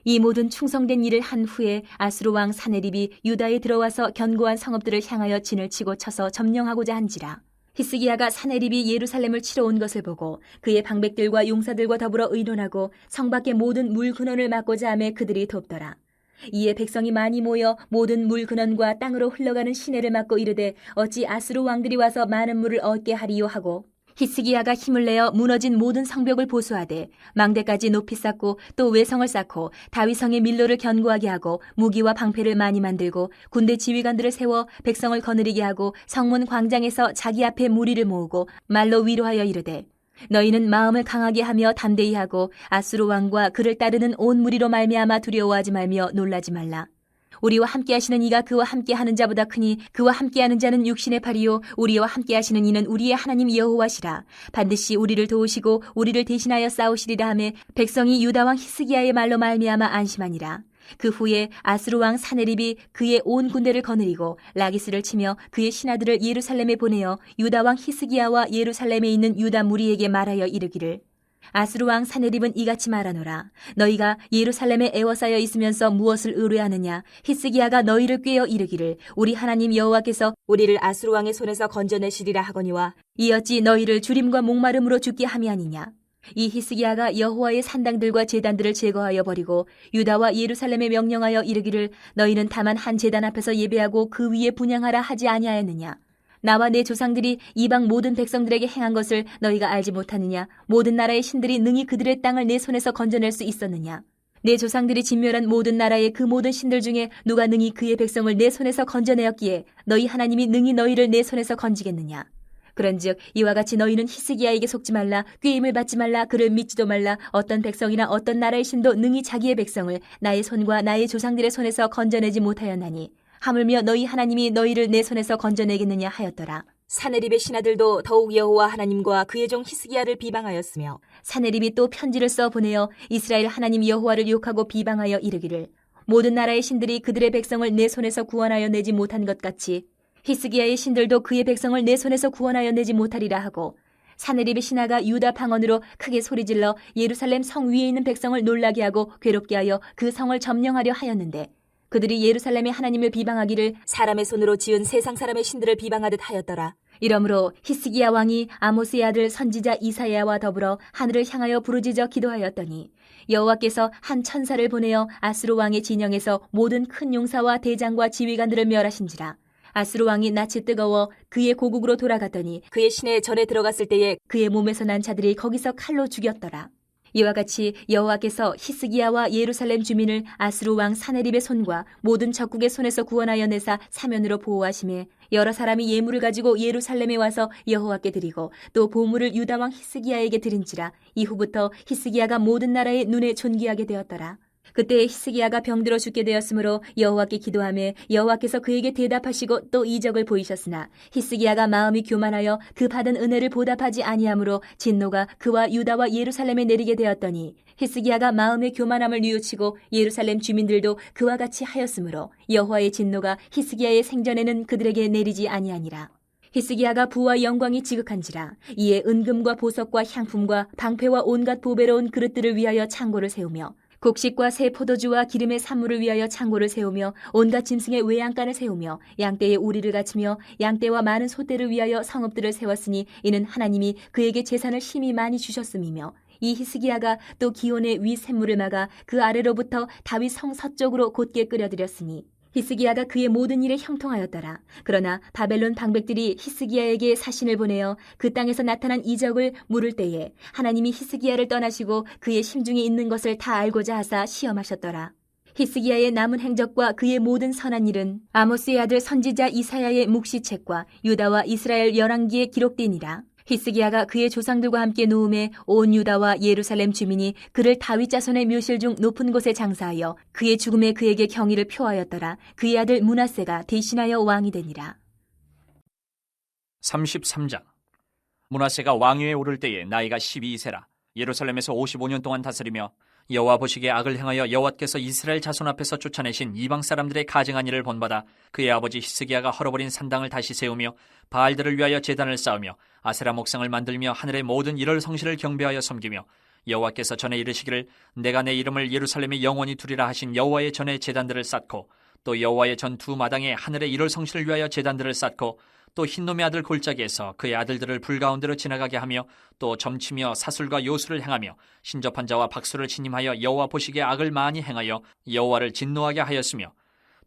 이 모든 충성된 일을 한 후에 아수르 왕 사네립이 유다에 들어와서 견고한 성읍들을 향하여 진을 치고 쳐서 점령하고자 한지라. 히스기야가 사네립이 예루살렘을 치러 온 것을 보고 그의 방백들과 용사들과 더불어 의논하고 성 밖의 모든 물 근원을 막고자 하매 그들이 돕더라. 이에 백성이 많이 모여 모든 물 근원과 땅으로 흘러가는 시내를 막고 이르되 어찌 아수르 왕들이 와서 많은 물을 얻게 하리요 하고 히스기야가 힘을 내어 무너진 모든 성벽을 보수하되 망대까지 높이 쌓고 또 외성을 쌓고 다윗성의 밀로를 견고하게 하고 무기와 방패를 많이 만들고 군대 지휘관들을 세워 백성을 거느리게 하고 성문 광장에서 자기 앞에 무리를 모으고 말로 위로하여 이르되 너희는 마음을 강하게 하며 담대히 하고 아수르 왕과 그를 따르는 온 무리로 말미암아 두려워하지 말며 놀라지 말라. 우리와 함께하시는 이가 그와 함께하는 자보다 크니 그와 함께하는 자는 육신의 팔이요 우리와 함께하시는 이는 우리의 하나님 여호와시라. 반드시 우리를 도우시고 우리를 대신하여 싸우시리라 하매 백성이 유다 왕 히스기야의 말로 말미암아 안심하니라. 그 후에 아수르 왕 사네립이 그의 온 군대를 거느리고 라기스를 치며 그의 신하들을 예루살렘에 보내어 유다 왕 히스기야와 예루살렘에 있는 유다 무리에게 말하여 이르기를 아수르 왕 사네립은 이같이 말하노라. 너희가 예루살렘에 애워싸여 있으면서 무엇을 의뢰하느냐. 히스기야가 너희를 꾀어 이르기를 우리 하나님 여호와께서 우리를 아수르 왕의 손에서 건져내시리라 하거니와 이 어찌 너희를 주림과 목마름으로 죽게 함이 아니냐. 이 히스기야가 여호와의 산당들과 제단들을 제거하여 버리고 유다와 예루살렘에 명령하여 이르기를 너희는 다만 한 제단 앞에서 예배하고 그 위에 분향하라 하지 아니하였느냐. 나와 내 조상들이 이방 모든 백성들에게 행한 것을 너희가 알지 못하느냐. 모든 나라의 신들이 능히 그들의 땅을 내 손에서 건져낼 수 있었느냐. 내 조상들이 진멸한 모든 나라의 그 모든 신들 중에 누가 능히 그의 백성을 내 손에서 건져내었기에 너희 하나님이 능히 너희를 내 손에서 건지겠느냐. 그런즉 이와 같이 너희는 히스기야에게 속지 말라. 꾀임을 받지 말라. 그를 믿지도 말라. 어떤 백성이나 어떤 나라의 신도 능히 자기의 백성을 나의 손과 나의 조상들의 손에서 건져내지 못하였나니 하물며 너희 하나님이 너희를 내 손에서 건져내겠느냐 하였더라. 사네립의 신하들도 더욱 여호와 하나님과 그의 종 히스기야를 비방하였으며 사네립이 또 편지를 써 보내어 이스라엘 하나님 여호와를 욕하고 비방하여 이르기를 모든 나라의 신들이 그들의 백성을 내 손에서 구원하여 내지 못한 것 같이 히스기야의 신들도 그의 백성을 내 손에서 구원하여 내지 못하리라 하고 사네립의 신하가 유다 방언으로 크게 소리질러 예루살렘 성 위에 있는 백성을 놀라게 하고 괴롭게 하여 그 성을 점령하려 하였는데 그들이 예루살렘의 하나님을 비방하기를 사람의 손으로 지은 세상 사람의 신들을 비방하듯 하였더라. 이러므로 히스기야 왕이 아모스의 아들 선지자 이사야와 더불어 하늘을 향하여 부르짖어 기도하였더니 여호와께서 한 천사를 보내어 아수르 왕의 진영에서 모든 큰 용사와 대장과 지휘관들을 멸하신지라. 아수르 왕이 낯이 뜨거워 그의 고국으로 돌아갔더니 그의 시내에 전에 들어갔을 때에 그의 몸에서 난 자들이 거기서 칼로 죽였더라. 이와 같이 여호와께서 히스기야와 예루살렘 주민을 아수르 왕 사네립의 손과 모든 적국의 손에서 구원하여 내사 사면으로 보호하심에 여러 사람이 예물을 가지고 예루살렘에 와서 여호와께 드리고 또 보물을 유다 왕 히스기야에게 드린지라. 이후부터 히스기야가 모든 나라의 눈에 존귀하게 되었더라. 그때 히스기야가 병들어 죽게 되었으므로 여호와께 기도하며 여호와께서 그에게 대답하시고 또 이적을 보이셨으나 히스기야가 마음이 교만하여 그 받은 은혜를 보답하지 아니하므로 진노가 그와 유다와 예루살렘에 내리게 되었더니 히스기야가 마음의 교만함을 뉘우치고 예루살렘 주민들도 그와 같이 하였으므로 여호와의 진노가 히스기야의 생전에는 그들에게 내리지 아니하니라. 히스기야가 부와 영광이 지극한지라. 이에 은금과 보석과 향품과 방패와 온갖 보배로운 그릇들을 위하여 창고를 세우며 곡식과 새 포도주와 기름의 산물을 위하여 창고를 세우며 온갖 짐승의 외양간을 세우며 양떼의 우리를 갖추며 양떼와 많은 소떼를 위하여 성읍들을 세웠으니 이는 하나님이 그에게 재산을 심히 많이 주셨음이며 이 히스기야가 또 기온의 위 샘물을 막아 그 아래로부터 다윗 성 서쪽으로 곧게 끌어들였으니 히스기야가 그의 모든 일에 형통하였더라. 그러나 바벨론 방백들이 히스기야에게 사신을 보내어 그 땅에서 나타난 이적을 물을 때에 하나님이 히스기야를 떠나시고 그의 심중에 있는 것을 다 알고자 하사 시험하셨더라. 히스기야의 남은 행적과 그의 모든 선한 일은 아모스의 아들 선지자 이사야의 묵시책과 유다와 이스라엘 열왕기에 기록되니라. 히스기야가 그의 조상들과 함께 누움에 온 유다와 예루살렘 주민이 그를 다윗 자손의 묘실 중 높은 곳에 장사하여 그의 죽음에 그에게 경의를 표하였더라. 그의 아들 므낫세가 대신하여 왕이 되니라. 33장. 므낫세가 왕위에 오를 때에 나이가 12세라. 예루살렘에서 55년 동안 다스리며 여호와 보시기에 악을 행하여 여호와께서 이스라엘 자손 앞에서 쫓아내신 이방 사람들의 가증한 일을 본받아 그의 아버지 히스기야가 헐어버린 산당을 다시 세우며 바알들을 위하여 제단을 쌓으며 아세라 목상을 만들며 하늘의 모든 일월 성실을 경배하여 섬기며 여호와께서 전에 이르시기를 내가 내 이름을 예루살렘에 영원히 두리라 하신 여호와의 전에 제단들을 쌓고 또 여호와의 전 두 마당에 하늘의 일월 성실을 위하여 제단들을 쌓고 또 흰놈의 아들 골짜기에서 그의 아들들을 불 가운데로 지나가게 하며 또 점치며 사술과 요술을 행하며 신접한 자와 박수를 신임하여 여호와 보시기에 악을 많이 행하여 여호와를 진노하게 하였으며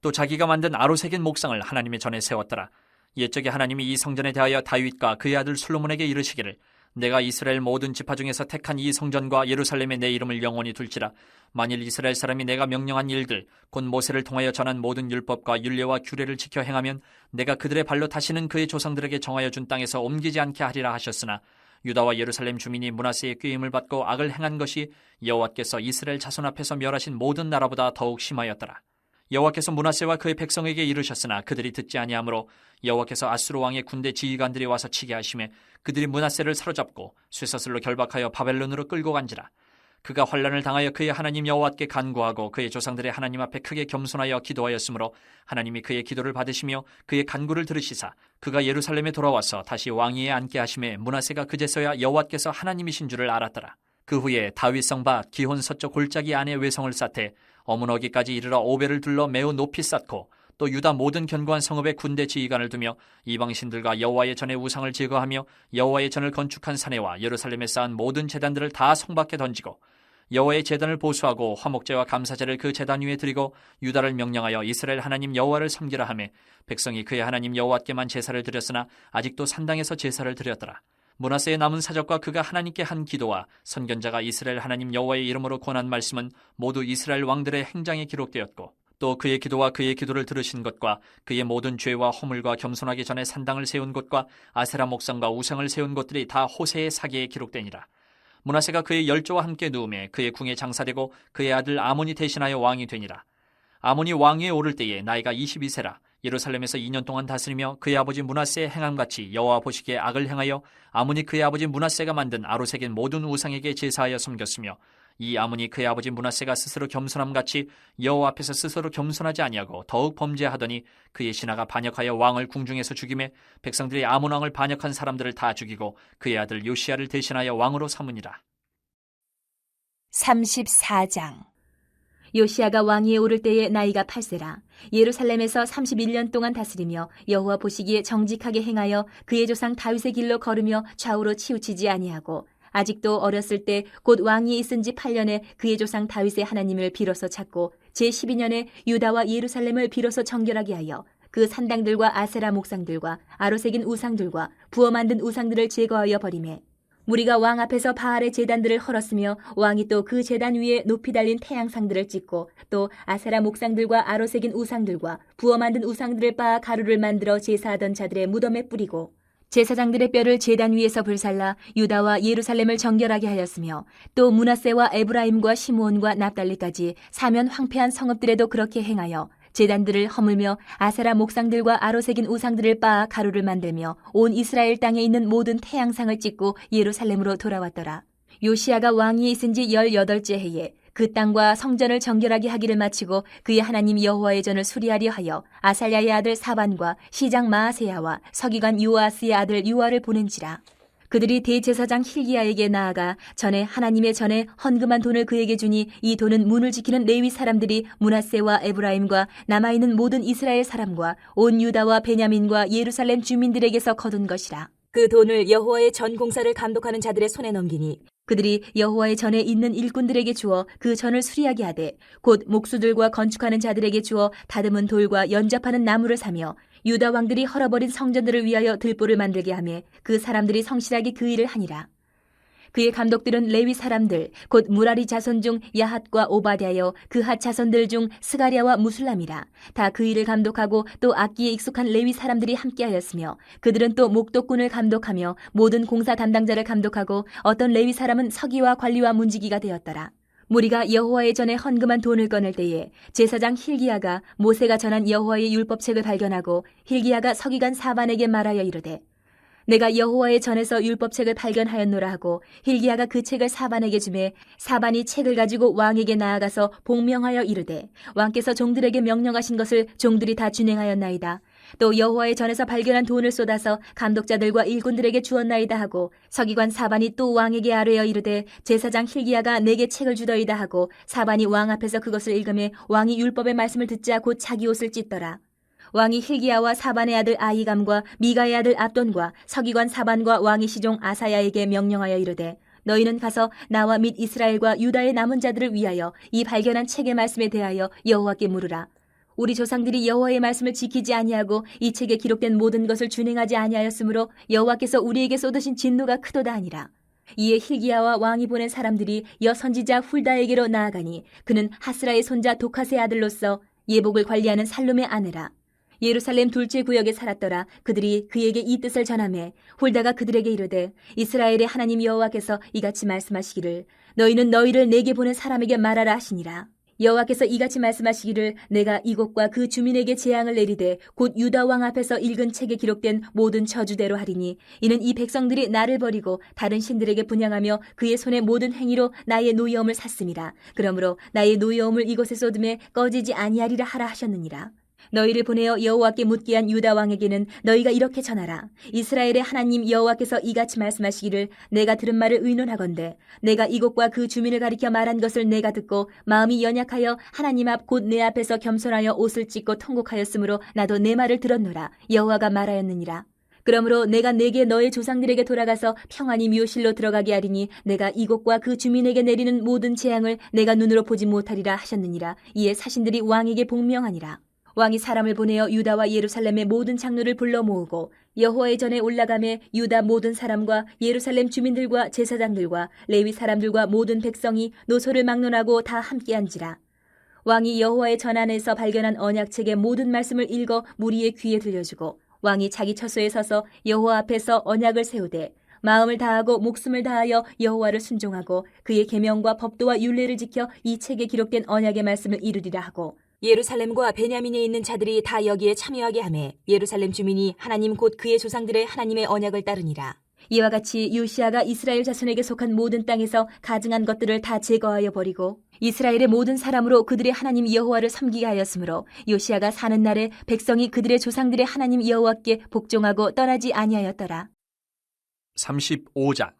또 자기가 만든 아로 새긴 목상을 하나님의 전에 세웠더라. 옛적에 하나님이 이 성전에 대하여 다윗과 그의 아들 솔로몬에게 이르시기를 내가 이스라엘 모든 지파 중에서 택한 이 성전과 예루살렘에 내 이름을 영원히 둘지라. 만일 이스라엘 사람이 내가 명령한 일들 곧 모세를 통하여 전한 모든 율법과 율례와 규례를 지켜 행하면 내가 그들의 발로 다시는 그의 조상들에게 정하여 준 땅에서 옮기지 않게 하리라 하셨으나 유다와 예루살렘 주민이 므낫세의 꾀임을 받고 악을 행한 것이 여호와께서 이스라엘 자손 앞에서 멸하신 모든 나라보다 더욱 심하였더라. 여호와께서 므낫세와 그의 백성에게 이르셨으나 그들이 듣지 아니하므로 여호와께서 아수르 왕의 군대 지휘관들이 와서 치게 하심에 그들이 므낫세를 사로잡고 쇠사슬로 결박하여 바벨론으로 끌고 간지라. 그가 환난을 당하여 그의 하나님 여호와께 간구하고 그의 조상들의 하나님 앞에 크게 겸손하여 기도하였으므로 하나님이 그의 기도를 받으시며 그의 간구를 들으시사 그가 예루살렘에 돌아와서 다시 왕위에 앉게 하심에 므낫세가 그제서야 여호와께서 하나님이신 줄을 알았더라. 그 후에 다윗성 밭 기혼 서쪽 골짜기 안에 외성을 쌓되 어문어기까지 이르러 오벨을 둘러 매우 높이 쌓고 또 유다 모든 견고한 성읍에 군대 지휘관을 두며 이방신들과 여호와의 전에 우상을 제거하며 여호와의 전을 건축한 사내와 예루살렘에 쌓은 모든 제단들을 다 성 밖에 던지고 여호와의 제단을 보수하고 화목제와 감사제를 그 제단 위에 드리고 유다를 명령하여 이스라엘 하나님 여호와를 섬기라 하며 백성이 그의 하나님 여호와께만 제사를 드렸으나 아직도 산당에서 제사를 드렸더라. 므낫세의 남은 사적과 그가 하나님께 한 기도와 선견자가 이스라엘 하나님 여호와의 이름으로 권한 말씀은 모두 이스라엘 왕들의 행장에 기록되었고 또 그의 기도와 그의 기도를 들으신 것과 그의 모든 죄와 허물과 겸손하기 전에 산당을 세운 곳과 아세라 목상과 우상을 세운 곳들이 다 호세의 사기에 기록되니라. 므낫세가 그의 열조와 함께 누우매 그의 궁에 장사되고 그의 아들 아몬이 대신하여 왕이 되니라. 아몬이 왕위에 오를 때에 나이가 22세라. 예루살렘에서 2년 동안 다스리며 그의 아버지 므낫세의 행함같이 여호와 보시기에 악을 행하여 아문이 그의 아버지 므낫세가 만든 아로색인 모든 우상에게 제사하여 섬겼으며 이 아문이 그의 아버지 므낫세가 스스로 겸손함같이 여호와 앞에서 스스로 겸손하지 아니하고 더욱 범죄하더니 그의 신하가 반역하여 왕을 궁중에서 죽이매 백성들이 아문 왕을 반역한 사람들을 다 죽이고 그의 아들 요시야를 대신하여 왕으로 삼으니라. 34장. 요시야가 왕위에 오를 때에 나이가 8세라. 예루살렘에서 31년 동안 다스리며 여호와 보시기에 정직하게 행하여 그의 조상 다윗의 길로 걸으며 좌우로 치우치지 아니하고 아직도 어렸을 때 곧 왕위에 있은 지 8년에 그의 조상 다윗의 하나님을 비로소 찾고 제12년에 유다와 예루살렘을 비로소 정결하게 하여 그 산당들과 아세라 목상들과 아로새긴 우상들과 부어 만든 우상들을 제거하여 버리매 무리가 왕 앞에서 바알의 제단들을 헐었으며 왕이 또 그 제단 위에 높이 달린 태양상들을 찍고 또 아세라 목상들과 아로새긴 우상들과 부어 만든 우상들을 빻아 가루를 만들어 제사하던 자들의 무덤에 뿌리고 제사장들의 뼈를 제단 위에서 불살라 유다와 예루살렘을 정결하게 하였으며 또 므낫세와 에브라임과 시므온과 납달리까지 사면 황폐한 성읍들에도 그렇게 행하여 제단들을 허물며 아세라 목상들과 아로새긴 우상들을 빻아 가루를 만들며 온 이스라엘 땅에 있는 모든 태양상을 찍고 예루살렘으로 돌아왔더라. 요시야가 왕위에 있은 지 18째 해에 그 땅과 성전을 정결하게 하기를 마치고 그의 하나님 여호와의 전을 수리하려 하여 아살랴의 아들 사반과 시장 마아세야와 서기관 요아스의 아들 요아를 보낸지라. 그들이 대제사장 힐기야에게 나아가 전에 하나님의 전에 헌금한 돈을 그에게 주니 이 돈은 문을 지키는 레위 사람들이 므낫세와 에브라임과 남아있는 모든 이스라엘 사람과 온 유다와 베냐민과 예루살렘 주민들에게서 거둔 것이라. 그 돈을 여호와의 전 공사를 감독하는 자들의 손에 넘기니 그들이 여호와의 전에 있는 일꾼들에게 주어 그 전을 수리하게 하되 곧 목수들과 건축하는 자들에게 주어 다듬은 돌과 연접하는 나무를 사며 유다 왕들이 헐어버린 성전들을 위하여 들보를 만들게 하며 그 사람들이 성실하게 그 일을 하니라. 그의 감독들은 레위 사람들 곧 무라리 자손 중 야핫과 오바댜여 그핫 자손들 중 스가랴와 무술람이라. 다 그 일을 감독하고 또 악기에 익숙한 레위 사람들이 함께하였으며 그들은 또 목독군을 감독하며 모든 공사 담당자를 감독하고 어떤 레위 사람은 서기와 관리와 문지기가 되었더라. 무리가 여호와의 전에 헌금한 돈을 꺼낼 때에 제사장 힐기야가 모세가 전한 여호와의 율법책을 발견하고 힐기야가 서기관 사반에게 말하여 이르되 내가 여호와의 전에서 율법책을 발견하였노라 하고 힐기야가 그 책을 사반에게 주매 사반이 책을 가지고 왕에게 나아가서 복명하여 이르되 왕께서 종들에게 명령하신 것을 종들이 다 준행하였나이다. 또 여호와의 전에서 발견한 돈을 쏟아서 감독자들과 일꾼들에게 주었나이다 하고 서기관 사반이 또 왕에게 아뢰어 이르되 제사장 힐기야가 내게 책을 주더이다 하고 사반이 왕 앞에서 그것을 읽으매 왕이 율법의 말씀을 듣자 곧 자기 옷을 찢더라. 왕이 힐기야와 사반의 아들 아히감과 미가의 아들 압돈과 서기관 사반과 왕의 시종 아사야에게 명령하여 이르되 너희는 가서 나와 및 이스라엘과 유다의 남은 자들을 위하여 이 발견한 책의 말씀에 대하여 여호와께 물으라. 우리 조상들이 여호와의 말씀을 지키지 아니하고 이 책에 기록된 모든 것을 준행하지 아니하였으므로 여호와께서 우리에게 쏟으신 진노가 크도다 하니라. 이에 힐기야와 왕이 보낸 사람들이 여선지자 훌다에게로 나아가니 그는 하스라의 손자 도카스의 아들로서 예복을 관리하는 살룸의 아내라. 예루살렘 둘째 구역에 살았더라. 그들이 그에게 이 뜻을 전하매 훌다가 그들에게 이르되 이스라엘의 하나님 여호와께서 이같이 말씀하시기를 너희는 너희를 내게 보낸 사람에게 말하라 하시니라. 여호와께서 이같이 말씀하시기를 내가 이곳과 그 주민에게 재앙을 내리되 곧 유다 왕 앞에서 읽은 책에 기록된 모든 저주대로 하리니 이는 이 백성들이 나를 버리고 다른 신들에게 분향하며 그의 손의 모든 행위로 나의 노여움을 샀음이라. 그러므로 나의 노여움을 이곳에 쏟음에 꺼지지 아니하리라 하라 하셨느니라. 너희를 보내어 여호와께 묻게 한 유다 왕에게는 너희가 이렇게 전하라. 이스라엘의 하나님 여호와께서 이같이 말씀하시기를 내가 들은 말을 의논하건대 내가 이곳과 그 주민을 가리켜 말한 것을 내가 듣고 마음이 연약하여 하나님 앞 곧 내 앞에서 겸손하여 옷을 찢고 통곡하였으므로 나도 내 말을 들었노라. 여호와가 말하였느니라. 그러므로 내가 내게 너의 조상들에게 돌아가서 평안히 묘실로 들어가게 하리니 내가 이곳과 그 주민에게 내리는 모든 재앙을 내가 눈으로 보지 못하리라 하셨느니라. 이에 사신들이 왕에게 복명하니라. 왕이 사람을 보내어 유다와 예루살렘의 모든 장로를 불러 모으고 여호와의 전에 올라가매 유다 모든 사람과 예루살렘 주민들과 제사장들과 레위 사람들과 모든 백성이 노소를 막론하고 다 함께한지라. 왕이 여호와의 전 안에서 발견한 언약책의 모든 말씀을 읽어 무리의 귀에 들려주고 왕이 자기 처소에 서서 여호와 앞에서 언약을 세우되 마음을 다하고 목숨을 다하여 여호와를 순종하고 그의 계명과 법도와 율례를 지켜 이 책에 기록된 언약의 말씀을 이루리라 하고 예루살렘과 베냐민에 있는 자들이 다 여기에 참여하게 하매 예루살렘 주민이 하나님 곧 그의 조상들의 하나님의 언약을 따르니라. 이와 같이 요시아가 이스라엘 자손에게 속한 모든 땅에서 가증한 것들을 다 제거하여 버리고 이스라엘의 모든 사람으로 그들의 하나님 여호와를 섬기게 하였으므로 요시아가 사는 날에 백성이 그들의 조상들의 하나님 여호와께 복종하고 떠나지 아니하였더라. 35장.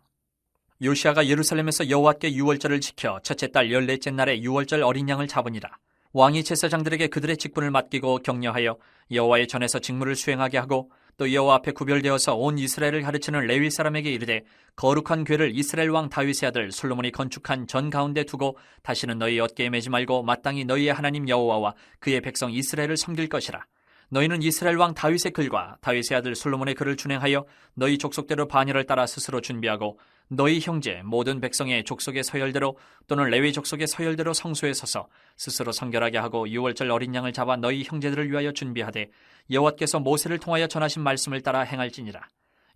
요시아가 예루살렘에서 여호와께 유월절을 지켜 첫째 달 14째 날에 유월절 어린 양을 잡으니라. 왕이 제사장들에게 그들의 직분을 맡기고 격려하여 여호와의 전에서 직무를 수행하게 하고 또 여호와 앞에 구별되어서 온 이스라엘을 가르치는 레위 사람에게 이르되 거룩한 궤를 이스라엘 왕 다윗의 아들 솔로몬이 건축한 전 가운데 두고 다시는 너희 어깨에 매지 말고 마땅히 너희의 하나님 여호와와 그의 백성 이스라엘을 섬길 것이라. 너희는 이스라엘 왕 다윗의 글과 다윗의 아들 솔로몬의 글을 준행하여 너희 족속대로 반열을 따라 스스로 준비하고 너희 형제 모든 백성의 족속의 서열대로 또는 레위 족속의 서열대로 성소에 서서 스스로 성결하게 하고 유월절 어린 양을 잡아 너희 형제들을 위하여 준비하되 여호와께서 모세를 통하여 전하신 말씀을 따라 행할지니라.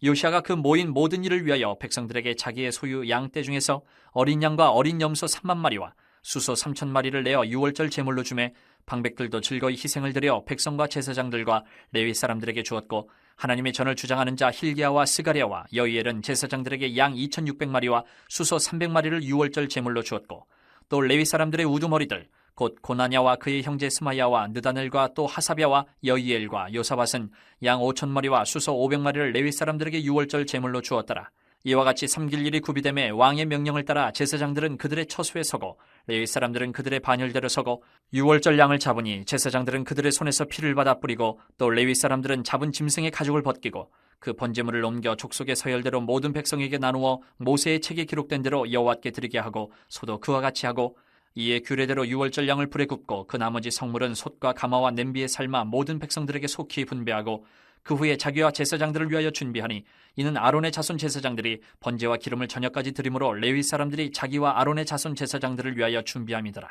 요시아가 그 모인 모든 일을 위하여 백성들에게 자기의 소유 양떼 중에서 어린 양과 어린 염소 3만 마리와 수소 3천 마리를 내어 유월절 제물로 주매 방백들도 즐거이 희생을 드려 백성과 제사장들과 레위 사람들에게 주었고 하나님의 전을 주장하는 자 hil기야와 스가랴와 여이엘은 제사장들에게 양 2,600마리와 수소 300마리를 유월절 제물로 주었고 또 레위 사람들의 우두머리들 곧 고나냐와 그의 형제 스마야와 느다넬과 또 하사랴와 여이엘과 요사밧은 양 5,000마리와 수소 500마리를 레위 사람들에게 유월절 제물로 주었더라. 이와 같이 섬길 일이 구비됨에 왕의 명령을 따라 제사장들은 그들의 처소에 서고 레위 사람들은 그들의 반열대로 서고 유월절 양을 잡으니 제사장들은 그들의 손에서 피를 받아 뿌리고 또 레위 사람들은 잡은 짐승의 가죽을 벗기고 그 번제물을 옮겨 족속의 서열대로 모든 백성에게 나누어 모세의 책에 기록된 대로 여호와께 드리게 하고 소도 그와 같이 하고 이에 규례대로 유월절 양을 불에 굽고 그 나머지 성물은 솥과 가마와 냄비에 삶아 모든 백성들에게 속히 분배하고 그 후에 자기와 제사장들을 위하여 준비하니 이는 아론의 자손 제사장들이 번제와 기름을 저녁까지 드림으로 레위 사람들이 자기와 아론의 자손 제사장들을 위하여 준비함이더라.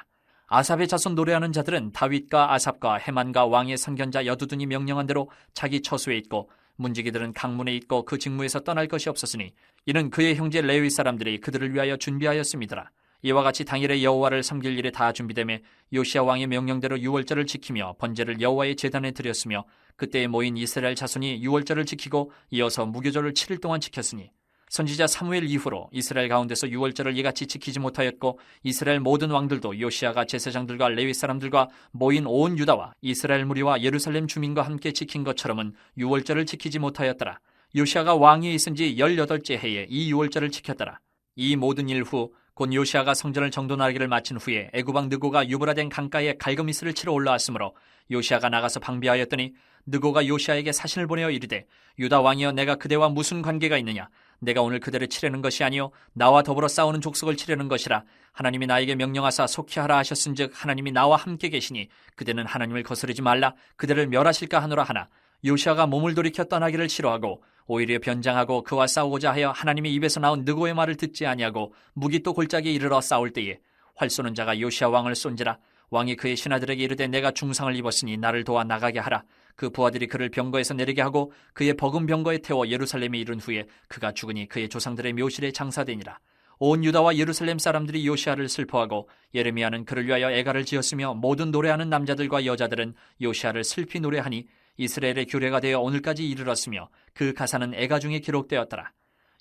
아삽의 자손 노래하는 자들은 다윗과 아삽과 헤만과 왕의 상견자 여두둔이 명령한 대로 자기 처소에 있고 문지기들은 강문에 있고 그 직무에서 떠날 것이 없었으니 이는 그의 형제 레위 사람들이 그들을 위하여 준비하였음이더라. 이와 같이 당일에 여호와를 섬길 일에 다 준비되매 요시아 왕의 명령대로 유월절을 지키며 번제를 여호와의 제단에 드렸으며 그때에 모인 이스라엘 자손이 유월절을 지키고 이어서 무교절을 7일 동안 지켰으니 선지자 사무엘 이후로 이스라엘 가운데서 유월절을 이같이 지키지 못하였고 이스라엘 모든 왕들도 요시아가 제사장들과 레위 사람들과 모인 온 유다와 이스라엘 무리와 예루살렘 주민과 함께 지킨 것처럼은 유월절을 지키지 못하였더라. 요시아가 왕위에 있은 지 18째 해에 이 유월절을 지켰더라. 이 모든 일 후 곧 요시아가 성전을 정돈하기를 마친 후에 애굽 왕 느고가 유브라덴 강가에 갈그미스를 치러 올라왔으므로 요시아가 나가서 방비하였더니 느고가 요시아에게 사신을 보내어 이르되 유다 왕이여 내가 그대와 무슨 관계가 있느냐 내가 오늘 그대를 치려는 것이 아니요 나와 더불어 싸우는 족속을 치려는 것이라 하나님이 나에게 명령하사 속히 하라 하셨은즉 하나님이 나와 함께 계시니 그대는 하나님을 거스르지 말라 그대를 멸하실까 하노라 하나 요시아가 몸을 돌이켜 떠나기를 싫어하고 오히려 변장하고 그와 싸우고자 하여 하나님의 입에서 나온 느고의 말을 듣지 아니하고 무기 또 골짜기에 이르러 싸울 때에 활 쏘는 자가 요시아 왕을 쏜지라 왕이 그의 신하들에게 이르되 내가 중상을 입었으니 나를 도와 나가게 하라. 그 부하들이 그를 병거에서 내리게 하고 그의 버금 병거에 태워 예루살렘에 이른 후에 그가 죽으니 그의 조상들의 묘실에 장사되니라. 온 유다와 예루살렘 사람들이 요시아를 슬퍼하고 예레미야는 그를 위하여 애가를 지었으며 모든 노래하는 남자들과 여자들은 요시아를 슬피 노래하니 이스라엘의 규례가 되어 오늘까지 이르렀으며 그 가사는 애가 중에 기록되었더라.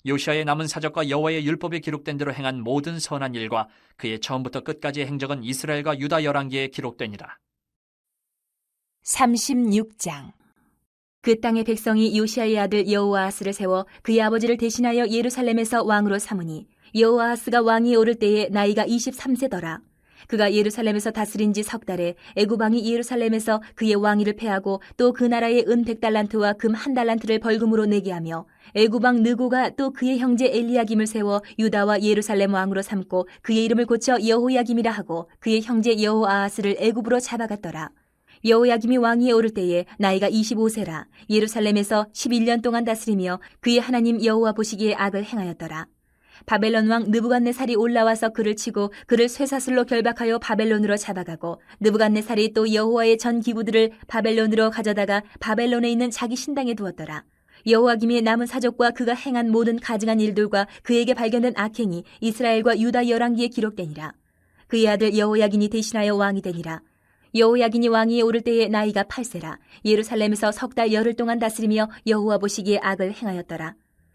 요시아의 남은 사적과 여호와의 율법에 기록된 대로 행한 모든 선한 일과 그의 처음부터 끝까지의 행적은 이스라엘과 유다 열왕기에 기록되니라. 36장. 그 땅의 백성이 요시아의 아들 여호아하스를 세워 그의 아버지를 대신하여 예루살렘에서 왕으로 삼으니 여호아하스가 왕위에 오를 때에 나이가 23세더라. 그가 예루살렘에서 다스린 지 석 달에 애굽 왕이 예루살렘에서 그의 왕위를 패하고 또 그 나라의 은 100달란트와 금 1달란트를 벌금으로 내게 하며 애굽 왕 느고가 또 그의 형제 엘리야김을 세워 유다와 예루살렘 왕으로 삼고 그의 이름을 고쳐 여호야김이라 하고 그의 형제 여호아하스를 애굽으로 잡아갔더라. 여호야김이 왕위에 오를 때에 나이가 25세라. 예루살렘에서 11년 동안 다스리며 그의 하나님 여호와 보시기에 악을 행하였더라. 바벨론 왕 느부갓네살이 올라와서 그를 치고 그를 쇠사슬로 결박하여 바벨론으로 잡아가고 느부갓네살이 또 여호와의 전 기구들을 바벨론으로 가져다가 바벨론에 있는 자기 신당에 두었더라. 여호야김의 남은 사적과 그가 행한 모든 가증한 일들과 그에게 발견된 악행이 이스라엘과 유다 열왕기에 기록되니라. 그의 아들 여호야긴이 대신하여 왕이 되니라. 여호야긴이 왕위에 오를 때에 나이가 8세라. 예루살렘에서 석 달 열흘 동안 다스리며 여호와 보시기에 악을 행하였더라.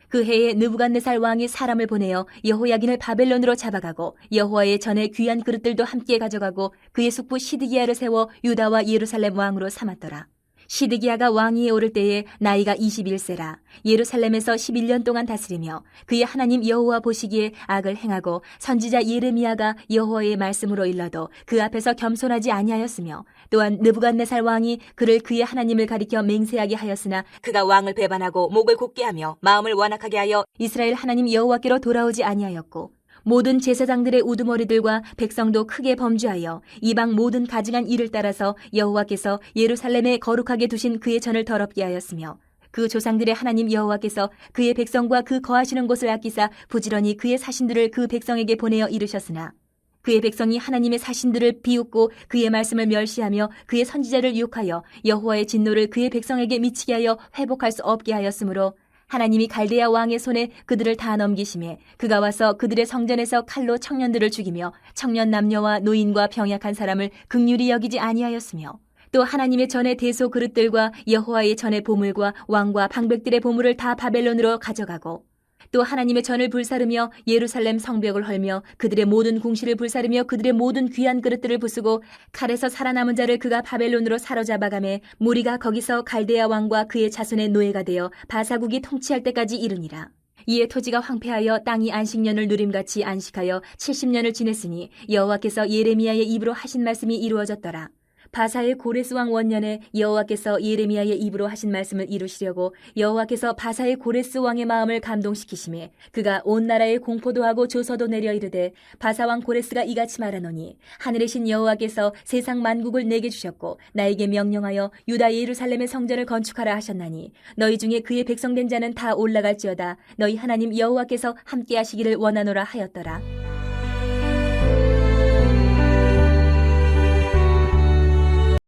그 해에 느부갓네살 왕이 사람을 보내어 여호야긴을 바벨론으로 잡아가고 여호와의 전에 귀한 그릇들도 함께 가져가고 그의 숙부 시드기야를 세워 유다와 예루살렘 왕으로 삼았더라. 시드기야가 왕위에 오를 때에 나이가 21세라. 예루살렘에서 11년 동안 다스리며 그의 하나님 여호와 보시기에 악을 행하고 선지자 예레미야가 여호와의 말씀으로 일러도 그 앞에서 겸손하지 아니하였으며 또한 느부갓네살 왕이 그를 그의 하나님을 가리켜 맹세하게 하였으나 그가 왕을 배반하고 목을 곧게 하며 마음을 완악하게 하여 이스라엘 하나님 여호와께로 돌아오지 아니하였고 모든 제사장들의 우두머리들과 백성도 크게 범죄하여 이방 모든 가증한 일을 따라서 여호와께서 예루살렘에 거룩하게 두신 그의 전을 더럽게 하였으며 그 조상들의 하나님 여호와께서 그의 백성과 그 거하시는 곳을 아끼사 부지런히 그의 사신들을 그 백성에게 보내어 이르셨으나 그의 백성이 하나님의 사신들을 비웃고 그의 말씀을 멸시하며 그의 선지자를 유혹하여 여호와의 진노를 그의 백성에게 미치게 하여 회복할 수 없게 하였으므로 하나님이 갈대아 왕의 손에 그들을 다 넘기심에 그가 와서 그들의 성전에서 칼로 청년들을 죽이며 청년 남녀와 노인과 병약한 사람을 긍휼히 여기지 아니하였으며 또 하나님의 전의 대소 그릇들과 여호와의 전의 보물과 왕과 방백들의 보물을 다 바벨론으로 가져가고 또 하나님의 전을 불사르며 예루살렘 성벽을 헐며 그들의 모든 궁시를 불사르며 그들의 모든 귀한 그릇들을 부수고 칼에서 살아남은 자를 그가 바벨론으로 사로잡아가매 무리가 거기서 갈대아 왕과 그의 자손의 노예가 되어 바사국이 통치할 때까지 이르니라. 이에 토지가 황폐하여 땅이 안식년을 누림같이 안식하여 70년을 지냈으니 여호와께서 예레미야의 입으로 하신 말씀이 이루어졌더라. 바사의 고레스 왕 원년에 여호와께서 예레미야의 입으로 하신 말씀을 이루시려고 여호와께서 바사의 고레스 왕의 마음을 감동시키심에 그가 온 나라에 공포도 하고 조서도 내려 이르되 바사 왕 고레스가 이같이 말하노니 하늘의 신 여호와께서 세상 만국을 내게 주셨고 나에게 명령하여 유다 예루살렘의 성전을 건축하라 하셨나니 너희 중에 그의 백성된 자는 다 올라갈지어다 너희 하나님 여호와께서 함께 하시기를 원하노라 하였더라.